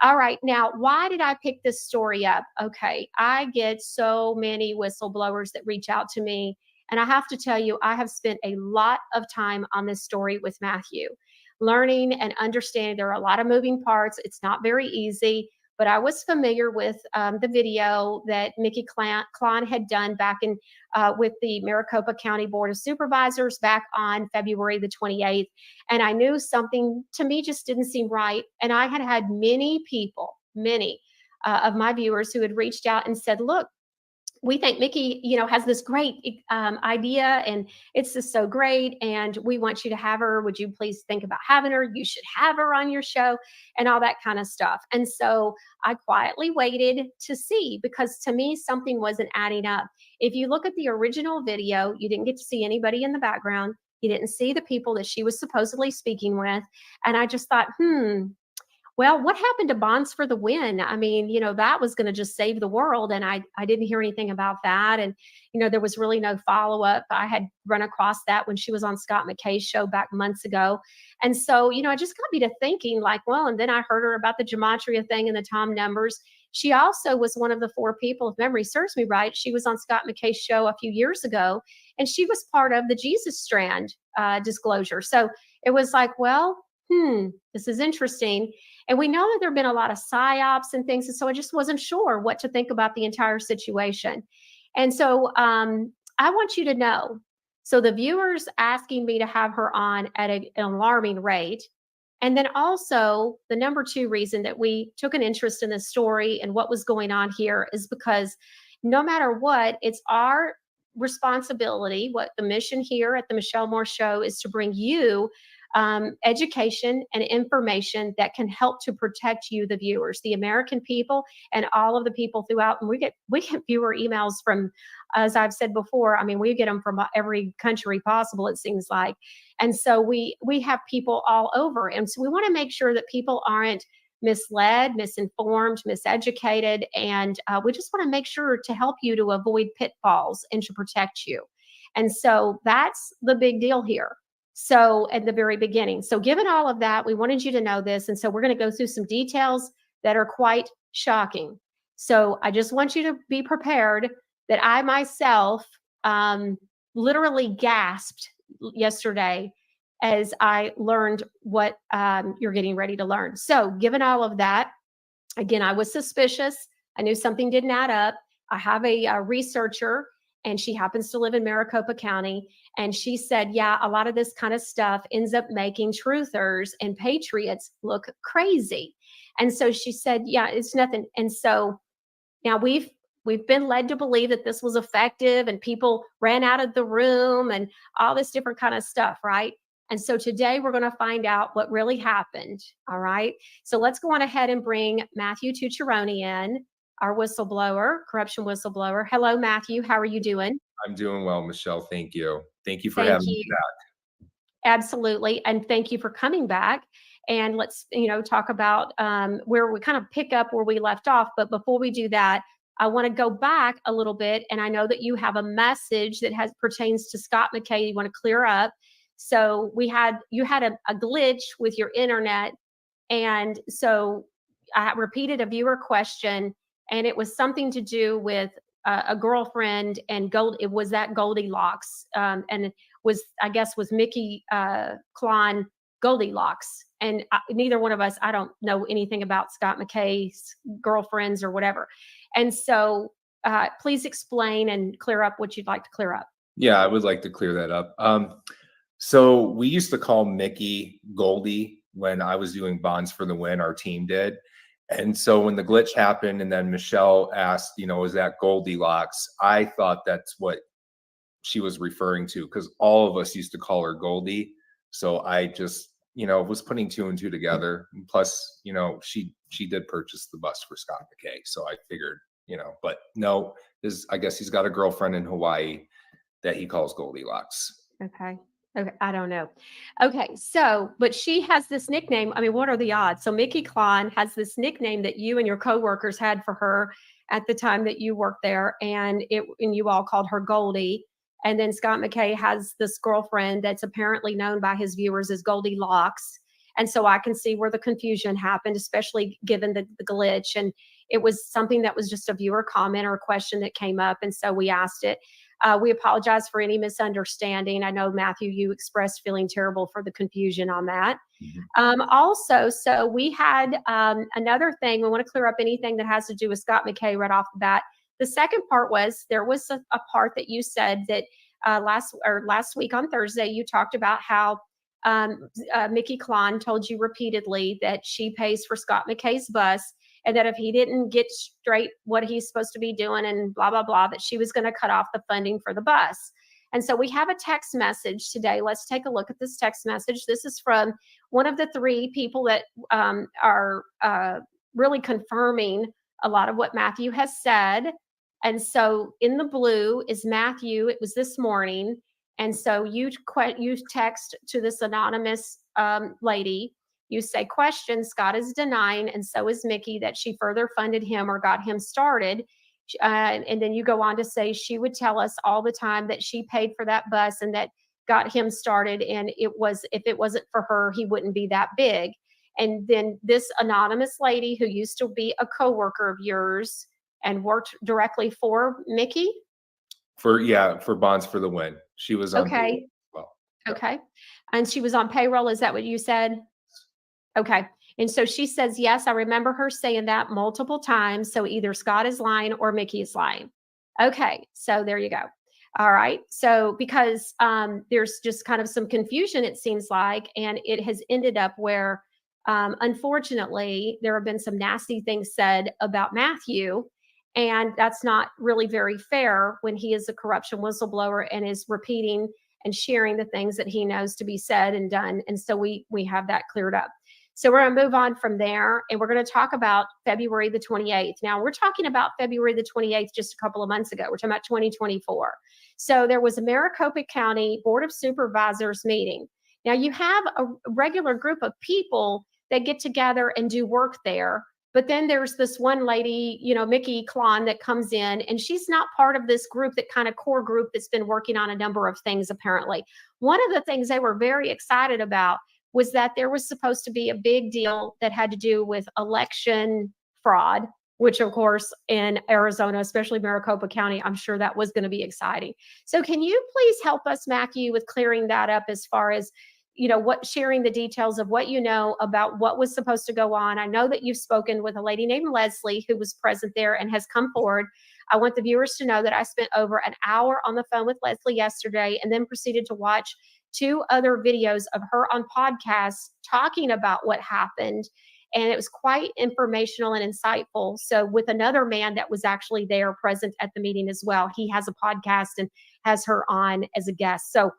All right. Now, why did I pick this story up? Okay. I get so many whistleblowers that reach out to me. And I have to tell you, I have spent a lot of time on this story with Matthew, learning and understanding there are a lot of moving parts. It's not very easy, but I was familiar with the video that Mickey Klon had done back in with the Maricopa County Board of Supervisors back on February the 28th. And I knew something to me just didn't seem right. And I had had many people, many of my viewers who had reached out and said, look, we think Mickey, has this great idea and it's just so great. And we want you to have her. Would you please think about having her? You should have her on your show and all that kind of stuff. And so I quietly waited to see, because to me, something wasn't adding up. If you look at the original video, you didn't get to see anybody in the background. You didn't see the people that she was supposedly speaking with. And I just thought, well, what happened to Bonds for the Win? I mean, that was going to just save the world. And I didn't hear anything about that. And, there was really no follow-up. I had run across that when she was on Scott McKay's show back months ago. And so, it just got me to thinking like, well, and then I heard her about the gematria thing and the Tom numbers. She also was one of the 4 people, if memory serves me right. She was on Scott McKay's show a few years ago, and she was part of the Jesus Strand disclosure. So it was like, well, this is interesting. And we know that there have been a lot of psyops and things. And so I just wasn't sure what to think about the entire situation. And so I want you to know, so the viewers asking me to have her on at an alarming rate. And then also the number 2 reason that we took an interest in this story and what was going on here is because no matter what, it's our responsibility. What the mission here at the Michelle Moore Show is to bring you education and information that can help to protect you, the viewers, the American people, and all of the people throughout. And we get viewer emails from, as I've said before, I mean, we get them from every country possible, it seems like. And so we have people all over. And so we want to make sure that people aren't misled, misinformed, miseducated. And we just want to make sure to help you to avoid pitfalls and to protect you. And so that's the big deal here. So at the very beginning. So given all of that, we wanted you to know this. And so we're going to go through some details that are quite shocking. So I just want you to be prepared that I myself literally gasped yesterday as I learned what you're getting ready to learn. So given all of that, again, I was suspicious. I knew something didn't add up. I have a researcher and she happens to live in Maricopa County. And she said, yeah, a lot of this kind of stuff ends up making truthers and patriots look crazy. And so she said, yeah, it's nothing. And so now we've been led to believe that this was effective and people ran out of the room and all this different kind of stuff, right? And so today we're going to find out what really happened. All right. So let's go on ahead and bring Matthew Tucciarone in, our whistleblower, corruption whistleblower. Hello, Matthew. How are you doing? I'm doing well, Michelle. Thank you. Thank you for having me back. Absolutely. And thank you for coming back. And let's, talk about where we kind of pick up where we left off. But before we do that, I want to go back a little bit. And I know that you have a message that pertains to Scott McKay you want to clear up. So you had a glitch with your internet. And so I repeated a viewer question, and it was something to do with a girlfriend and it was that Goldilocks. And it was Mickey Klon Goldilocks. And neither one of us, I don't know anything about Scott McKay's girlfriends or whatever. And so please explain and clear up what you'd like to clear up. Yeah, I would like to clear that up. So we used to call Mickey Goldie when I was doing Bonds for the Win, our team did. And so when the glitch happened and then Michelle asked, is that Goldilocks? I thought that's what she was referring to because all of us used to call her Goldie. So I just, was putting two and two together. And plus, she did purchase the bus for Scott McKay. So I figured, but no, I guess he's got a girlfriend in Hawaii that he calls Goldilocks. Okay. I don't know. Okay. So, but she has this nickname. I mean, what are the odds? So Mickey Klon has this nickname that you and your coworkers had for her at the time that you worked there. And you all called her Goldie. And then Scott McKay has this girlfriend that's apparently known by his viewers as Goldilocks. And so I can see where the confusion happened, especially given the glitch. And it was something that was just a viewer comment or a question that came up. And so we asked it. We apologize for any misunderstanding. I know, Matthew, you expressed feeling terrible for the confusion on that. Also, so we had another thing. We want to clear up anything that has to do with Scott McKay right off the bat. The second part was there was a part that you said that last week on Thursday, you talked about how Mickey Klon told you repeatedly that she pays for Scott McKay's bus, and that if he didn't get straight what he's supposed to be doing and blah, blah, blah, that she was going to cut off the funding for the bus. And so we have a text message today. Let's take a look at this text message. This is from one of the three people that are really confirming a lot of what Matthew has said. And so in the blue is Matthew. It was this morning. And so you text to this anonymous lady. You say, question, Scott is denying, and so is Mickey, that she further funded him or got him started. And then you go on to say she would tell us all the time that she paid for that bus and that got him started. And if it wasn't for her, he wouldn't be that big. And then this anonymous lady who used to be a coworker of yours and worked directly for Mickey? For Bonds for the Win. She was on payroll as well. Okay. And she was on payroll. Is that what you said? Okay. And so she says, yes, I remember her saying that multiple times. So either Scott is lying or Mickey is lying. Okay. So there you go. All right. So because there's just kind of some confusion, it seems like, and it has ended up where, unfortunately, there have been some nasty things said about Matthew. And that's not really very fair when he is a corruption whistleblower and is repeating and sharing the things that he knows to be said and done. And so we have that cleared up. So we're going to move on from there, and we're going to talk about February the 28th. Now, we're talking about February the 28th just a couple of months ago. We're talking about 2024. So there was a Maricopa County Board of Supervisors meeting. Now, you have a regular group of people that get together and do work there. But then there's this one lady, Mickey Klon, that comes in, and she's not part of this group, that kind of core group that's been working on a number of things, apparently. One of the things they were very excited about was that there was supposed to be a big deal that had to do with election fraud, which, of course, in Arizona, especially Maricopa County, I'm sure that was going to be exciting. So can you please help us, Matthew, with clearing that up as far as, sharing the details of what you know about what was supposed to go on? I know that you've spoken with a lady named Leslie who was present there and has come forward. I want the viewers to know that I spent over an hour on the phone with Leslie yesterday and then proceeded to watch 2 other videos of her on podcasts talking about what happened. And it was quite informational and insightful. So with another man that was actually there present at the meeting as well. He has a podcast and has her on as a guest. So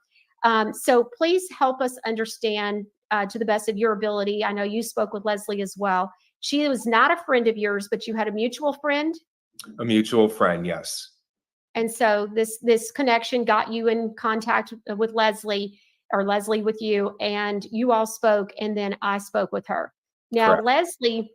please help us understand to the best of your ability. I know you spoke with Leslie as well. She was not a friend of yours, but you had a mutual friend. A mutual friend, yes. And so this connection got you in contact with Leslie, or Leslie with you, and you all spoke, and then I spoke with her. Now, Correct. Leslie,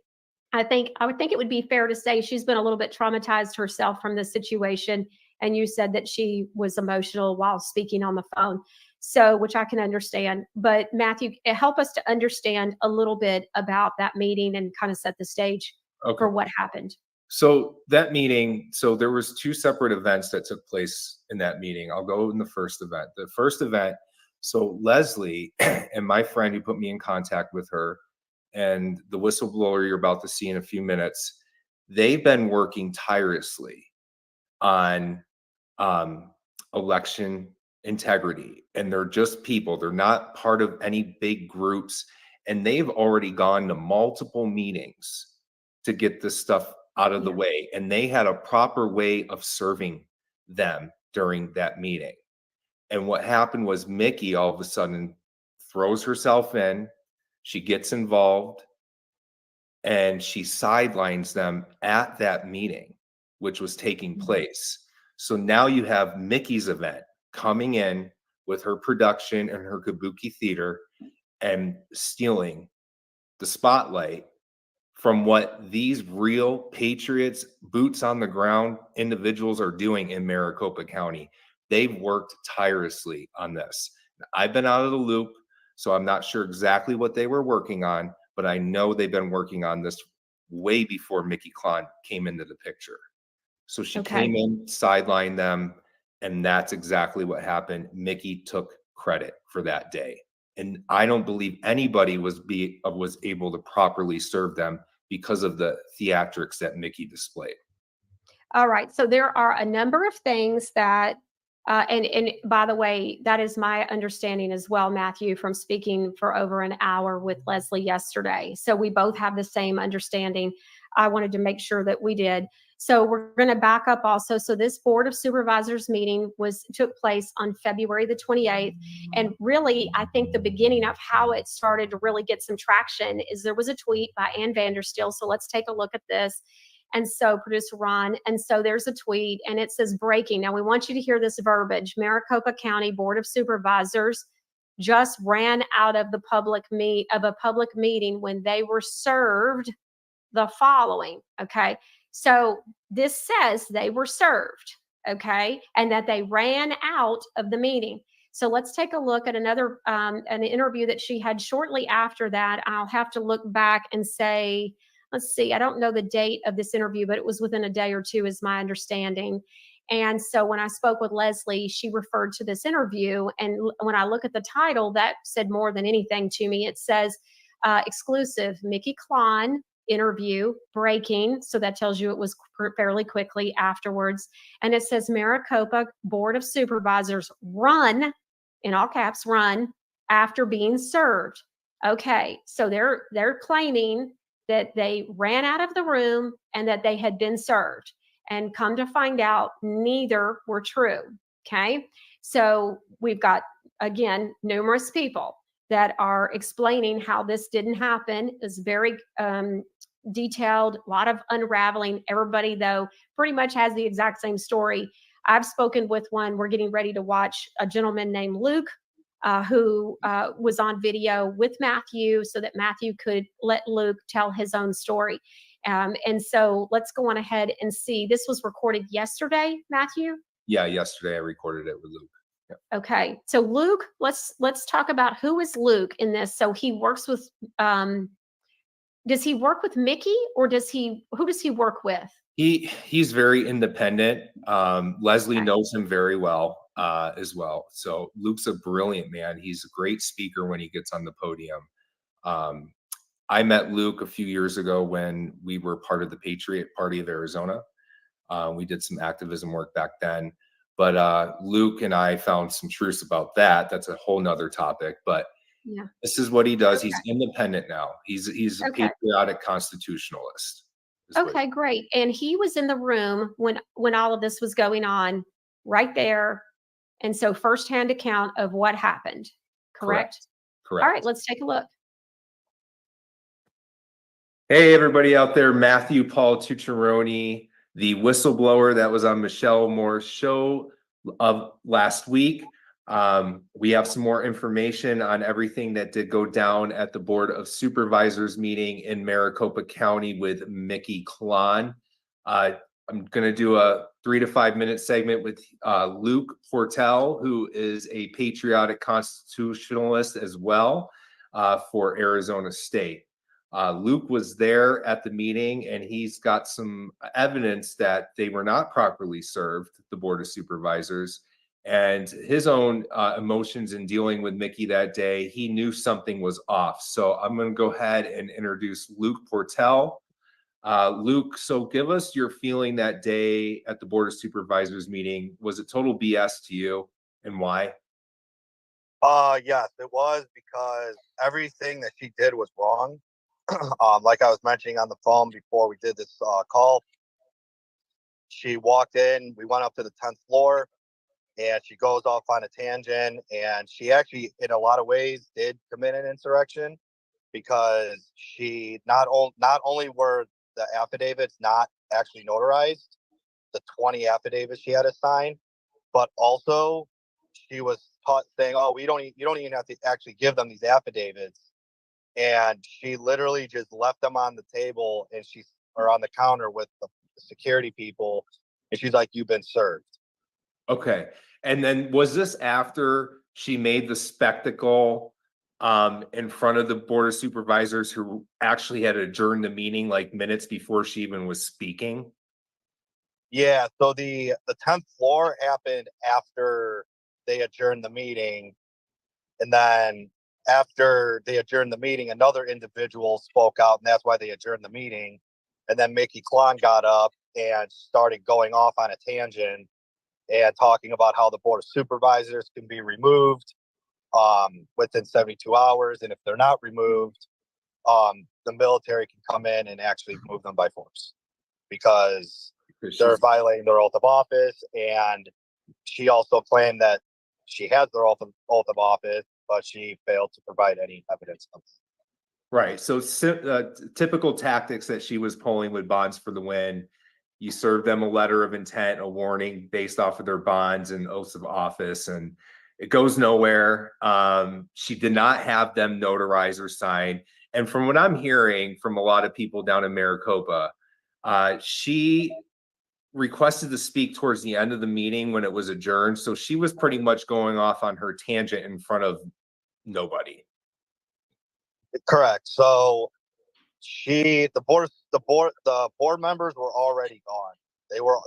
I would think it would be fair to say she's been a little bit traumatized herself from this situation. And you said that she was emotional while speaking on the phone. So, which I can understand. But Matthew, help us to understand a little bit about that meeting and kind of set the stage for what happened. So that meeting, so there was 2 separate events that took place in that meeting. I'll go in the first event. The first event, so Leslie and my friend who put me in contact with her and the whistleblower you're about to see in a few minutes, they've been working tirelessly on election integrity. And they're just people. They're not part of any big groups. And they've already gone to multiple meetings to get this stuff out of the way. And they had a proper way of serving them during that meeting. And what happened was Mickey all of a sudden throws herself in. She gets involved and she sidelines them at that meeting, which was taking place. So now you have Mickey's event coming in with her production and her kabuki theater and stealing the spotlight from what these real patriots, boots on the ground individuals are doing in Maricopa County. They've worked tirelessly on this. I've been out of the loop, so I'm not sure exactly what they were working on, but I know they've been working on this way before Mickey Klon came into the picture. So she came in, sidelined them, and that's exactly what happened. Mickey took credit for that day. And I don't believe anybody was able to properly serve them because of the theatrics that Mickey displayed. All right. So there are a number of things that, and by the way, that is my understanding as well, Matthew, from speaking for over an hour with Leslie yesterday. So we both have the same understanding. I wanted to make sure that we did. So we're going to back up also. So this Board of Supervisors meeting took place on February the 28th. And really, I think the beginning of how it started to really get some traction is there was a tweet by Ann Vandersteel. So let's take a look at this. And so producer Ron, and so there's a tweet and it says breaking. Now we want you to hear this verbiage. Maricopa County Board of Supervisors just ran out of a public meeting when they were served the following. Okay. So this says they were served, okay, and that they ran out of the meeting. So let's take a look at another an interview that she had shortly after that. I'll have to look back and say, let's see, I don't know the date of this interview, but it was within a day or two is my understanding. And so when I spoke with Leslie, she referred to this interview. And when I look at the title, that said more than anything to me. It says exclusive Mickey Klon interview breaking. So that tells you it was fairly quickly afterwards. And it says Maricopa Board of Supervisors run, in all caps, run after being served. Okay. So they're claiming that they ran out of the room and that they had been served, and come to find out neither were true. Okay. So we've got, again, numerous people that are explaining how this didn't happen. It's very detailed, a lot of unraveling. Everybody, though, pretty much has the exact same story. I've spoken with one. We're getting ready to watch a gentleman named Luke, who was on video with Matthew so that Matthew could let Luke tell his own story. And so let's go on ahead and see. This was recorded yesterday, Matthew? Yeah, yesterday I recorded it with Luke. Yeah. Okay. So Luke, let's talk about who is Luke in this. So he works with, does he work with Mickey, or who does he work with? He's very independent. Leslie knows him very well as well. So Luke's a brilliant man. He's a great speaker when he gets on the podium. I met Luke a few years ago when we were part of the Patriot Party of Arizona. We did some activism work back then. But Luke and I found some truths about that. That's a whole nother topic. But Yeah. this is what he does. He's independent now. He's a Okay. patriotic constitutionalist. Okay, great. And he was in the room when all of this was going on, right there. And so firsthand account of what happened. Correct? Correct. All right, let's take a look. Hey, everybody out there, Matthew Paul Tucciaroni, the whistleblower that was on Michelle Moore's show of last week. We have some more information on everything that did go down at the Board of Supervisors meeting in Maricopa County with Mickey Klon. I'm going to do a 3 to 5 minute segment with Luke Portell, who is a patriotic constitutionalist as well for Arizona State. Luke was there at the meeting, and he's got some evidence that they were not properly served, the Board of Supervisors, and his own emotions in dealing with Mickey that day. He knew something was off. So I'm going to go ahead and introduce Luke Portell. Luke, so give us your feeling that day at the Board of Supervisors meeting. Was it total BS to you, and why? Yes, it was, because everything that she did was wrong. Like I was mentioning on the phone before we did this call, she walked in, we went up to the 10th floor, and she goes off on a tangent, and she actually, in a lot of ways, did commit an insurrection, because she not only were the affidavits not actually notarized, the 20 affidavits she had to sign, but also she was taught saying, "Oh, you don't even have to actually give them these affidavits." And she literally just left them on the table, and or on the counter with the security people, and she's like, "You've been served." Okay. And then was this after she made the spectacle in front of the Board of Supervisors, who actually had adjourned the meeting like minutes before she even was speaking? Yeah, so the 10th floor happened after they adjourned the meeting, and then after they adjourned the meeting, another individual spoke out, and that's why they adjourned the meeting. And then Mickey Klon got up and started going off on a tangent and talking about how the Board of Supervisors can be removed within 72 hours, and if they're not removed, the military can come in and actually move them by force, because they're violating their oath of office. And she also claimed that she has their oath of office, but she failed to provide any evidence of it. Right. So typical tactics that she was pulling with Bonds for the Win. You serve them a letter of intent, a warning based off of their bonds and oaths of office, and it goes nowhere. She did not have them notarize or sign. And from what I'm hearing from a lot of people down in Maricopa, she requested to speak towards the end of the meeting when it was adjourned. So she was pretty much going off on her tangent in front of nobody. Correct. So the board members were already gone.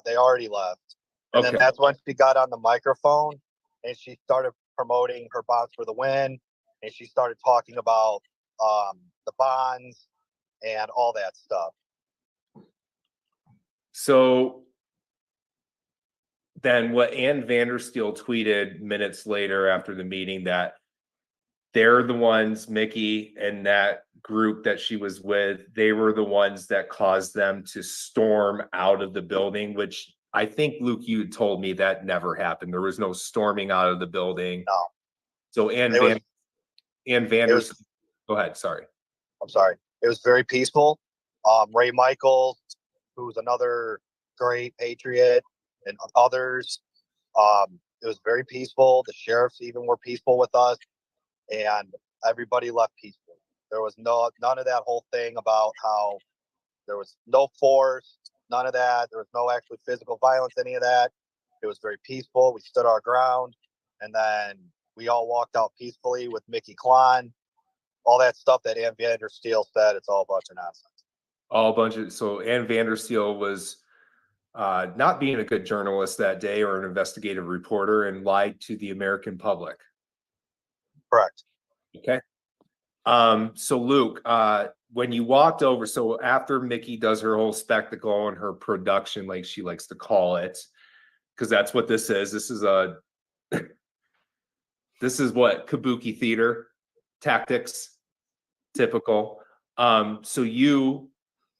They already left. And then that's when she got on the microphone and she started promoting her Bonds for the Win, and she started talking about the bonds and all that stuff. So then what Ann Vandersteel tweeted minutes later after the meeting, that they're the ones, Mickey and that group that she was with, they were the ones that caused them to storm out of the building, which I think, Luke, you told me that never happened. There was no storming out of the building. No. So Ann Vandersteel, go ahead, sorry. I'm sorry. It was very peaceful. Ray Michaels, who's another great patriot, and others. It was very peaceful. The sheriffs even were peaceful with us, and everybody left peaceful. There was none of that whole thing about how there was no force, none of that. There was no actual physical violence, any of that. It was very peaceful. We stood our ground, and then we all walked out peacefully with Mickey Klon. All that stuff that Ann Vandersteel said, it's all a bunch of nonsense. So Ann Vandersteel was not being a good journalist that day or an investigative reporter, and lied to the American public. Correct. Okay. So Luke, when you walked over, so after Mickey does her whole spectacle and her production, like she likes to call it, because that's what this is. This is a this is what kabuki theater tactics, typical. So you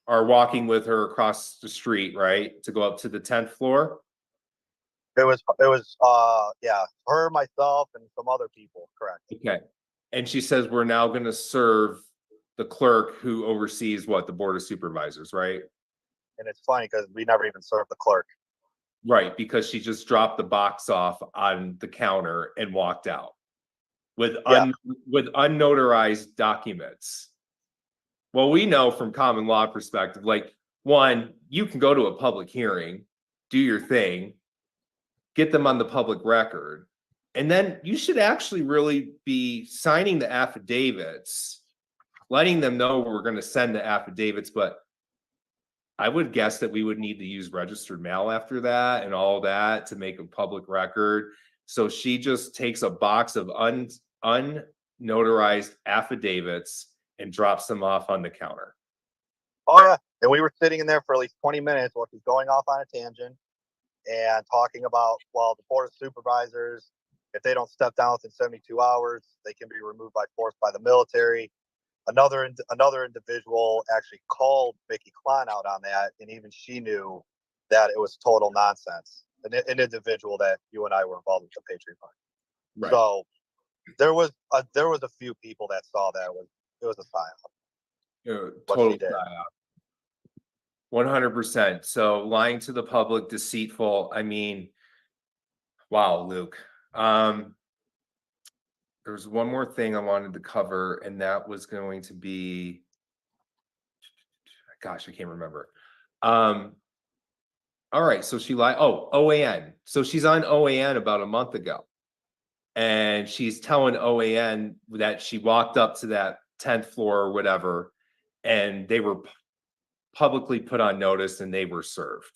are walking with her across the street, right, to go up to the 10th floor. It was yeah, her, myself, and some other people. Correct. Okay. And she says, we're now going to serve the clerk who oversees what? The board of supervisors, right? And it's funny because we never even served the clerk. Right, because she just dropped the box off on the counter and walked out with with unnotarized documents. Well, we know from common law perspective, like, one, you can go to a public hearing, do your thing, get them on the public record, and then you should actually really be signing the affidavits, letting them know we're going to send the affidavits. But I would guess that we would need to use registered mail after that and all that to make a public record. So she just takes a box of unnotarized affidavits and drops them off on the counter. Oh yeah, and we were sitting in there for at least 20 minutes while she's going off on a tangent and talking about, well, the board of supervisors, if they don't step down within 72 hours, they can be removed by force by the military. Another individual actually called Mickey Klein out on that, and even she knew that it was total nonsense. An individual that you and I were involved with the Patriot Party. Right. So there was a few people that saw that it was a psyop. Total psyop. 100%. So lying to the public, deceitful. I mean, wow, Luke. There's one more thing I wanted to cover, and that was going to be, gosh, I can't remember. All right, so she lied. Oh, OAN. So she's on OAN about a month ago, and she's telling OAN that she walked up to that 10th floor or whatever, and they were publicly put on notice and they were served,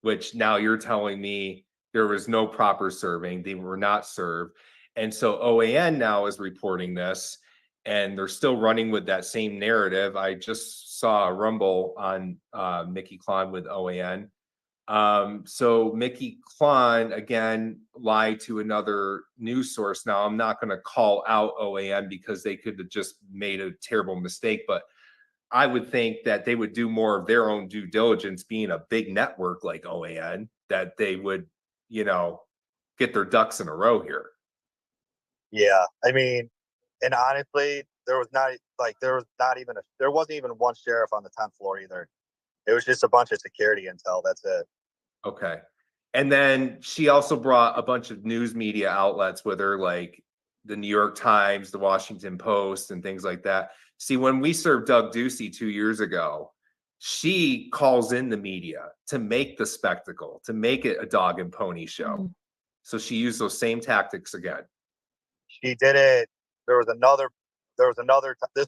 which now you're telling me there was no proper serving. They were not served. And so OAN now is reporting this, and they're still running with that same narrative. I just saw a rumble on Mickey Klein with OAN. So Mickey Klein, again, lied to another news source. Now, I'm not going to call out OAN because they could have just made a terrible mistake, but I would think that they would do more of their own due diligence, being a big network like OAN, that they would, get their ducks in a row here. Yeah, I mean, and honestly, there wasn't even one sheriff on the 10th floor either. It was just a bunch of security intel. That's it. Okay. And then she also brought a bunch of news media outlets with her, like the New York Times, the Washington Post, and things like that. See, when we served Doug Ducey 2 years ago, she calls in the media to make the spectacle, to make it a dog and pony show. Mm-hmm. So she used those same tactics again. She did it. This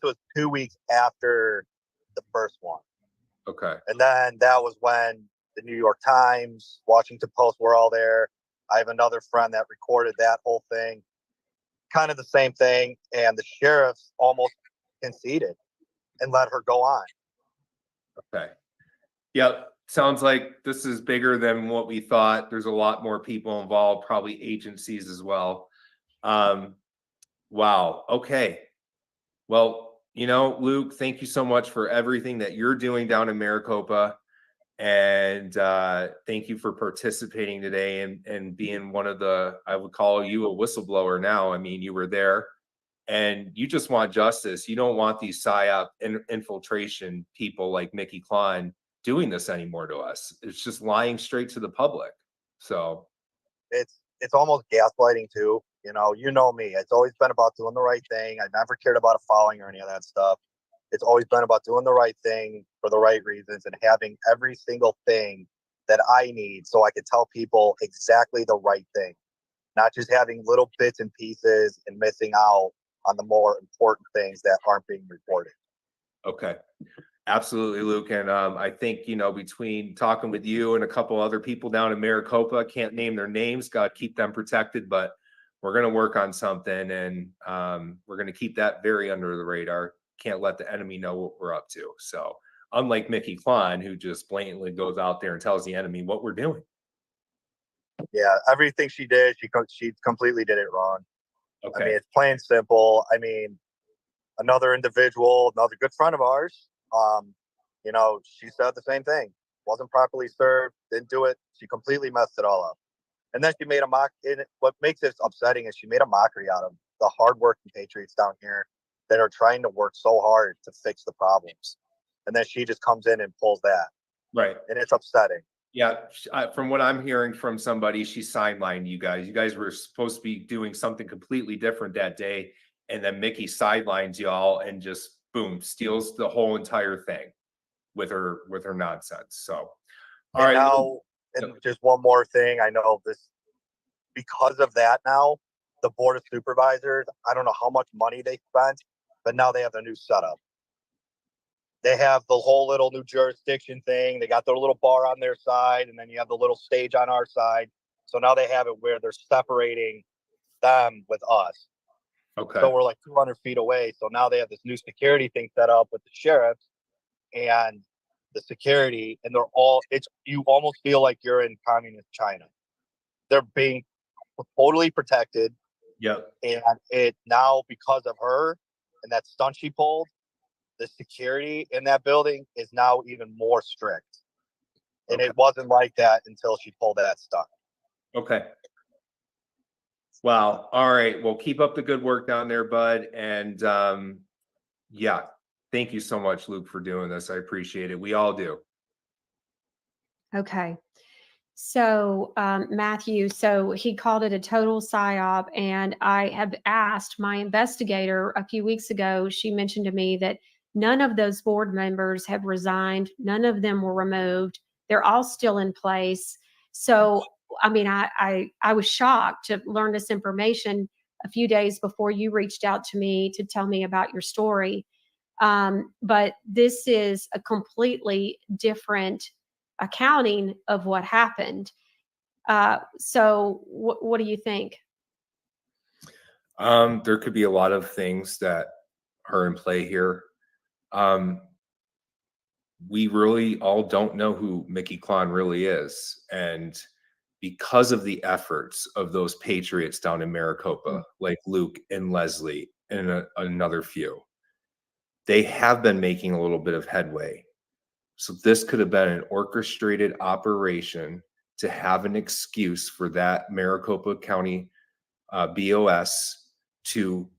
was 2 weeks after the first one. Okay. And then that was when the New York Times, Washington Post were all there. I have another friend that recorded that whole thing. Kind of the same thing. And the sheriffs almost conceded and let her go on. Okay. Yep. Sounds like this is bigger than what we thought. There's a lot more people involved, probably agencies as well. Wow. Okay. Well, Luke, thank you so much for everything that you're doing down in Maricopa. And thank you for participating today and being one of I would call you a whistleblower now. I mean, you were there and you just want justice. You don't want these PSYOP infiltration people like Mickey Klein doing this anymore to us. It's just lying straight to the public. So it's almost gaslighting too. You know me. It's always been about doing the right thing. I never cared about a following or any of that stuff. It's always been about doing the right thing for the right reasons and having every single thing that I need so I can tell people exactly the right thing, not just having little bits and pieces and missing out on the more important things that aren't being reported. Okay. Absolutely, Luke. And I think, between talking with you and a couple other people down in Maricopa, can't name their names, God keep them protected, but we're going to work on something, and we're going to keep that very under the radar. Can't let the enemy know what we're up to. So unlike Mickey Klein, who just blatantly goes out there and tells the enemy what we're doing. Yeah, everything she did, she completely did it wrong. Okay. I mean, it's plain simple. I mean, another individual, another good friend of ours, you know, she said the same thing. Wasn't properly served, didn't do it. She completely messed it all up. And then she made a mock. And what makes it upsetting is she made a mockery out of the hardworking patriots down here that are trying to work so hard to fix the problems. And then she just comes in and pulls that. Right. And it's upsetting. Yeah. From what I'm hearing from somebody, she sidelined you guys. You guys were supposed to be doing something completely different that day. And then Mickey sidelines y'all and just boom, steals the whole entire thing with her nonsense. So, all right. Now, and just one more thing. I know this, because of that now, the Board of Supervisors, I don't know how much money they spent, but now they have a new setup. They have the whole little new jurisdiction thing. They got their little bar on their side, and then you have the little stage on our side. So now they have it where they're separating them with us. Okay. So we're like 200 feet away. So now they have this new security thing set up with the sheriffs and the security, and they're all, you almost feel like you're in communist China. They're being totally protected. Yep. And it now, because of her and that stunt she pulled, the security in that building is now even more strict. And it wasn't like that until she pulled that stunt. Okay. Wow. All right. Well, keep up the good work down there, bud. And yeah, thank you so much, Luke, for doing this. I appreciate it. We all do. Okay. So, Matthew, so he called it a total psyop. And I have asked my investigator a few weeks ago, she mentioned to me that none of those board members have resigned. None of them were removed. They're all still in place. So, I mean, I was shocked to learn this information a few days before you reached out to me to tell me about your story. But this is a completely different accounting of what happened. So what do you think? There could be a lot of things that are in play here. We really all don't know who Mickey Klein really is. And because of the efforts of those patriots down in Maricopa, like Luke and Leslie and another few, they have been making a little bit of headway. So this could have been an orchestrated operation to have an excuse for that Maricopa County BOS to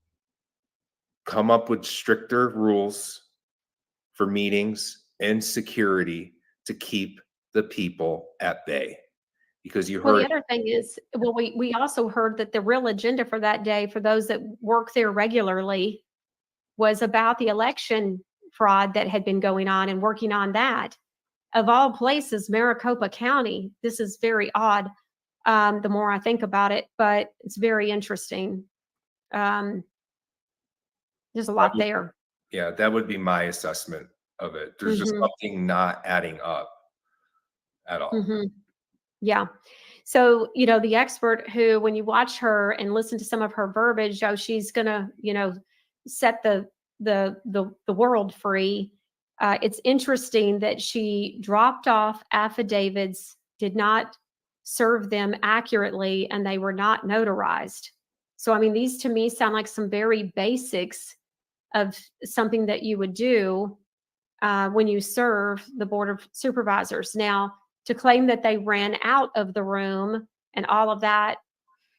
come up with stricter rules for meetings and security to keep the people at bay. Because you heard. Well, the other thing is, well, we also heard that the real agenda for that day, for those that work there regularly, was about the election fraud that had been going on and working on that. Of all places, Maricopa County, this is very odd, the more I think about it, but it's very interesting. There's a lot there. Yeah, that would be my assessment of it. There's just something not adding up at all. Yeah. So, you know, the expert who, when you watch her and listen to some of her verbiage, oh, she's going to, you know, set the world free. It's interesting that she dropped off affidavits, did not serve them accurately, and they were not notarized. So, I mean, these to me sound like some very basics of something that you would do when you serve the Board of Supervisors. Now, to claim that they ran out of the room and all of that,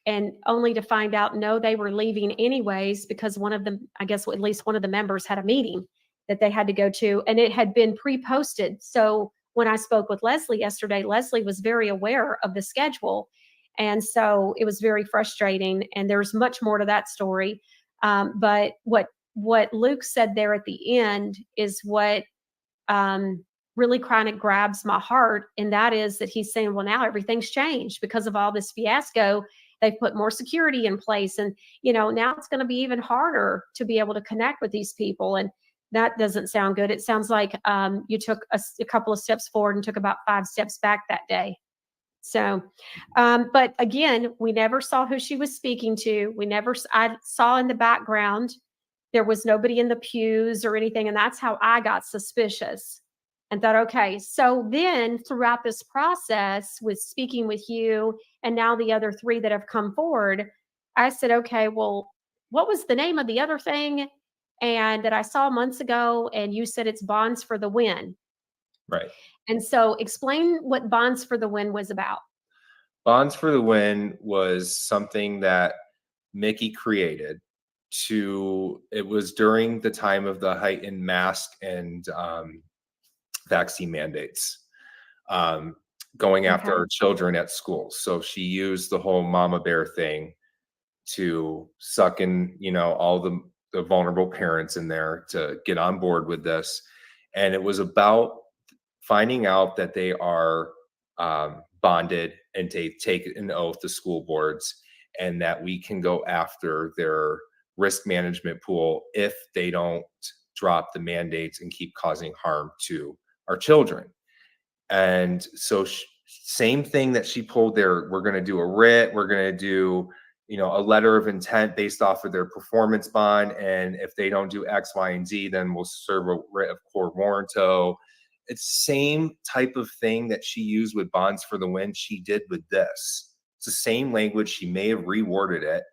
and only to find out, no, they were leaving anyways, because one of them, I guess at least one of the members had a meeting that they had to go to, and it had been pre-posted. So when I spoke with Leslie yesterday, Leslie was very aware of the schedule. And so it was very frustrating. And there's much more to that story. But what Luke said there at the end is what really kind of grabs my heart. And that is that he's saying, well, now everything's changed because of all this fiasco. They've put more security in place. And, you know, now it's going to be even harder to be able to connect with these people. And that doesn't sound good. It sounds like you took a couple of steps forward and took about 5 steps back that day. So, but again, we never saw who she was speaking to. I saw in the background, there was nobody in the pews or anything. And that's how I got suspicious and thought, okay. So then throughout this process with speaking with you and now the other three that have come forward, I said, okay, well, what was the name of the other thing? And that I saw months ago, and you said it's Bonds for the Win. Right. And so explain what Bonds for the Win was about. Bonds for the Win was something that Mickey created it was during the time of the heightened mask and vaccine mandates, going after our children at school. So she used the whole mama bear thing to suck in, all the vulnerable parents in there to get on board with this. And it was about finding out that they are bonded and take an oath to school boards, and that we can go after their risk management pool if they don't drop the mandates and keep causing harm to our children. And so same thing that she pulled there, we're going to do a writ, we're going to do, a letter of intent based off of their performance bond. And if they don't do X, Y, and Z, then we'll serve a writ of quo warranto. It's same type of thing that she used with Bonds for the Win. She did with this. It's the same language. She may have reworded it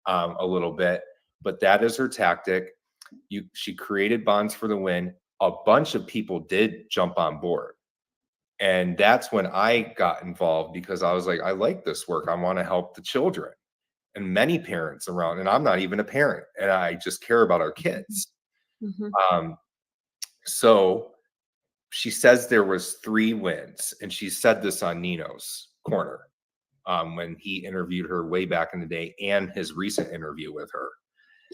a little bit, but that is her tactic. She created Bonds for the Win. A bunch of people did jump on board. And that's when I got involved, because I was like, I like this work. I want to help the children. And many parents around, and I'm not even a parent, and I just care about our kids. Mm-hmm. So she says there was 3 wins, and she said this on Nino's Corner when he interviewed her way back in the day, and his recent interview with her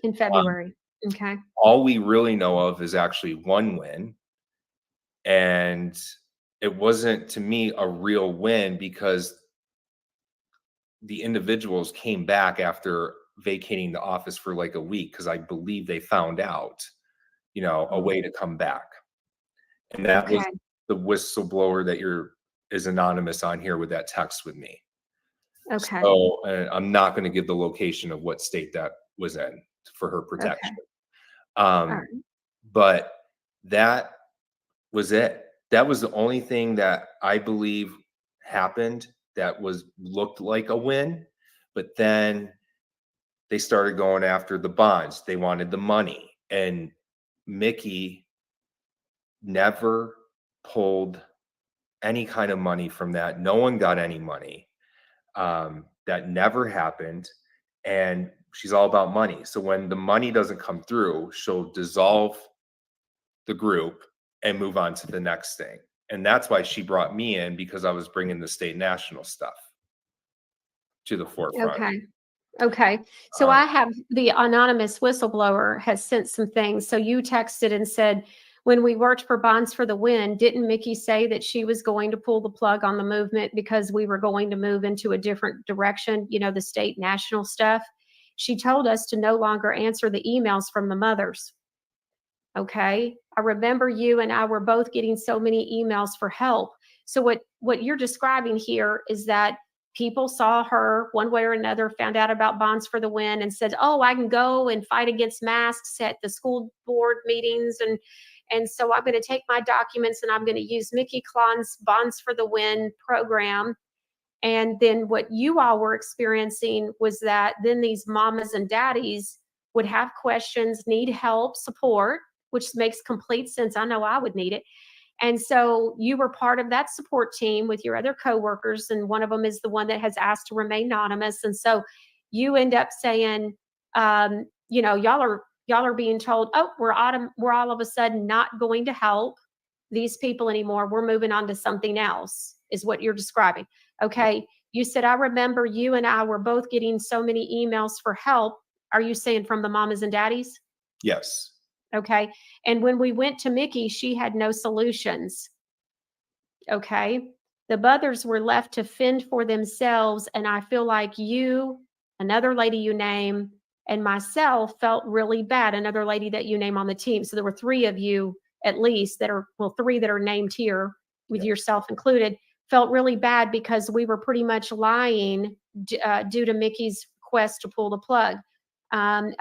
in February. Okay. All we really know of is actually 1 win, and it wasn't, to me, a real win, because the individuals came back after vacating the office for like a week, because I believe they found out, a way to come back. And that was the whistleblower that is anonymous on here with that text with me. Okay. So I'm not going to give the location of what state that was in for her protection. Okay. But that was it. That was the only thing that I believe happened that looked like a win. But then they started going after the bonds. They wanted the money, and Mickey never pulled any kind of money from that. No one got any money. That never happened. And she's all about money. So when the money doesn't come through, she'll dissolve the group and move on to the next thing. And that's why she brought me in, because I was bringing the state national stuff to the forefront. Okay. So I have the anonymous whistleblower has sent some things. So you texted and said, when we worked for Bonds for the Win, didn't Mickey say that she was going to pull the plug on the movement because we were going to move into a different direction, the state national stuff? She told us to no longer answer the emails from the mothers. Okay. I remember you and I were both getting so many emails for help. So what you're describing here is that people saw her one way or another, found out about Bonds for the Win, and said, oh, I can go and fight against masks at the school board meetings. And so I'm going to take my documents and I'm going to use Mickey Klon's Bonds for the Win program. And then what you all were experiencing was that then these mamas and daddies would have questions, need help, support, which makes complete sense. I know I would need it. And so you were part of that support team with your other coworkers, and one of them is the one that has asked to remain anonymous. And so you end up saying, y'all are being told, oh, we're all of a sudden not going to help these people anymore. We're moving on to something else, is what you're describing. Okay. You said, I remember you and I were both getting so many emails for help. Are you saying from the mamas and daddies? Yes. Okay. And when we went to Mickey, she had no solutions. Okay. The mothers were left to fend for themselves. And I feel like you, another lady you name, and myself felt really bad. Another lady that you name on the team. So there were 3 of you at least 3 that are named here with yourself included. felt really bad because we were pretty much lying due to Mickey's quest to pull the plug.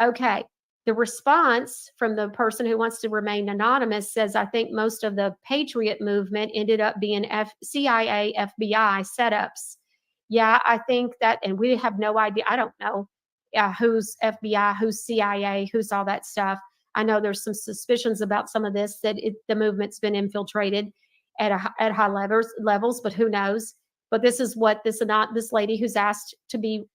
Okay. The response from the person who wants to remain anonymous says, I think most of the Patriot movement ended up being CIA, FBI setups. Yeah, I think that, and we have no idea. I don't know who's FBI, who's CIA, who's all that stuff. I know there's some suspicions about some of this, that the movement's been infiltrated at high levels, but who knows? But this is what this lady who's asked to be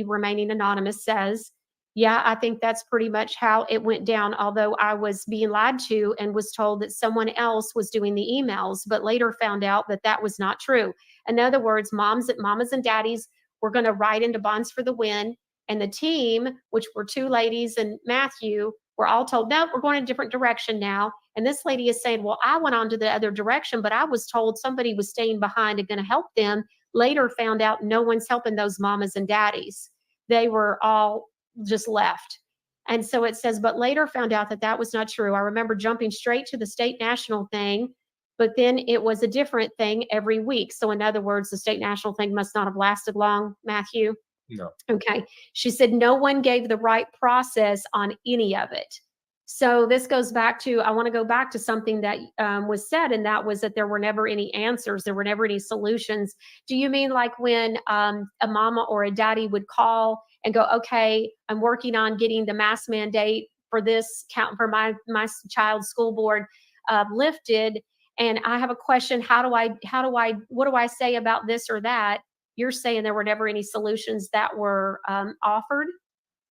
remaining anonymous says. Yeah, I think that's pretty much how it went down, although I was being lied to and was told that someone else was doing the emails, but later found out that that was not true. In other words, mamas and daddies were going to write into Bonds for the Win, and the team, which were two ladies and Matthew, were all told, no, we're going a different direction now. And this lady is saying, well, I went on to the other direction, but I was told somebody was staying behind and going to help them. Later found out no one's helping those mamas and daddies. They were all just left. And so it says, but later found out that that was not true. I remember jumping straight to the state national thing, but then it was a different thing every week. So in other words, the state national thing must not have lasted long, Matthew. No. Okay. She said no one gave the right process on any of it. So this goes back to, I want to go back to something that was said, and that was that there were never any answers. There were never any solutions. Do you mean like when a mama or a daddy would call and go, okay, I'm working on getting the mask mandate for this count for my child's school board lifted, and I have a question, what do I say about this or that? You're saying there were never any solutions that were offered?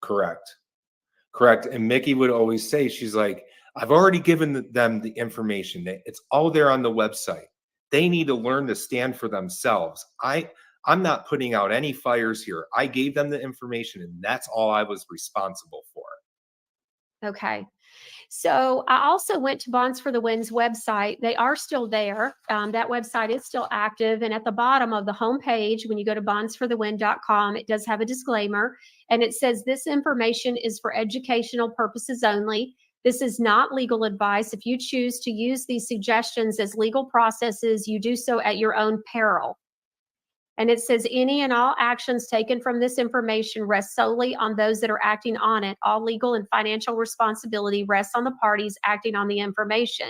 Correct. And Mickey would always say, she's like, I've already given them the information. It's all there on the website. They need to learn to stand for themselves. I'm not putting out any fires here. I gave them the information, and that's all I was responsible for. Okay. So I also went to Bonds for the Win's website. They are still there. That website is still active. And at the bottom of the homepage, when you go to bondsforthewin.com, it does have a disclaimer. And it says this information is for educational purposes only. This is not legal advice. If you choose to use these suggestions as legal processes, you do so at your own peril. And it says any and all actions taken from this information rest solely on those that are acting on it. All legal and financial responsibility rests on the parties acting on the information.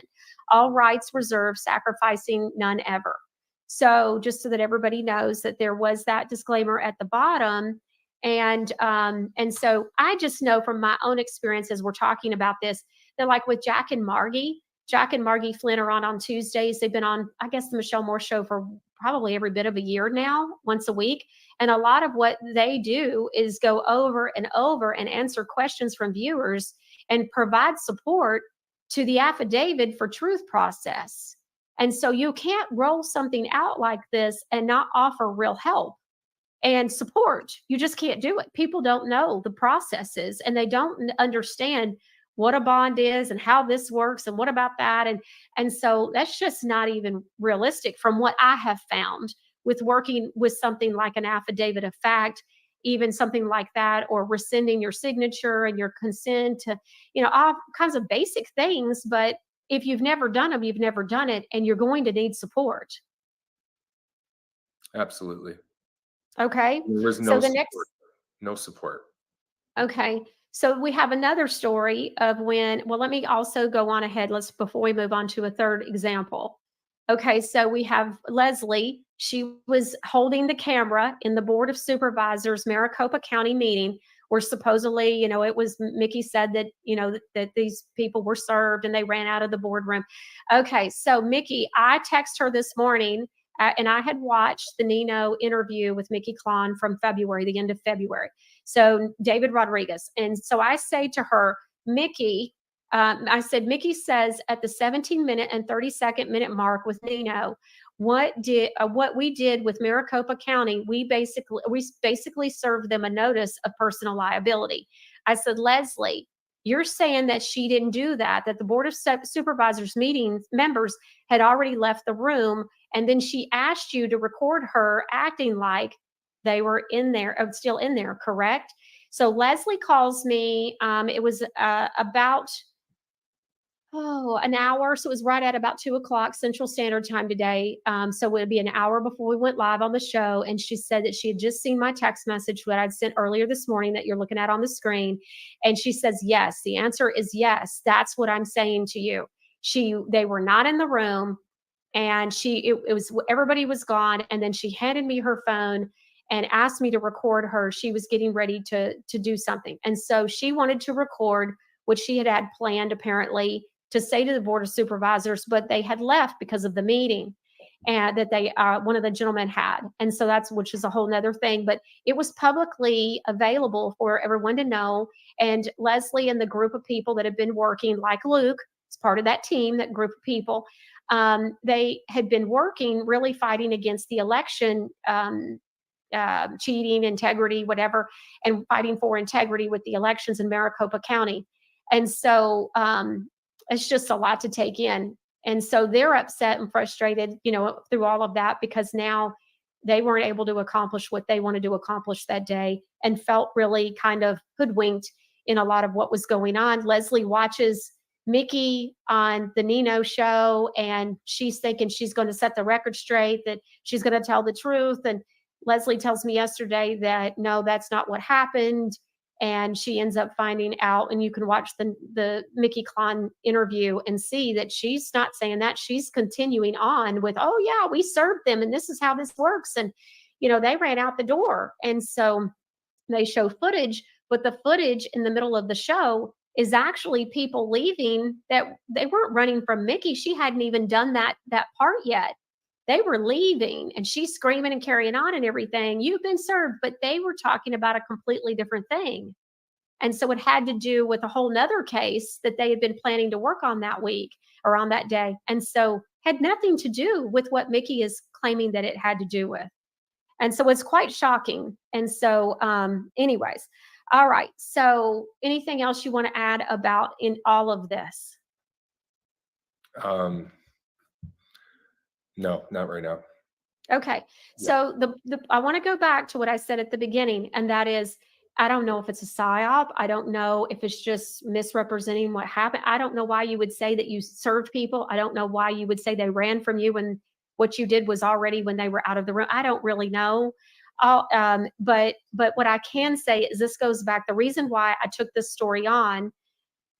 All rights reserved, sacrificing none ever. So just so that everybody knows that there was that disclaimer at the bottom. And so I just know from my own experience as we're talking about this, that like with Jack and Margie Flynn are on Tuesdays. They've been on, I guess, the Michelle Moore Show for probably every bit of a year now, once a week. And a lot of what they do is go over and over and answer questions from viewers and provide support to the affidavit for truth process. And so you can't roll something out like this and not offer real help and support. You just can't do it. People don't know the processes, and they don't understand what a bond is and how this works and what about that. And so that's just not even realistic from what I have found with working with something like an affidavit of fact, even something like that, or rescinding your signature and your consent to, all kinds of basic things. But if you've never done them, you've never done it, and you're going to need support. Absolutely. Okay. There was no support. No support. Okay. So we have another story of let me also go on ahead. Before we move on to a third example. Okay. So we have Leslie. She was holding the camera in the Board of Supervisors, Maricopa County meeting, where supposedly, it was, Mickey said that, that these people were served and they ran out of the boardroom. Okay. So Mickey, I text her this morning, and I had watched the Nino interview with Mickey Klon from February, the end of February. So David Rodriguez. And so I say to her, Mickey, Mickey says at the 17-minute and 32nd-minute mark with Nino, what we did with Maricopa County, we basically served them a notice of personal liability. I said, Leslie, you're saying that she didn't do that the Board of Supervisors meeting members had already left the room, and then she asked you to record her acting like they were still in there, correct? So Leslie calls me. It was about an hour. So it was right at about 2:00 Central Standard Time today. So it would be an hour before we went live on the show. And she said that she had just seen my text message that I'd sent earlier this morning that you're looking at on the screen. And she says, yes, the answer is yes. That's what I'm saying to you. They were not in the room, and it was, everybody was gone. And then she handed me her phone and asked me to record her. She was getting ready to do something. And so she wanted to record what she had planned, apparently, to say to the Board of Supervisors, but they had left because of the meeting and that one of the gentlemen had. And so which is a whole nother thing, but it was publicly available for everyone to know. And Leslie and the group of people that have been working, like Luke, as part of that team, that group of people, they had been working, really fighting against the election, cheating, integrity, whatever, and fighting for integrity with the elections in Maricopa County. And so, it's just a lot to take in. And so they're upset and frustrated, through all of that, because now they weren't able to accomplish what they wanted to accomplish that day, and felt really kind of hoodwinked in a lot of what was going on. Leslie watches Mickey on the Nino show, and she's thinking she's going to set the record straight, that she's going to tell the truth. And Leslie tells me yesterday that no, that's not what happened. And she ends up finding out, and you can watch the Mickey Klein interview and see that she's not saying that. She's continuing on with, oh yeah, we served them and this is how this works. And, they ran out the door. And so they show footage, but the footage in the middle of the show is actually people leaving, that they weren't running from Mickey. She hadn't even done that part yet. They were leaving, and she's screaming and carrying on and everything. You've been served, but they were talking about a completely different thing. And so it had to do with a whole nother case that they had been planning to work on that week or on that day. And so had nothing to do with what Mickey is claiming that it had to do with. And so it's quite shocking. And so, anyways, all right. So anything else you want to add about in all of this? No, not right now. Okay. So I want to go back to what I said at the beginning, and that is, I don't know if it's a psyop. I don't know if it's just misrepresenting what happened. I don't know why you would say that you served people. I don't know why you would say they ran from you when what you did was already when they were out of the room. I don't really know. But what I can say is this goes back. The reason why I took this story on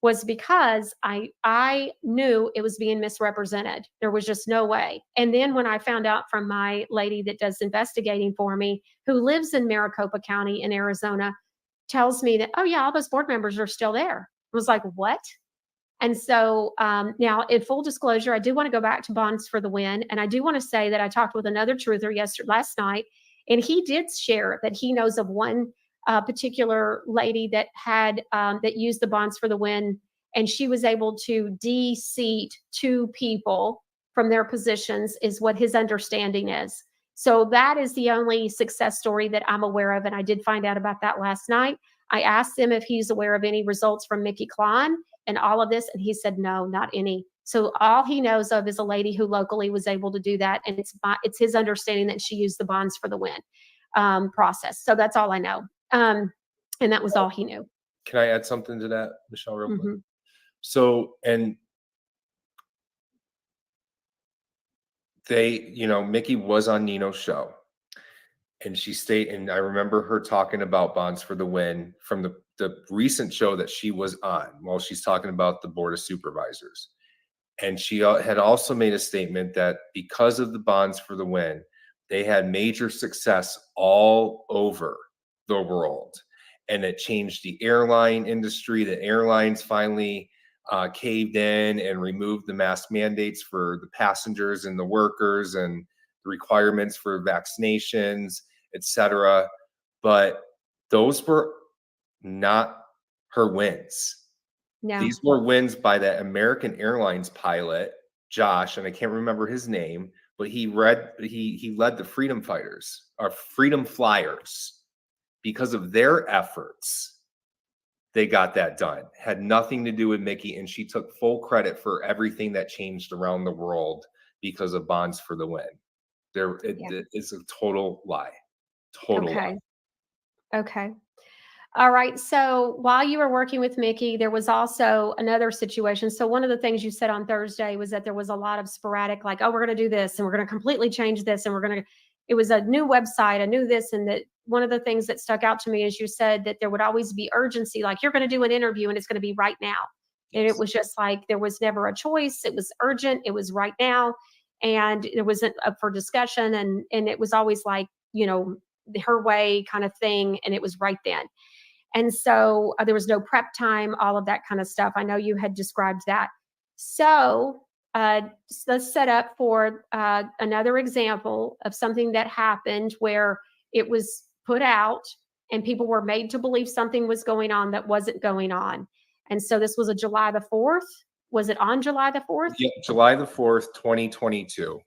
was because I knew it was being misrepresented. There was just no way. And then when I found out from my lady that does investigating for me, who lives in Maricopa County in Arizona, tells me that, oh yeah, all those board members are still there. I was like, what? And so now, in full disclosure, I do want to go back to Bonds for the Win. And I do want to say that I talked with another truther last night, and he did share that he knows of one particular lady that had that used the Bonds for the Win, and she was able to de-seat 2 people from their positions, is what his understanding is. So that is the only success story that I'm aware of, and I did find out about that last night. I asked him if he's aware of any results from Mickey Klein and all of this, and he said no, not any. So all he knows of is a lady who locally was able to do that, and it's his understanding that she used the Bonds for the Win process. So that's all I know. And that was all he knew. Can I add something to that, Michelle, real quick? Mm-hmm. So, and they, Mickey was on Nino's show, and and I remember her talking about Bonds for the Win from the recent show that she was on while she's talking about the Board of Supervisors. And she had also made a statement that because of the Bonds for the Win, they had major success all over the world, and it changed the airline industry. The airlines finally caved in and removed the mask mandates for the passengers and the workers, and the requirements for vaccinations, etc. But those were not her wins. No. These were wins by that American Airlines pilot, Josh, and I can't remember his name, but he led the Freedom Fighters, or Freedom Flyers. Because of their efforts, they got that done. Had nothing to do with Mickey, and she took full credit for everything that changed around the world because of Bonds for the Win. It's a total lie. Total lie. Okay. All right. So while you were working with Mickey, there was also another situation. So one of the things you said on Thursday was that there was a lot of sporadic, like, oh, we're going to do this and we're going to completely change this. And we're going to, it was a new website, a new this. And that one of the things that stuck out to me is you said that there would always be urgency, like you're going to do an interview and it's going to be right now. And it was just like, there was never a choice. It was urgent. It was right now. And it wasn't up for discussion. And it was always like, you know, her way kind of thing. And it was right then. And so there was no prep time, all of that kind of stuff. I know you had described that. So let's set up for another example of something that happened where it was put out and people were made to believe something was going on that wasn't going on. And so this was a July the 4th. Was it on July the 4th? Yeah, July the 4th, 2022.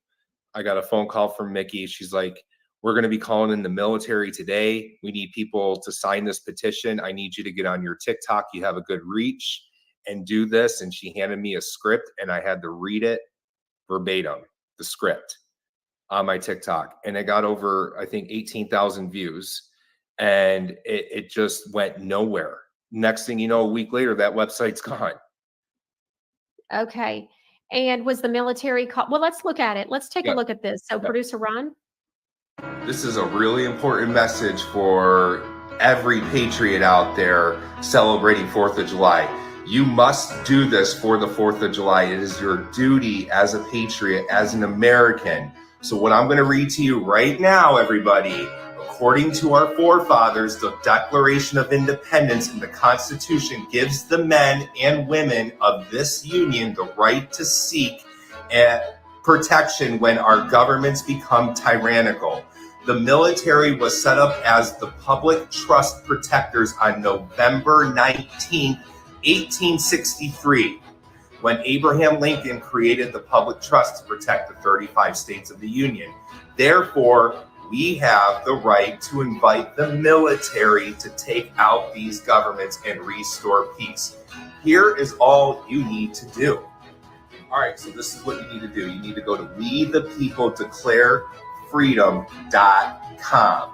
I got a phone call from Mickey. She's like, we're going to be calling in the military today. We need people to sign this petition. I need you to get on your TikTok. You have a good reach and do this. And she handed me a script and I had to read it verbatim, the script on my TikTok. And it got over, I think, 18,000 views. And it just went nowhere. Next thing you know, a week later, that website's gone. Okay. And was the military call? Well, let's look at it. Let's take a look at this. So Producer Ron. This is a really important message for every patriot out there celebrating 4th of July. You must do this for the 4th of July. It is your duty as a patriot, as an American. So what I'm going to read to you right now, everybody, according to our forefathers, the Declaration of Independence and the Constitution gives the men and women of this union the right to seek protection when our governments become tyrannical. The military was set up as the public trust protectors on November 19, 1863, when Abraham Lincoln created the public trust to protect the 35 states of the Union. Therefore, we have the right to invite the military to take out these governments and restore peace. Here is all you need to do. All right, so this is what you need to do. You need to go to WeThePeopleDeclareFreedom.com.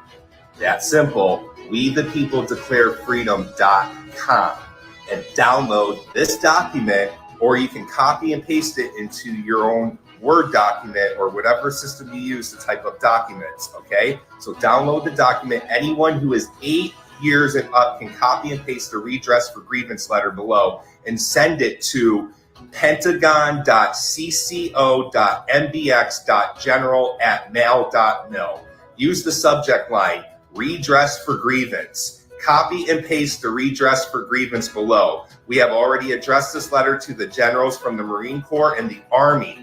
That's simple. WeThePeopleDeclareFreedom.com, and download this document, or you can copy and paste it into your own Word document or whatever system you use to type up documents, okay? So download the document. Anyone who is 8 years and up can copy and paste the redress for grievance letter below and send it to pentagon.cco.mbx.general@mail.mil. Use the subject line, redress for grievance. Copy and paste the redress for grievance below. We have already addressed this letter to the generals from the Marine Corps and the Army.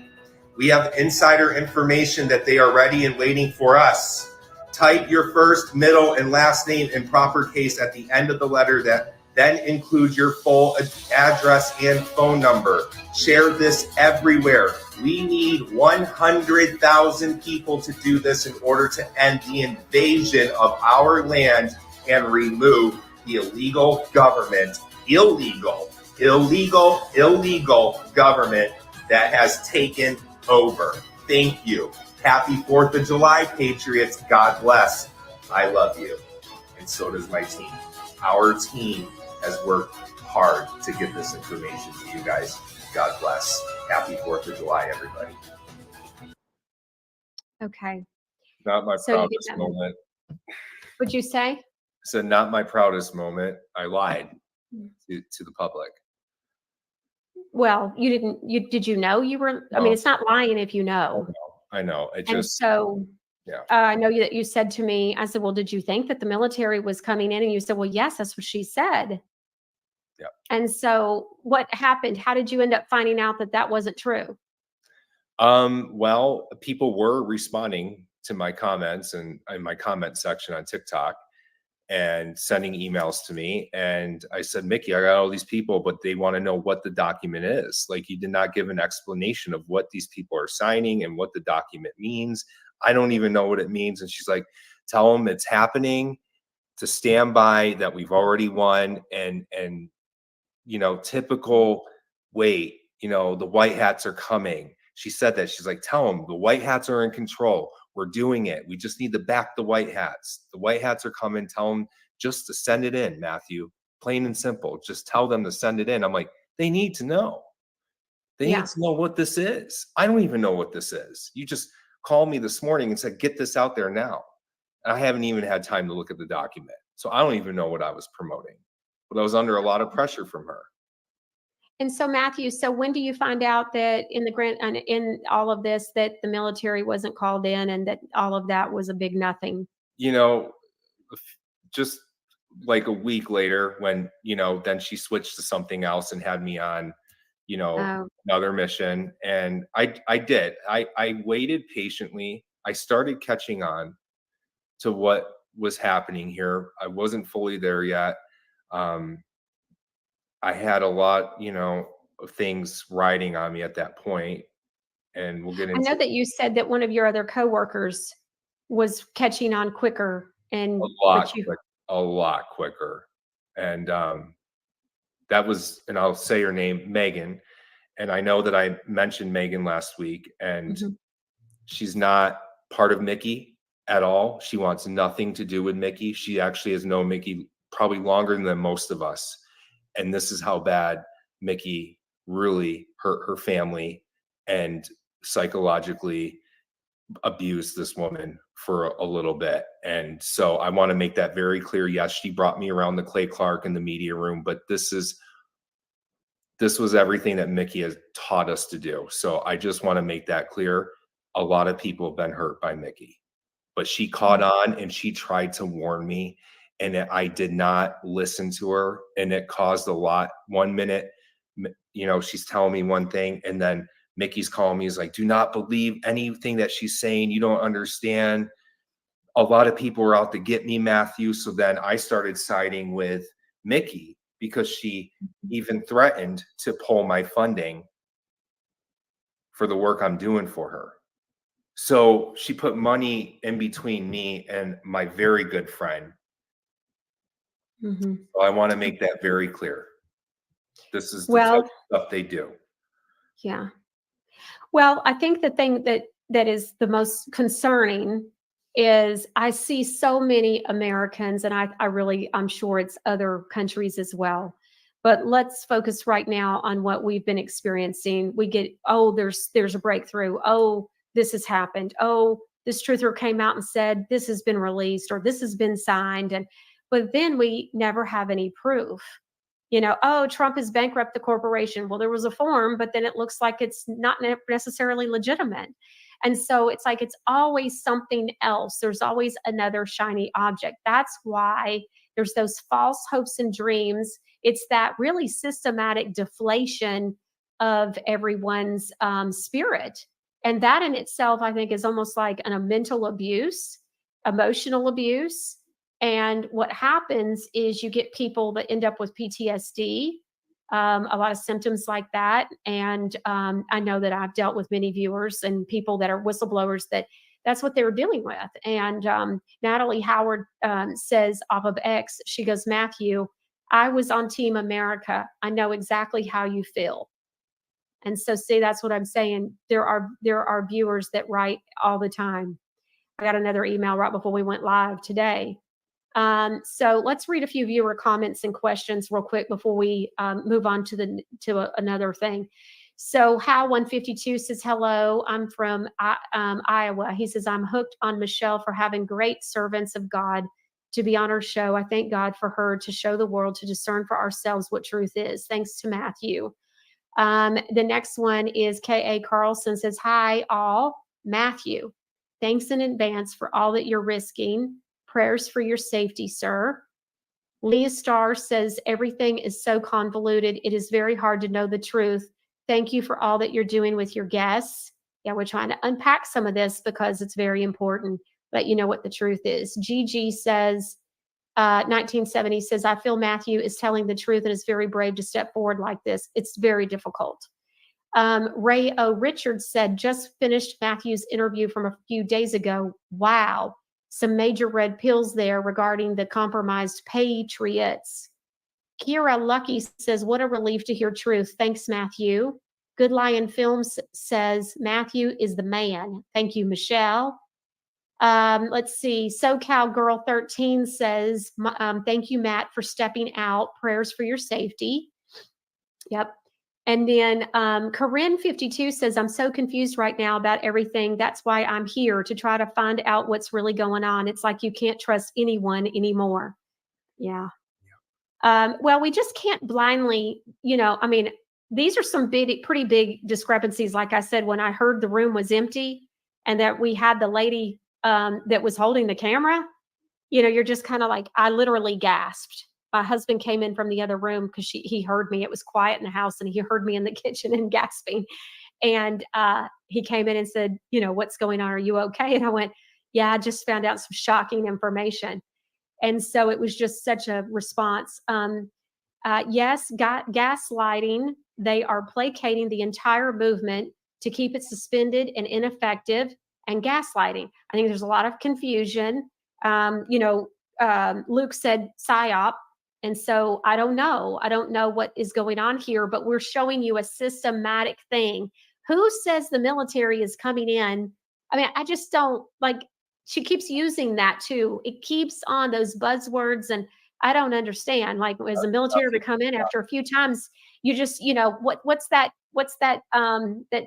We have insider information that they are ready and waiting for us. Type your first, middle, and last name in proper case at the end of the letter that then include your full address and phone number. Share this everywhere. We need 100,000 people to do this in order to end the invasion of our land and remove the illegal government, illegal government that has taken over. Thank you. Happy 4th of July, Patriots. God bless. I love you. And so does my team. Our team has worked hard to get this information to you guys. God bless. Happy 4th of July, everybody. Okay. Not my So you proudest get that. moment. What'd you say? I said, not my proudest moment. I lied to the public. Well, did you know you were, I mean, No. it's not lying if you know. I know. It And just, so yeah. I know that you said to me, I said, well, did you think that the military was coming in? And you said, well, yes, that's what she said. Yeah. And so what happened? How did you end up finding out that that wasn't true? Well, people were responding to my comments and in my comment section on TikTok and sending emails to me. And I said, Mickey, I got all these people, but they want to know what the document is. Like, you did not give an explanation of what these people are signing and what the document means. I don't even know what it means. And she's like, tell them it's happening, to stand by, that we've already won. And, you know, typical, wait, you know, the white hats are coming. She said that. She's like, tell them the white hats are in control. We're doing it. We just need to back the white hats. The white hats are coming. Tell them just to send it in, Matthew. Plain and simple. Just tell them to send it in. I'm like, they need to know. They need to know what this is. I don't even know what this is. You just called me this morning and said, get this out there now. I haven't even had time to look at the document. So I don't even know what I was promoting. But I was under a lot of pressure from her. And so, Matthew, so when do you find out that in all of this that the military wasn't called in and that all of that was a big nothing? You know, just like a week later when, you know, then she switched to something else and had me on, you know, another mission. And I did. I waited patiently. I started catching on to what was happening here. I wasn't fully there yet. I had a lot, you know, of things riding on me at that point, and we'll get into. I know that you said that one of your other coworkers was catching on quicker, and a lot quicker, and that was, and I'll say her name, Megan, and I know that I mentioned Megan last week, and she's not part of Mickey at all. She wants nothing to do with Mickey. She actually has known Mickey probably longer than most of us. And this is how bad Mickey really hurt her family and psychologically abused this woman for a little bit. And so I want to make that very clear. Yes, she brought me around the Clay Clark in the media room, but this was everything that Mickey has taught us to do. So I just want to make that clear. A lot of people have been hurt by Mickey, but she caught on and she tried to warn me. And I did not listen to her, and it caused a lot. 1 minute, you know, she's telling me one thing, and then Mickey's calling me. He's like, do not believe anything that she's saying. You don't understand. A lot of people were out to get me, Matthew. So then I started siding with Mickey because she even threatened to pull my funding for the work I'm doing for her. So she put money in between me and my very good friend. So I want to make that very clear. This is the type of stuff they do. Yeah. Well, I think the thing that is the most concerning is I see so many Americans, and I'm sure it's other countries as well. But let's focus right now on what we've been experiencing. We get, there's a breakthrough. Oh, this has happened. Oh, this truther came out and said this has been released or this has been signed. But then we never have any proof. You know, oh, Trump has bankrupt the corporation. Well, there was a form, but then it looks like it's not necessarily legitimate. And so it's like it's always something else. There's always another shiny object. That's why there's those false hopes and dreams. It's that really systematic deflation of everyone's spirit. And that in itself, I think, is almost like a mental abuse, emotional abuse. And what happens is you get people that end up with PTSD, a lot of symptoms like that. And I know that I've dealt with many viewers and people that are whistleblowers that's what they were dealing with. And Natalie Howard says off of X, she goes, Matthew, I was on Team America. I know exactly how you feel. And so, see, that's what I'm saying. There are viewers that write all the time. I got another email right before we went live today. So let's read a few viewer comments and questions real quick before we move on to another thing. So Hal 152 says, hello, I'm from Iowa. He says, I'm hooked on Michelle for having great servants of God to be on her show. I thank God for her to show the world to discern for ourselves what truth is. Thanks to Matthew. The next one is K.A. Carlson says, hi, all. Matthew, thanks in advance for all that you're risking. Prayers for your safety, sir. Leah Starr says, everything is so convoluted. It is very hard to know the truth. Thank you for all that you're doing with your guests. Yeah, we're trying to unpack some of this because it's very important that you know what the truth is. Gigi says, 1970 says, I feel Matthew is telling the truth and is very brave to step forward like this. It's very difficult. Ray O. Richards said, just finished Matthew's interview from a few days ago. Wow. Some major red pills there regarding the compromised patriots. Kira Lucky says, what a relief to hear truth. Thanks, Matthew. Good Lion Films says, Matthew is the man. Thank you, Michelle. Let's see. SoCal Girl 13 says, thank you, Matt, for stepping out. Prayers for your safety. Yep. And then Corinne 52 says, I'm so confused right now about everything. That's why I'm here, to try to find out what's really going on. It's like you can't trust anyone anymore. Yeah. Well, we just can't blindly, I mean, these are some pretty big discrepancies. Like I said, when I heard the room was empty and that we had the lady that was holding the camera, you're just kind of like, I literally gasped. My husband came in from the other room because he heard me. It was quiet in the house, and he heard me in the kitchen and gasping. And he came in and said, what's going on? Are you okay? And I went, yeah, I just found out some shocking information. And so it was just such a response. Yes, gaslighting. They are placating the entire movement to keep it suspended and ineffective, and gaslighting. I think there's a lot of confusion. Luke said PSYOP. And so I don't know. I don't know what is going on here, but we're showing you a systematic thing. Who says the military is coming in? I mean, I just don't she keeps using that too. It keeps on those buzzwords, and I don't understand. Like, as the military to come in after a few times, you just, what's that that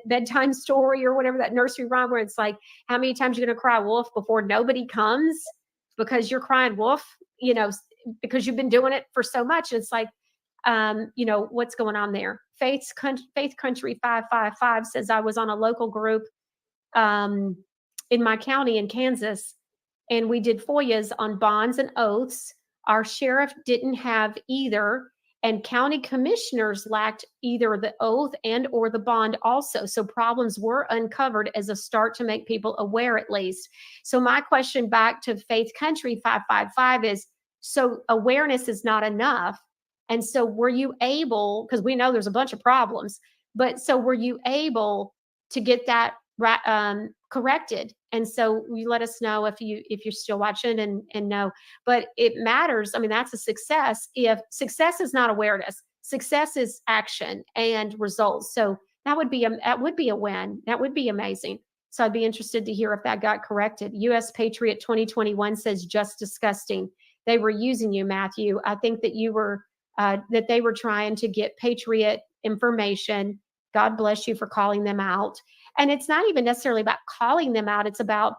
bedtime story or whatever, that nursery rhyme where it's like, how many times you're going to cry wolf before nobody comes because you're crying wolf, because you've been doing it for so much. It's like, what's going on there? Faith Country 555 says, I was on a local group in my county in Kansas, and we did FOIAs on bonds and oaths. Our sheriff didn't have either, and county commissioners lacked either the oath and or the bond also. So problems were uncovered as a start to make people aware, at least. So my question back to Faith Country 555 is, so awareness is not enough. And so were you able, because we know there's a bunch of problems, but so were you able to get that corrected? And so you let us know if you're still watching and know. But it matters. I mean, that's a success. If success is not awareness, success is action and results. So that would be a win. That would be amazing. So I'd be interested to hear if that got corrected. US Patriot 2021 says, just disgusting. They were using you, Matthew. I think that you were that they were trying to get Patriot information. God bless you for calling them out. And it's not even necessarily about calling them out. It's about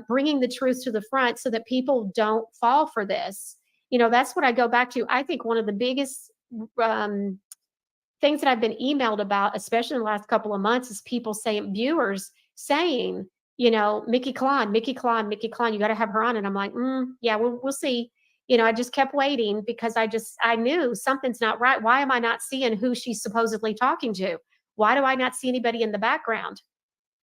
bringing the truth to the front so that people don't fall for this. That's what I go back to. I think one of the biggest things that I've been emailed about, especially in the last couple of months, is people saying, viewers saying, Mickey Klon, you got to have her on. And I'm like, yeah, we'll see. I just kept waiting because I knew something's not right. Why am I not seeing who she's supposedly talking to? Why do I not see anybody in the background?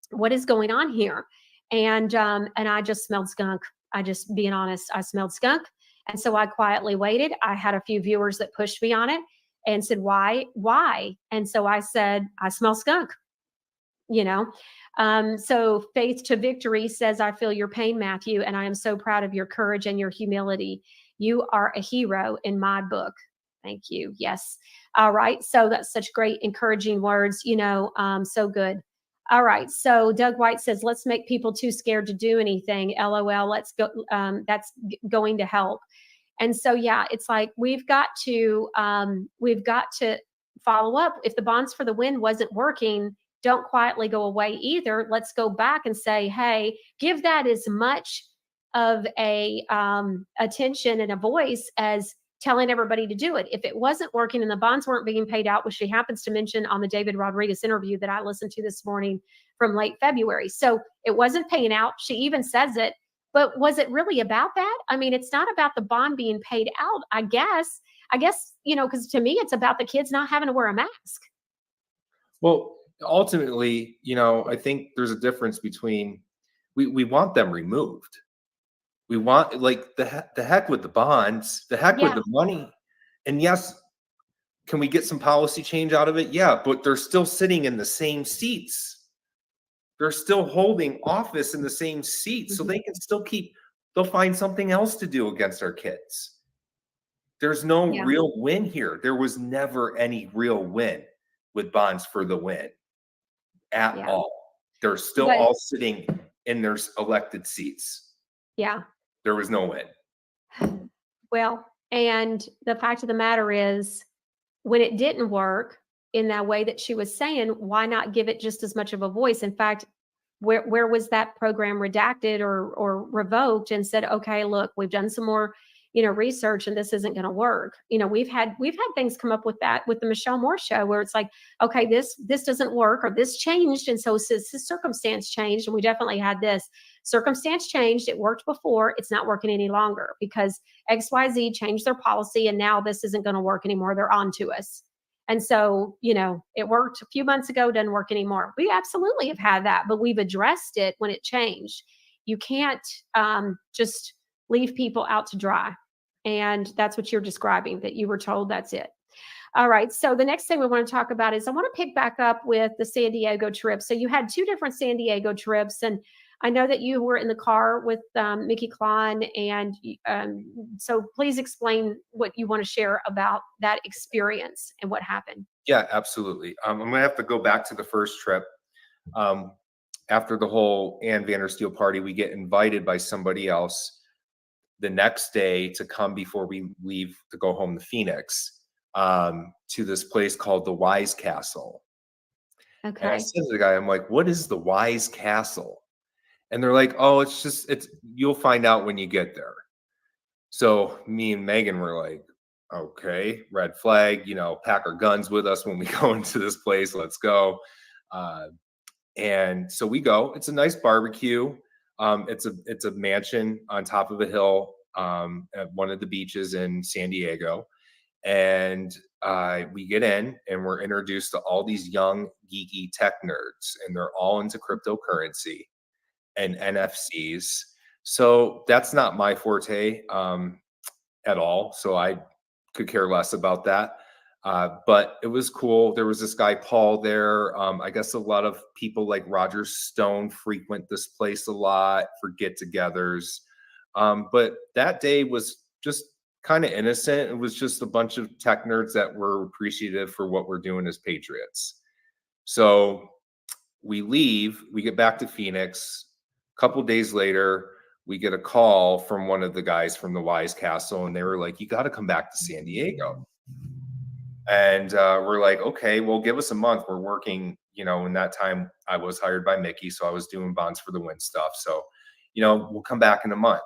What is going on here? And I just smelled skunk. Being honest, I smelled skunk. And so I quietly waited. I had a few viewers that pushed me on it and said, why? And so I said, I smell skunk, So Faith to Victory says, I feel your pain, Matthew, and I am so proud of your courage and your humility. You are a hero in my book. Thank you. Yes. All right. So that's such great, encouraging words, so good. All right. So Doug White says, let's make people too scared to do anything. LOL. Let's go. That's going to help. And so, yeah, it's like, we've got to follow up. If the Bonds for the Win wasn't working, don't quietly go away either. Let's go back and say, hey, give that as much of a attention and a voice as telling everybody to do it. If it wasn't working and the bonds weren't being paid out, which she happens to mention on the David Rodriguez interview that I listened to this morning from late February. So it wasn't paying out. She even says it, but was it really about that? I mean, it's not about the bond being paid out, I guess, because to me, it's about the kids not having to wear a mask. Well, ultimately, I think there's a difference between, we want them removed. We want, the heck with the bonds, the heck with the money. And yes, can we get some policy change out of it? Yeah, but they're still sitting in the same seats. They're still holding office in the same seats. So they can still they'll find something else to do against our kids. There's no real win here. There was never any real win with Bonds for the Win at all. They're still all sitting and there's elected seats. Yeah. There was no win. Well, and the fact of the matter is, when it didn't work in that way that she was saying, why not give it just as much of a voice? In fact, where was that program redacted or revoked and said, okay, look, we've done some more, research and this isn't going to work. We've had things come up with that with the Michelle Moore show where it's like, okay, this doesn't work or this changed. And so since this circumstance changed, and we definitely had this circumstance changed, it worked before, it's not working any longer because XYZ changed their policy and now this isn't going to work anymore. They're on to us. And so, it worked a few months ago, doesn't work anymore. We absolutely have had that, but we've addressed it when it changed. You can't just leave people out to dry. And that's what you're describing, that you were told that's it. All right. So the next thing we want to talk about is I want to pick back up with the San Diego trip. So you had 2 different San Diego trips, and I know that you were in the car with Mickey Klein, and so please explain what you want to share about that experience and what happened. Yeah, absolutely. I'm going to have to go back to the first trip. After the whole Ann Vandersteel party, we get invited by somebody else the next day to come before we leave to go home to Phoenix to this place called the Wise Castle. Okay. And I said to the guy, I'm like, what is the Wise Castle? And they're like, oh, it's you'll find out when you get there. So me and Megan were like, okay, red flag, pack our guns with us when we go into this place. Let's go. And so we go. It's a nice barbecue. It's a mansion on top of a hill at one of the beaches in San Diego. And we get in and we're introduced to all these young, geeky tech nerds, and they're all into cryptocurrency and NFCs. So that's not my forte at all. So I could care less about that. But it was cool. There was this guy, Paul, there. I guess a lot of people like Roger Stone frequent this place a lot for get-togethers. But that day was just kind of innocent. It was just a bunch of tech nerds that were appreciative for what we're doing as patriots. So we leave, we get back to Phoenix. A couple days later, we get a call from one of the guys from the Wise Castle, and they were like, you got to come back to San Diego. And we're like, okay, well, give us a month. We're working, in that time I was hired by Mickey, so I was doing Bonds for the Win stuff. So, we'll come back in a month.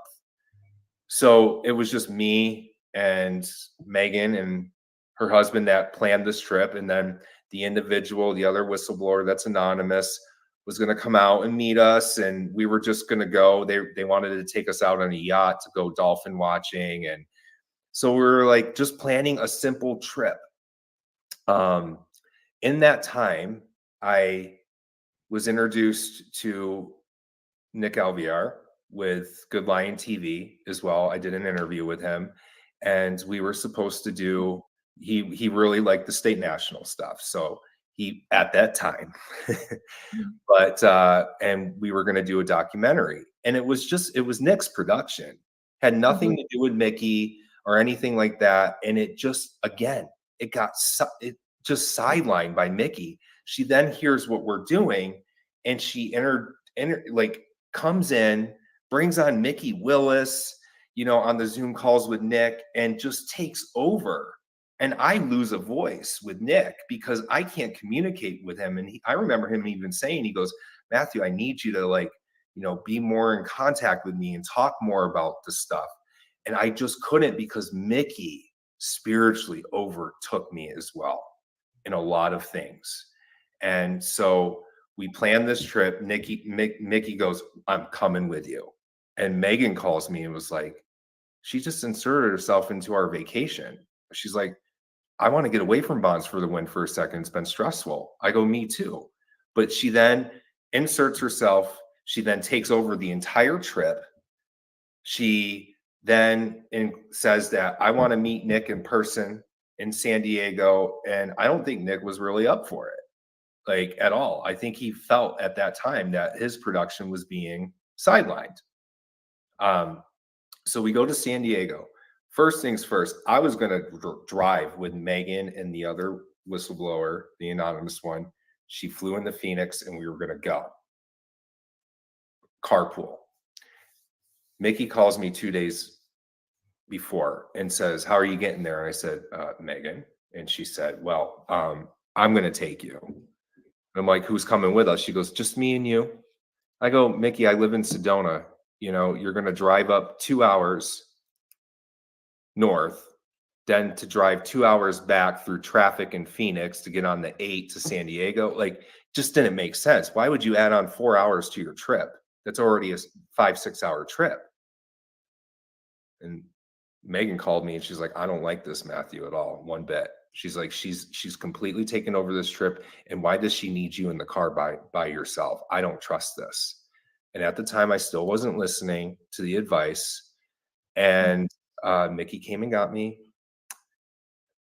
So it was just me and Megan and her husband that planned this trip. And then the individual, the other whistleblower that's anonymous, was going to come out and meet us, and we were just going to go. They wanted to take us out on a yacht to go dolphin watching. And so we were like just planning a simple trip. In that time, I was introduced to Nick Alvear with Good Lion TV as well. I did an interview with him, and we were supposed to do, he really liked the State National stuff. So he, at that time, but, and we were going to do a documentary, and it was Nick's production, had nothing to do with Mickey or anything like that. And it just, again, it just sidelined by Mickey. She then hears what we're doing, and she comes in, brings on Mickey Willis, on the Zoom calls with Nick, and just takes over. And I lose a voice with Nick because I can't communicate with him. And I remember him even saying, he goes, Matthew, I need you to be more in contact with me and talk more about this stuff. And I just couldn't, because Mickey spiritually overtook me as well in a lot of things. And so we planned this trip. Mickey goes, I'm coming with you. And Megan calls me and was like, she just inserted herself into our vacation. She's like, I want to get away from Bonds for the Win for a second. It's been stressful. I go, me too. But she then inserts herself. She then takes over the entire trip. She then says that I want to meet Nick in person in San Diego. And I don't think Nick was really up for it, at all. I think he felt at that time that his production was being sidelined. So we go to San Diego. First things first, I was going to drive with Megan and the other whistleblower, the anonymous one. She flew into Phoenix, and we were going to go. carpool. Mickey calls me 2 days before and says, "How are you getting there?" And I said, "Megan." And she said, "Well, I'm going to take you." And I'm like, "Who's coming with us?" She goes, "Just me and you." I go, "Mickey, I live in Sedona. You know, you're going to drive up 2 hours north, then to drive 2 hours back through traffic in Phoenix to get on the 8 to San Diego. Like, just didn't make sense. Why would you add on 4 hours to your trip? That's already a 5-6 hour trip." And Megan called me and she's like, "I don't like this Matthew at all, one bit." She's like, she's completely taken over this trip. And why does she need you in the car by yourself? I don't trust this. And at the time, I still wasn't listening to the advice. And Mickey came and got me.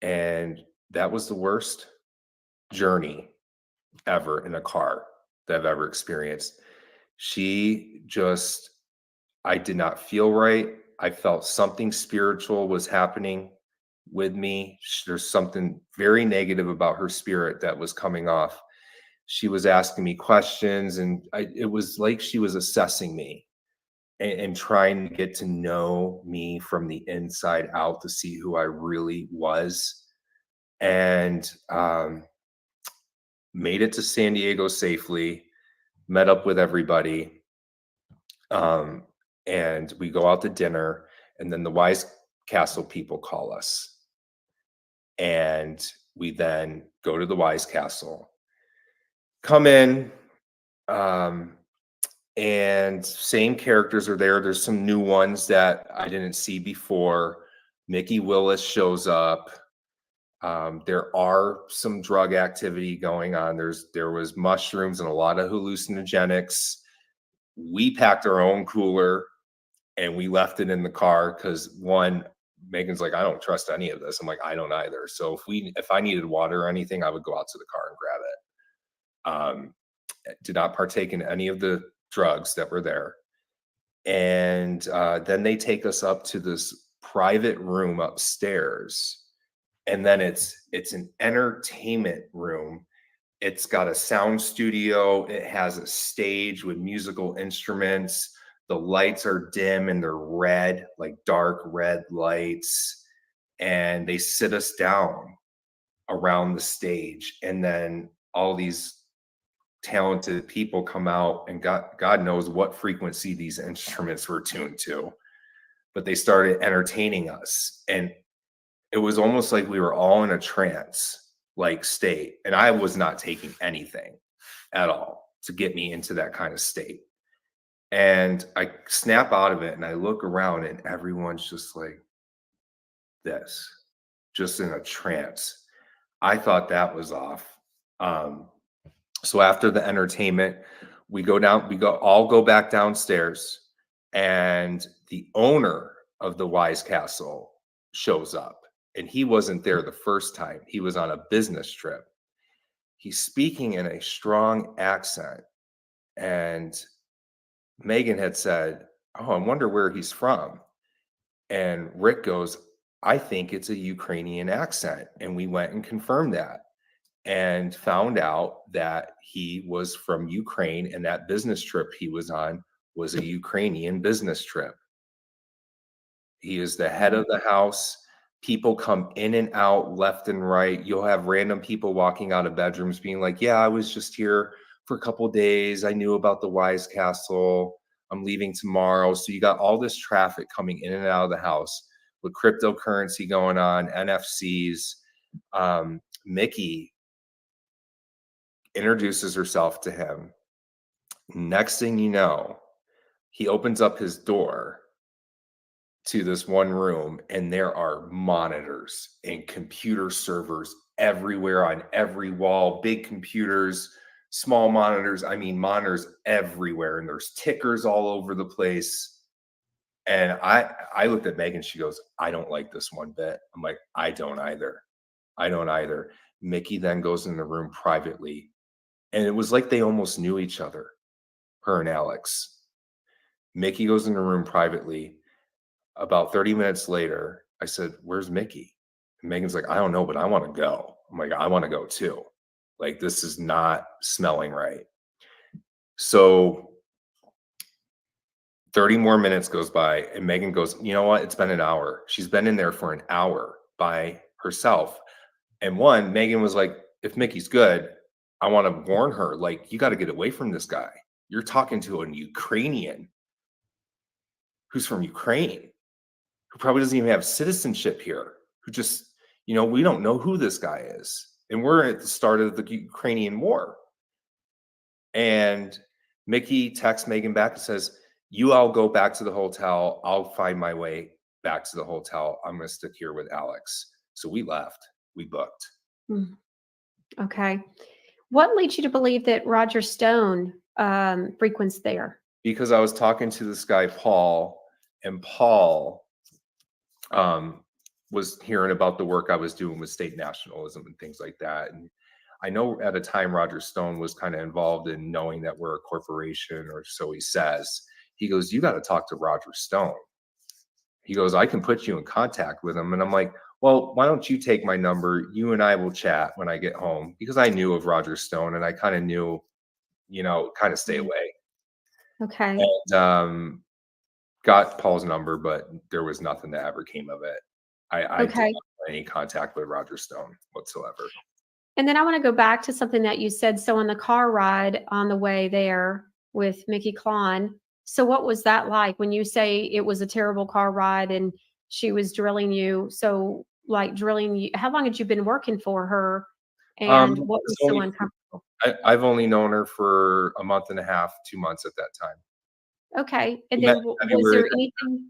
And that was the worst journey ever in a car that I've ever experienced. I did not feel right. I felt something spiritual was happening with me. There's something very negative about her spirit that was coming off. She was asking me questions, and it was like she was assessing me and trying to get to know me from the inside out to see who I really was. And made it to San Diego safely, met up with everybody. And we go out to dinner, and then the Wise Castle people call us. And we then go to the Wise Castle, come in, and same characters are there. There's some new ones that I didn't see before. Mickey Willis shows up. There are some drug activity going on. There was mushrooms and a lot of hallucinogenics. We packed our own cooler and we left it in the car because Megan's like, "I don't trust any of this." I'm like, "I don't either." So if I needed water or anything, I would go out to the car and grab it. Did not partake in any of the drugs that were there. And then they take us up to this private room upstairs. And then it's an entertainment room. It's got a sound studio. It has a stage with musical instruments. The lights are dim and they're red, like dark red lights. And they sit us down around the stage. And then all these talented people come out, and God knows what frequency these instruments were tuned to. But they started entertaining us. And it was almost like we were all in a trance like state. And I was not taking anything at all to get me into that kind of state. And I snap out of it and I look around and everyone's just like this, just in a trance. I thought that was off. So after the entertainment, we all go back downstairs, and the owner of the Wise Castle shows up. And he wasn't there the first time. He was on a business trip. He's speaking in a strong accent. And Megan had said, "Oh, I wonder where he's from." And Rick goes, "I think it's a Ukrainian accent." And we went and confirmed that and found out that he was from Ukraine, and that business trip he was on was a Ukrainian business trip. He is the head of the house. People come in and out left and right. You'll have random people walking out of bedrooms being like, "Yeah, I was just here for a couple of days. I knew about the Wise Castle. I'm leaving tomorrow." So you got all this traffic coming in and out of the house with cryptocurrency going on, NFCs. Mickey introduces herself to him. Next thing you know, he opens up his door to this one room, and there are monitors and computer servers everywhere on every wall, big computers, small monitors. I mean, monitors everywhere, and there's tickers all over the place. And I looked at Megan, she goes, "I don't like this one bit." I'm like, "I don't either. I don't either." Mickey then goes in the room privately, and it was like they almost knew each other, her and Alex. Mickey goes in the room privately. About 30 minutes later, I said, "Where's Mickey?" And Megan's like, "I don't know, but I want to go." I'm like, "I want to go too. Like, this is not smelling right." So 30 more minutes goes by and Megan goes, you know what? It's been an hour. She's been in there for an hour by herself. And Megan was like, if Mickey's good, I want to warn her, like, you got to get away from this guy. You're talking to a Ukrainian who's from Ukraine, who probably doesn't even have citizenship here, who just, we don't know who this guy is. And we're at the start of the Ukrainian war. And Mickey texts Megan back and says, you all go back to the hotel. I'll find my way back to the hotel. I'm going to stick here with Alex. So we left. We booked. Okay. What leads you to believe that Roger Stone frequents there? Because I was talking to this guy, Paul, and Paul was hearing about the work I was doing with state nationalism and things like that. And I know at a time Roger Stone was kind of involved in knowing that we're a corporation, or so he says. He goes, you got to talk to Roger Stone. He goes, I can put you in contact with him. And I'm like, well, why don't you take my number? You and I will chat when I get home, because I knew of Roger Stone and I kind of knew, kind of stay away. Okay. And got Paul's number, but there was nothing that ever came of it. I didn't have any contact with Roger Stone whatsoever. And then I want to go back to something that you said. So on the car ride on the way there with Mickey Klon, so what was that like when you say it was a terrible car ride and she was drilling you? So like drilling you, how long had you been working for her? And what was so uncomfortable? I've only known her for a month and a half, 2 months at that time. Okay. And then was there anything?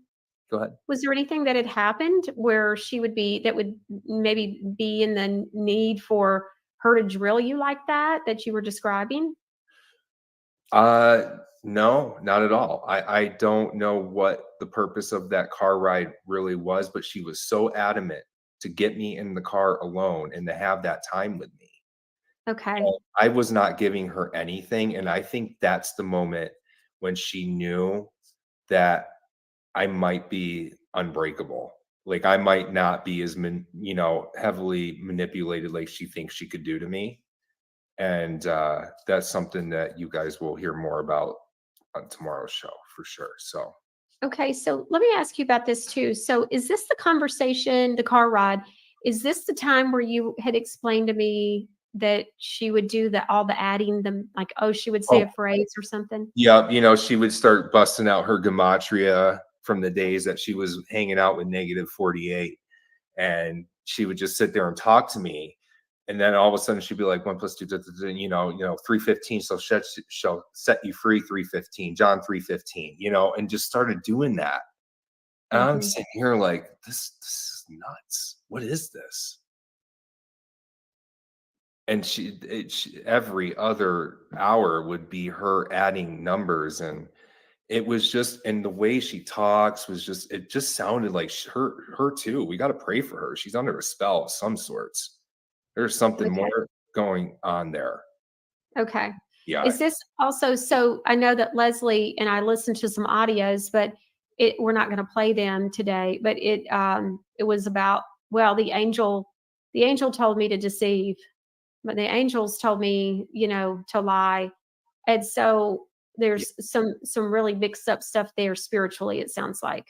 Go ahead. Was there anything that had happened where she would maybe be in the need for her to drill you like that you were describing? No, not at all. I don't know what the purpose of that car ride really was, but she was so adamant to get me in the car alone and to have that time with me. Okay. And I was not giving her anything. And I think that's the moment when she knew that I might be unbreakable. Like I might not be as, heavily manipulated like she thinks she could do to me. And that's something that you guys will hear more about on tomorrow's show for sure. So, okay. So let me ask you about this too. So is this the conversation, the car ride? Is this the time where you had explained to me that she would do all the adding them, like, she would say a phrase or something? Yeah. She would start busting out her gematria from the days that she was hanging out with -48. And she would just sit there and talk to me. And then all of a sudden she'd be like, 1 + 2, 315. So she'll set you free, 315, John 315, and just started doing that. And I'm sitting here like, this is nuts. What is this? And she every other hour would be her adding numbers. And it was just, and the way she talks was just, it just sounded like her too. We got to pray for her. She's under a spell of some sorts. There's something more going on there. Okay. Yeah. Is this also, so I know that Leslie and I listened to some audios, but we're not going to play them today, but it was about, the angel told me to deceive, but the angels told me, to lie. And so there's some really mixed up stuff there spiritually, it sounds like.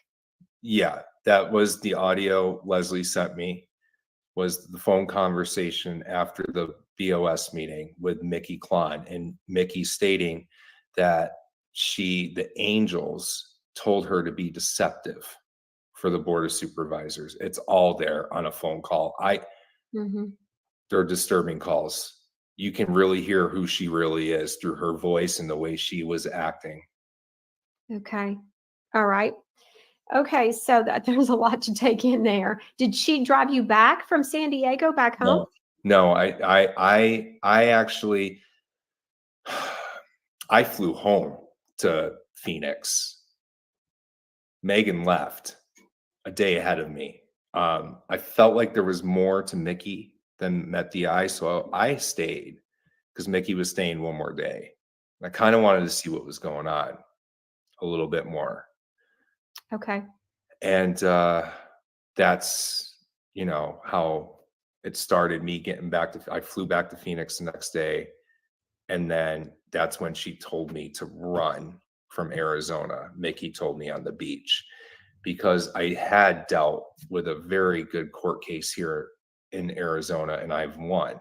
Yeah. That was the audio Leslie sent me. Was the phone conversation after the BOS meeting with Mickey Klon, and Mickey stating that the angels told her to be deceptive for the Board of Supervisors. It's all there on a phone call. They're disturbing calls. You can really hear who she really is through her voice and the way she was acting. Okay. All right. Okay, so there's a lot to take in there. Did she drive you back from San Diego back home? No, I actually I flew home to Phoenix. Megan left a day ahead of me. I felt like there was more to Mickey than met the eye, so I stayed because Mickey was staying one more day. I kind of wanted to see what was going on a little bit more. Okay. And that's, how it started, me getting back I flew back to Phoenix the next day. And then that's when she told me to run from Arizona, Mickey told me on the beach, because I had dealt with a very good court case here in Arizona, and I've won.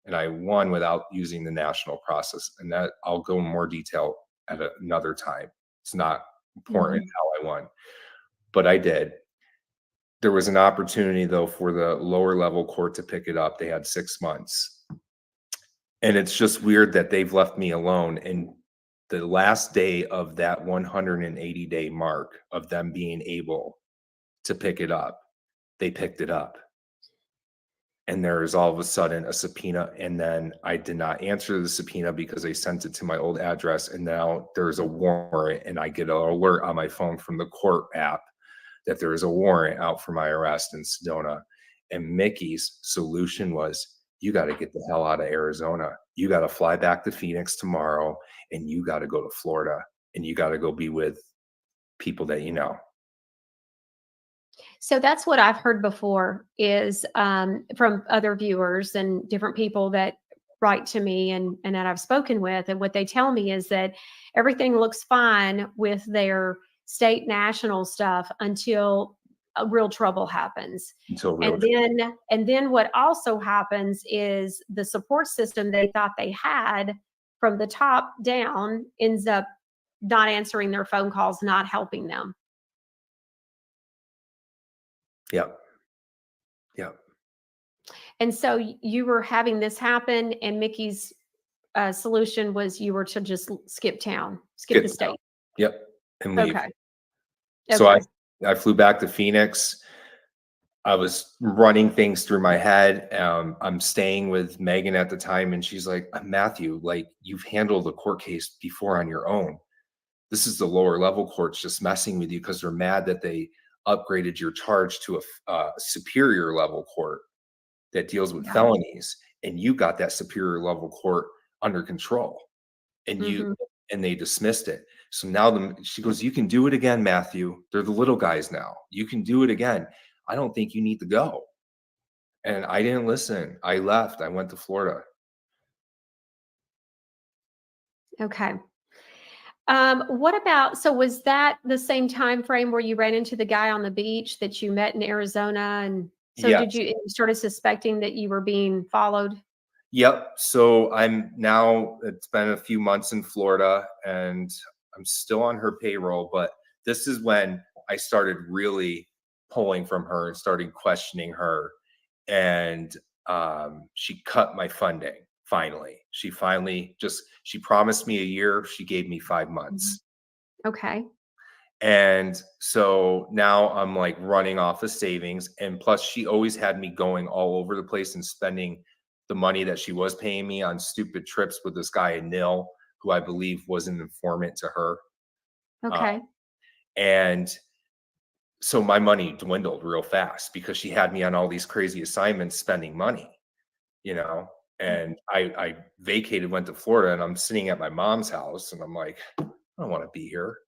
And I won without using the national process. And that I'll go in more detail at another time. It's not important how I won, but I did. There was an opportunity, though, for the lower level court to pick it up. They had 6 months. And it's just weird that they've left me alone. And the last day of that 180-day mark of them being able to pick it up, they picked it up. And there is all of a sudden a subpoena. And then I did not answer the subpoena because they sent it to my old address. And now there's a warrant, and I get an alert on my phone from the court app that there is a warrant out for my arrest in Sedona. And Mickey's solution was, you got to get the hell out of Arizona. You got to fly back to Phoenix tomorrow, and you got to go to Florida, and you got to go be with people that you know. So that's what I've heard before is from other viewers and different people that write to me and that I've spoken with. And what they tell me is that everything looks fine with their state national stuff until real trouble happens. And then what also happens is the support system they thought they had from the top down ends up not answering their phone calls, not helping them. Yep. And so you were having this happen, and Mickey's solution was you were to just skip town, skip the state. Yep. And leave. Okay. So I flew back to Phoenix. I was running things through my head. I'm staying with Megan at the time, and she's like, Matthew, like, you've handled a court case before on your own. This is the lower level courts just messing with you because they're mad that they upgraded your charge to a superior level court that deals with felonies, and you got that superior level court under control, and and they dismissed it. So now she goes, you can do it again, Matthew. They're the little guys now. You can do it again. I don't think you need to go. And I didn't listen. I left. I went to Florida. Okay. What about, so was that the same time frame where you ran into the guy on the beach that you met in Arizona? And so Yes. did you started suspecting that you were being followed? Yep. So it's been a few months in Florida, and I'm still on her payroll, but this is when I started really pulling from her and started questioning her. And she cut my funding. Finally, she promised me a year. She gave me 5 months. Okay. And so now I'm like running off of savings. And plus she always had me going all over the place and spending the money that she was paying me on stupid trips with this guy, Nil, who I believe was an informant to her. Okay. And so my money dwindled real fast because she had me on all these crazy assignments, spending money, and I vacated, went to Florida, and I'm sitting at my mom's house, and I'm like, I don't want to be here,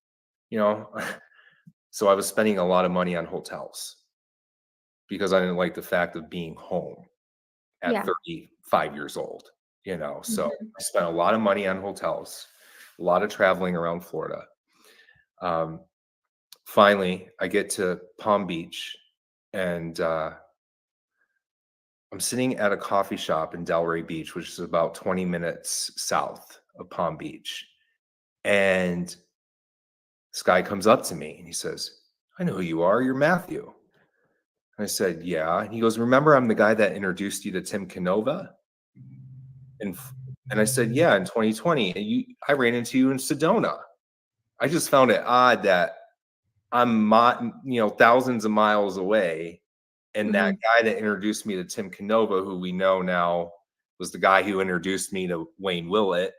So I was spending a lot of money on hotels because I didn't like the fact of being home at 35 years old, So I spent a lot of money on hotels, a lot of traveling around Florida. Finally, I get to Palm Beach, and I'm sitting at a coffee shop in Delray Beach, which is about 20 minutes south of Palm Beach. And this guy comes up to me and he says, I know who you are. You're Matthew. And I said, yeah. And he goes, remember, I'm the guy that introduced you to Tim Canova? And I said, yeah, in 2020. And I ran into you in Sedona. I just found it odd that I'm, thousands of miles away. And that guy that introduced me to Tim Canova, who we know now was the guy who introduced me to Wayne Willett,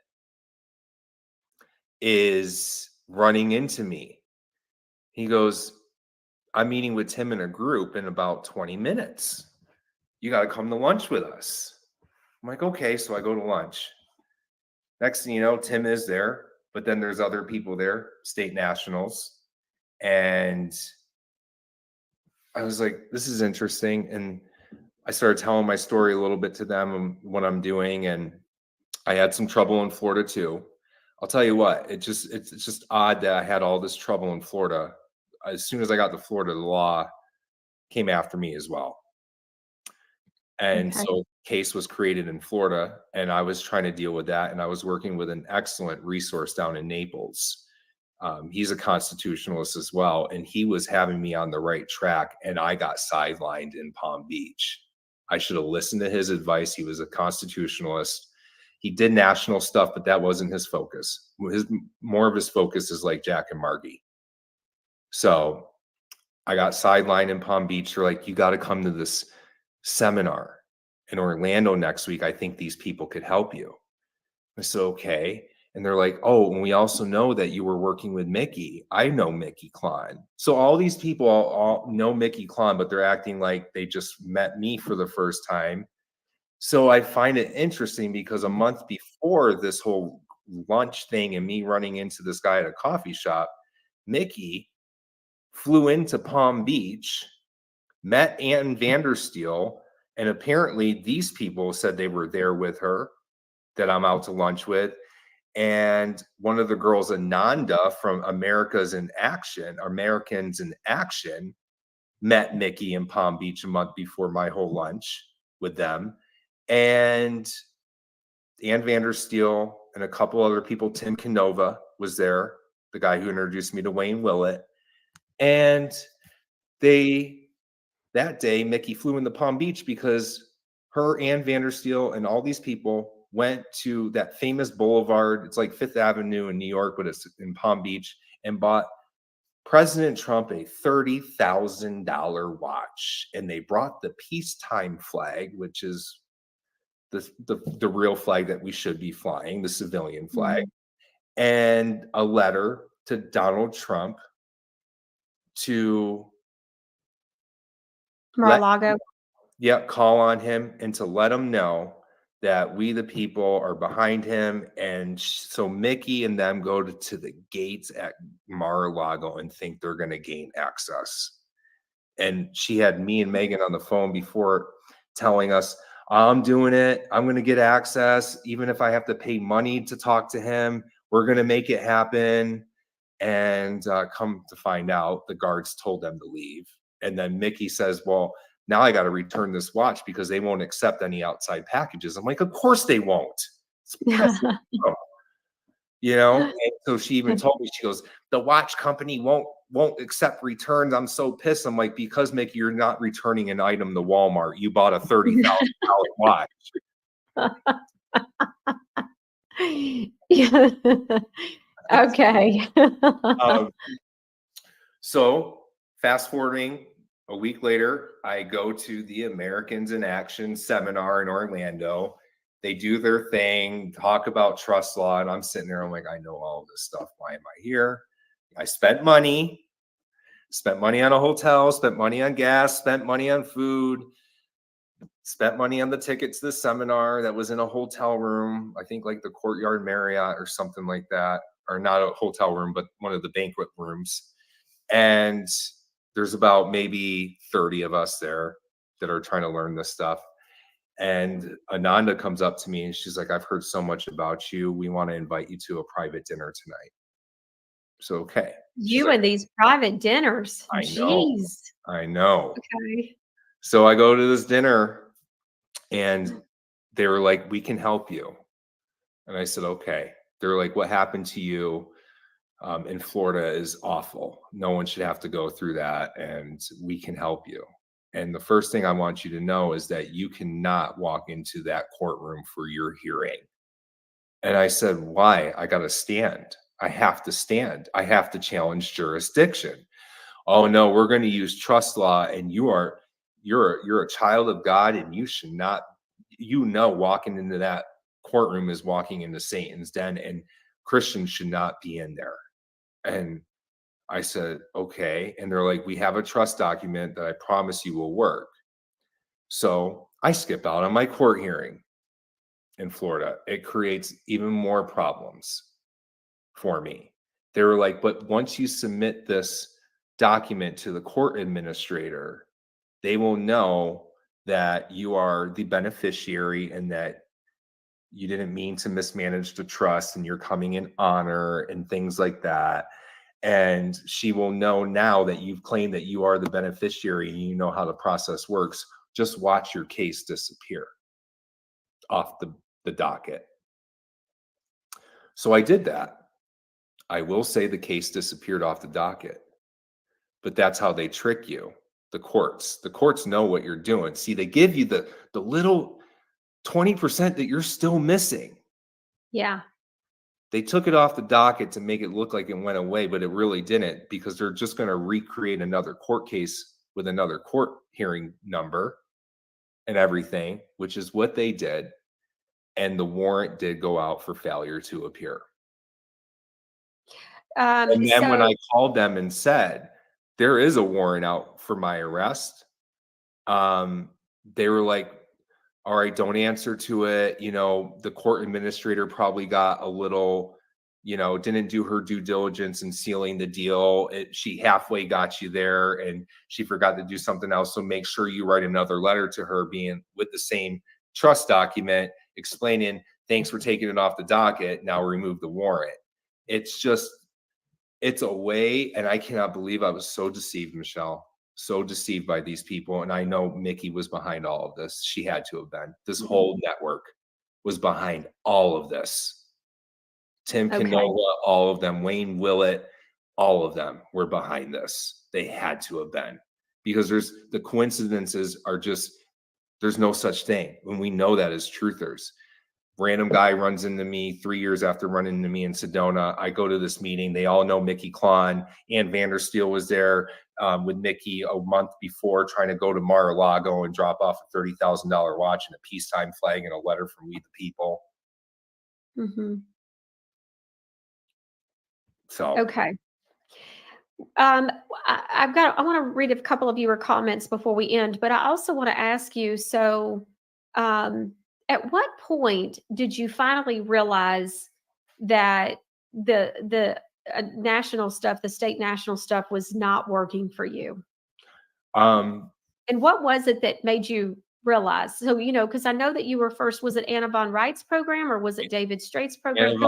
is running into me. He goes, I'm meeting with Tim in a group in about 20 minutes. You got to come to lunch with us. I'm like, okay. So I go to lunch. Next thing you know, Tim is there, but then there's other people there, state nationals. And I was like, this is interesting. And I started telling my story a little bit to them and what I'm doing. And I had some trouble in Florida too. I'll tell you what, it's just odd that I had all this trouble in Florida. As soon as I got to Florida, the law came after me as well. And Okay. so case was created in Florida, and I was trying to deal with that. And I was working with an excellent resource down in Naples. He's a constitutionalist as well, and he was having me on the right track, and I got sidelined in Palm Beach. I should have listened to his advice. He was a constitutionalist. He did national stuff, but that wasn't his focus. More of his focus is like Jack and Margie. So I got sidelined in Palm Beach. They're like, you got to come to this seminar in Orlando next week. I think these people could help you. I said, okay. And they're like, oh, and we also know that you were working with Mickey. I know Mickey Klein. So all these people all know Mickey Klein, but they're acting like they just met me for the first time. So I find it interesting because a month before this whole lunch thing and me running into this guy at a coffee shop, Mickey flew into Palm Beach, met Ann Vandersteel, and apparently these people said they were there with her that I'm out to lunch with. And one of the girls, Ananda from Americans in Action, met Mickey in Palm Beach a month before my whole lunch with them. And Ann Vandersteel and a couple other people, Tim Canova was there, the guy who introduced me to Wayne Willett. And that day, Mickey flew into Palm Beach because her, Ann Vandersteel, and all these people went to that famous boulevard. It's like Fifth Avenue in New York, but it's in Palm Beach, and bought President Trump a $30,000 watch. And they brought the peacetime flag, which is the real flag that we should be flying, the civilian flag, and a letter to Donald Trump to Mar-a-Lago. call on him and to let him know that we the people are behind him. And so Mickey and them go to the gates at Mar-a-Lago and think they're going to gain access. And she had me and Megan on the phone before telling us, I'm doing it. I'm going to get access. Even if I have to pay money to talk to him, we're going to make it happen. And come to find out, the guards told them to leave. And then Mickey says, well, now I got to return this watch because they won't accept any outside packages. I'm like, of course they won't. You know? And so she even told me, she goes, the watch company won't accept returns. I'm so pissed. I'm like, because Mickey, you're not returning an item to Walmart. You bought a $30,000 watch. Yeah. Okay. So fast forwarding a week later, I go to the Americans in Action seminar in Orlando. They do their thing, talk about trust law, and I'm sitting there, I'm like, I know all this stuff. Why am I here? I spent money on a hotel, spent money on gas, spent money on food, spent money on the ticket to the seminar that was in a hotel room, I think like the Courtyard Marriott or something like that, or not a hotel room, but one of the banquet rooms. And there's about maybe 30 of us there that are trying to learn this stuff. And Ananda comes up to me and she's like, I've heard so much about you. We want to invite you to a private dinner tonight. So, okay. You and these private dinners. I know. Jeez. I know. Okay. So I go to this dinner and they were like, we can help you. And I said, okay. They're like, what happened to you in Florida is awful. No one should have to go through that, and we can help you. And the first thing I want you to know is that you cannot walk into that courtroom for your hearing. And I said, why? I got to stand. I have to stand. I have to challenge jurisdiction. Oh no, we're going to use trust law, and you're a child of God, and you should not, walking into that courtroom is walking into Satan's den, and Christians should not be in there. And I said, okay. And they're like, we have a trust document that I promise you will work. So I skip out on my court hearing in Florida. It creates even more problems for me. They were like, but once you submit this document to the court administrator, they will know that you are the beneficiary and that You didn't mean to mismanage the trust, and you're coming in honor and things like that. And she will know now that you've claimed that you are the beneficiary and you know how the process works. Just watch your case disappear off the docket. So I did that. I will say the case disappeared off the docket, but that's how they trick you. The courts know what you're doing. See, they give you the little 20% that you're still missing. Yeah. They took it off the docket to make it look like it went away, but it really didn't, because they're just going to recreate another court case with another court hearing number and everything, which is what they did. And the warrant did go out for failure to appear. And then when I called them and said, there is a warrant out for my arrest, they were like, all right, don't answer to it. You know, the court administrator probably got a little, you know, didn't do her due diligence in sealing the deal. She halfway got you there and she forgot to do something else. So make sure you write another letter to her being with the same trust document explaining, thanks for taking it off the docket. Now remove the warrant. It's just, it's a way. And I cannot believe I was so deceived, Michelle. So deceived by these people. And I know Mickey was behind all of this. She had to have been. This whole network was behind all of this. Tim Canola, all of them, Wayne Willett, all of them were behind this. They had to have been, because the coincidences are just, there's no such thing. When we know that as truthers. Random guy runs into me 3 years after running into me in Sedona. I go to this meeting. They all know Mickey Klon. Ann Vandersteel was there with Mickey a month before, trying to go to Mar-a-Lago and drop off a $30,000 watch and a peacetime flag and a letter from We the People. Mm-hmm. So okay. I want to read a couple of your comments before we end, but I also want to ask you, so at what point did you finally realize that the national stuff, the state national stuff, was not working for you? And what was it that made you realize? So, you know, because I know that you were first, was it Anna Von Wright's program or was it David Straight's program?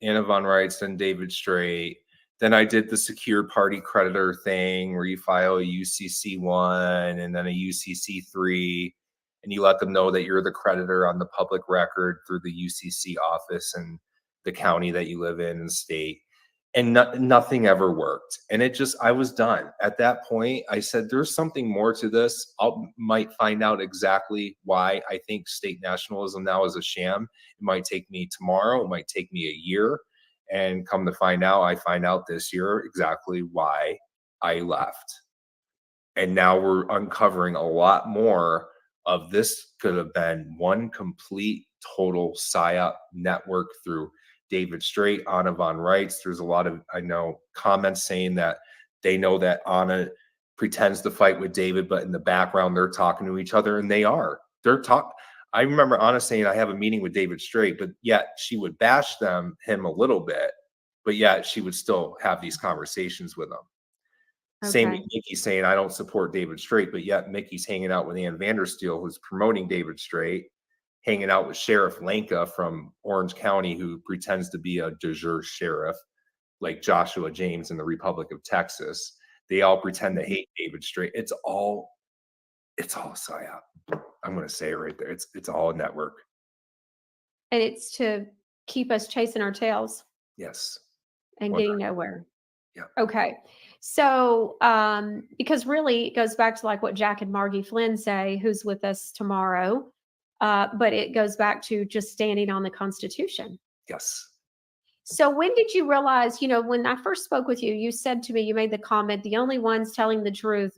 Anna Von Wright's and David Straight. Then I did the secure party creditor thing where you file a UCC1 and then a UCC3. And you let them know that you're the creditor on the public record through the UCC office and the county that you live in and state. And nothing ever worked. And I was done. At that point, I said, there's something more to this. Might find out exactly why I think state nationalism now is a sham. It might take me tomorrow. It might take me a year. And come to find out, I find out this year exactly why I left. And now we're uncovering a lot more of this. Could have been one complete total PSYOP network through David Straight, Anna Von Wright's. There's a lot of, I know, comments saying that they know that Anna pretends to fight with David, but in the background they're talking to each other, and they are. I remember Anna saying, I have a meeting with David Straight, but yet she would bash him a little bit, but yet she would still have these conversations with him. Okay. Same with Mickey saying, I don't support David Straight, but yet Mickey's hanging out with Ann Vandersteel, who's promoting David Straight, hanging out with Sheriff Lenka from Orange County, who pretends to be a de jure sheriff, like Joshua James in the Republic of Texas. They all pretend to hate David Straight. It's all PSYOP. I'm going to say it right there. It's all a network. And it's to keep us chasing our tails. Yes. And getting nowhere. Yeah. Okay. So, because really it goes back to like what Jack and Margie Flynn say, who's with us tomorrow. But it goes back to just standing on the Constitution. Yes. So when did you realize, you know, when I first spoke with you, you said to me, you made the comment, the only ones telling the truth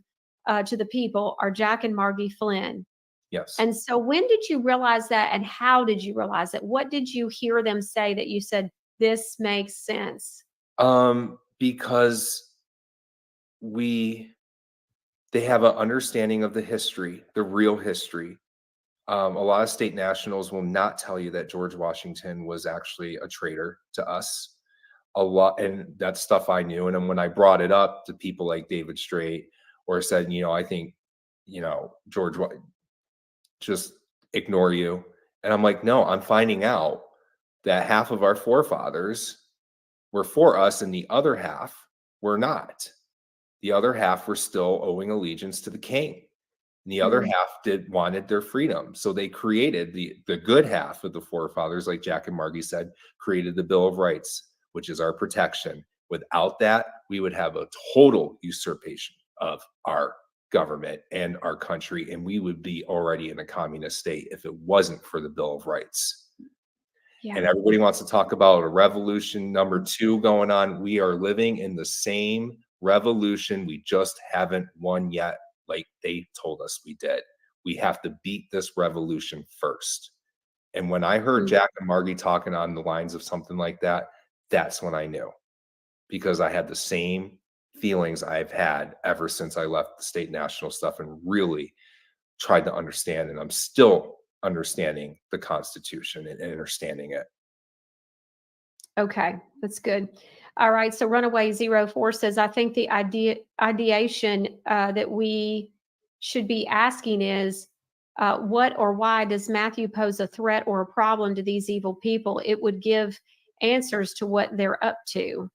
to the people are Jack and Margie Flynn. Yes. And so when did you realize that, and how did you realize it? What did you hear them say that you said, this makes sense? Because they have an understanding of the history, the real history. A lot of state nationals will not tell you that George Washington was actually a traitor to us. A lot, and that's stuff I knew. And then when I brought it up to people like David Straight, or said, you know, I think, you know, George, just ignore you. And I'm like, no, I'm finding out that half of our forefathers were for us and the other half were not. The other half were still owing allegiance to the king. And the other half wanted their freedom. So they created the good half of the forefathers, like Jack and Margie said, created the Bill of Rights, which is our protection. Without that, we would have a total usurpation of our government and our country, and we would be already in a communist state if it wasn't for the Bill of Rights. Yeah. And everybody wants to talk about a revolution number 2 going on. We are living in the same revolution. We just haven't won yet, like they told us we did. We have to beat this revolution first. And when I heard Jack and Margie talking on the lines of something like that, that's when I knew, because I had the same feelings I've had ever since I left the state national stuff and really tried to understand. And I'm still understanding the Constitution and understanding it. Okay, that's good. All right, so Runaway 04 says, I think the ideation that we should be asking is, what or why does Matthew pose a threat or a problem to these evil people? It would give answers to what they're up to.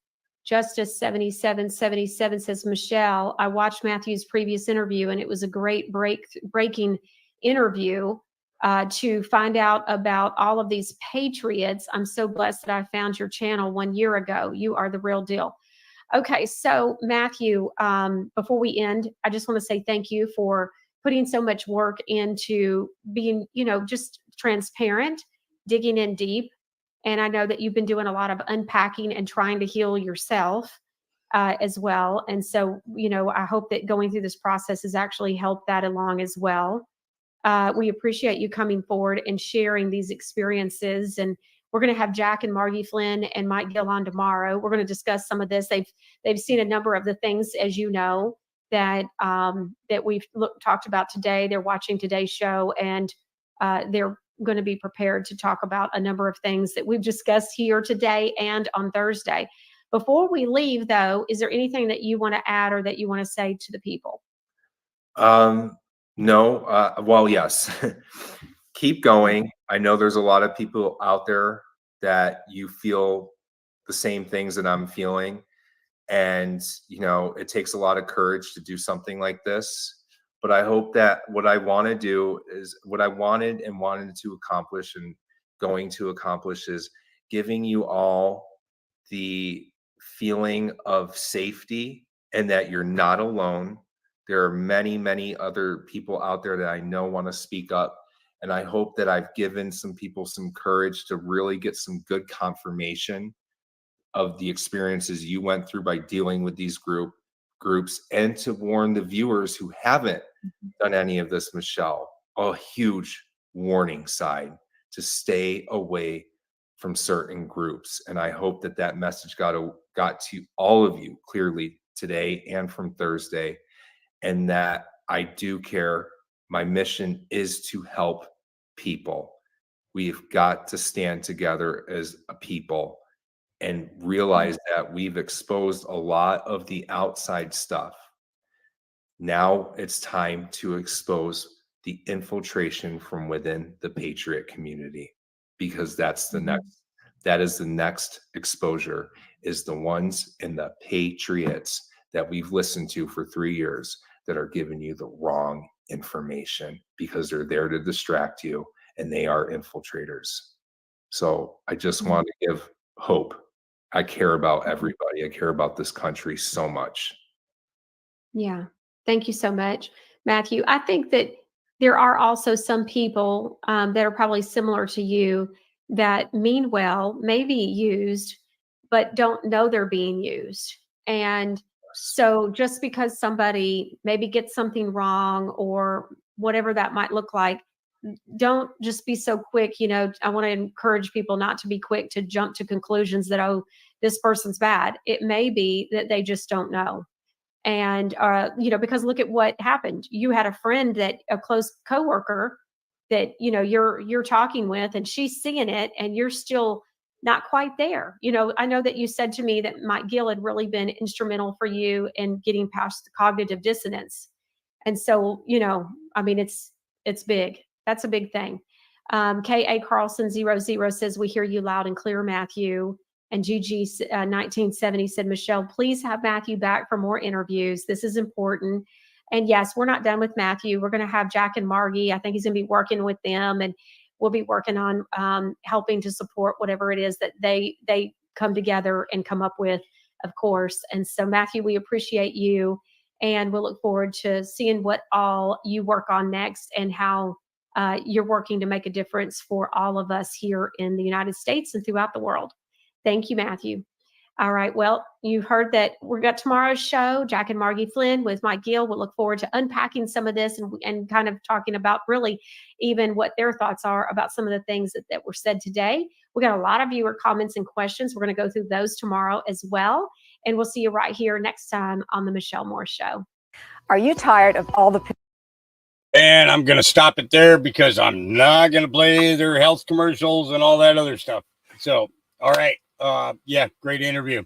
Justice 7777 says, Michelle, I watched Matthew's previous interview and it was a great breaking interview to find out about all of these patriots. I'm so blessed that I found your channel 1 year ago. You are the real deal. Okay, so Matthew, before we end, I just want to say thank you for putting so much work into being, just transparent, digging in deep. And I know that you've been doing a lot of unpacking and trying to heal yourself as well. And so, I hope that going through this process has actually helped that along as well. We appreciate you coming forward and sharing these experiences. And we're going to have Jack and Margie Flynn and Mike Gill on tomorrow. We're going to discuss some of this. They've seen a number of the things, as you know, that we've talked about today. They're watching today's show, and they're going to be prepared to talk about a number of things that we've discussed here today and on Thursday. Before we leave, though, is there anything that you want to add or that you want to say to the people? No. Well, yes. Keep going. I know there's a lot of people out there that you feel the same things that I'm feeling. And, it takes a lot of courage to do something like this. But I hope that what I want to do is what I wanted to accomplish and going to accomplish is giving you all the feeling of safety and that you're not alone. There are many, many other people out there that I know want to speak up. And I hope that I've given some people some courage to really get some good confirmation of the experiences you went through by dealing with these groups, and to warn the viewers who haven't done any of this, Michelle, a huge warning sign to stay away from certain groups. And I hope that that message got to all of you clearly today and from Thursday, and that I do care. My mission is to help people. We've got to stand together as a people and realize that we've exposed a lot of the outside stuff. Now it's time to expose the infiltration from within the Patriot community, because that's that is the next exposure, is the ones in the Patriots that we've listened to for 3 years that are giving you the wrong information because they're there to distract you, and they are infiltrators. So I just want to give hope. I care about everybody. I care about this country so much. Yeah. Thank you so much, Matthew. I think that there are also some people that are probably similar to you that mean well, may be used, but don't know they're being used. And so just because somebody maybe gets something wrong or whatever that might look like, don't just be so quick. I want to encourage people not to be quick to jump to conclusions that, oh, this person's bad. It may be that they just don't know. And, because look at what happened. You had a friend, a close coworker that, you're talking with, and she's seeing it, and you're still not quite there. I know that you said to me that Mike Gill had really been instrumental for you in getting past the cognitive dissonance. And so, it's big. That's a big thing. K.A. Carlson 00 says, we hear you loud and clear, Matthew. And GG 1970 said, Michelle, please have Matthew back for more interviews. This is important. And yes, we're not done with Matthew. We're going to have Jack and Margie. I think he's going to be working with them, and we'll be working on helping to support whatever it is that they come together and come up with, of course. And so, Matthew, we appreciate you, and we'll look forward to seeing what all you work on next and how you're working to make a difference for all of us here in the United States and throughout the world. Thank you, Matthew. All right. Well, you've heard that we've got tomorrow's show, Jack and Margie Flynn with Mike Gill. We'll look forward to unpacking some of this and kind of talking about really even what their thoughts are about some of the things that were said today. We got a lot of viewer comments and questions. We're going to go through those tomorrow as well. And we'll see you right here next time on the Michelle Moore Show. Are you tired of all the... And I'm going to stop it there because I'm not going to play their health commercials and all that other stuff. So, all right. Yeah, great interview.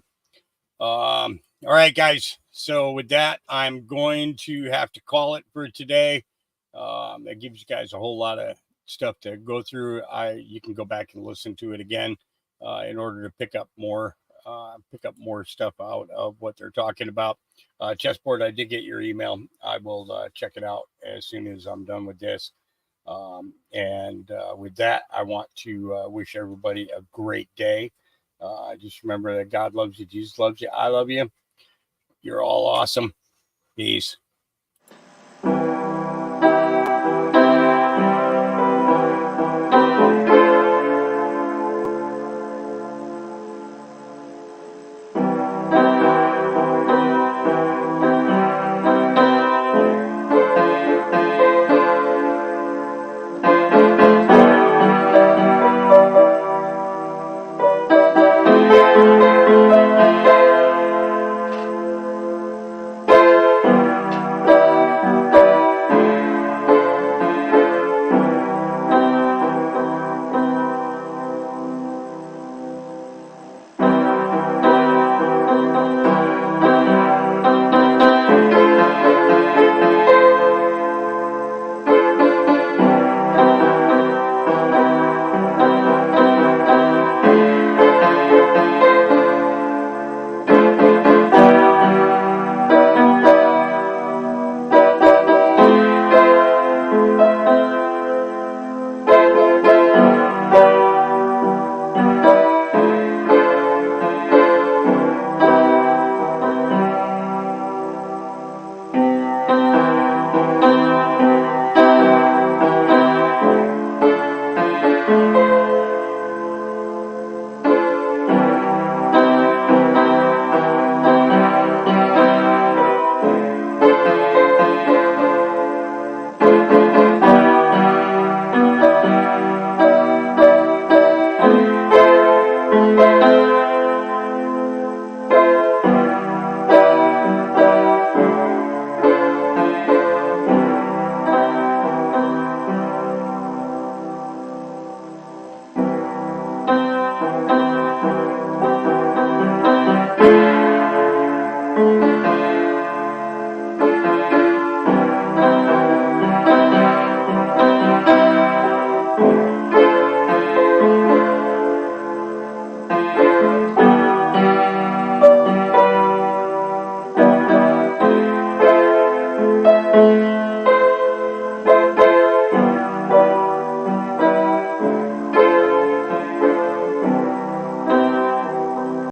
All right, guys. So with that, I'm going to have to call it for today. That gives you guys a whole lot of stuff to go through. You can go back and listen to it again in order to pick up more stuff out of what they're talking about. Chessboard, I did get your email. I will check it out as soon as I'm done with this. And with that, I want to wish everybody a great day. Just remember that God loves you. Jesus loves you. I love you. You're all awesome. Peace.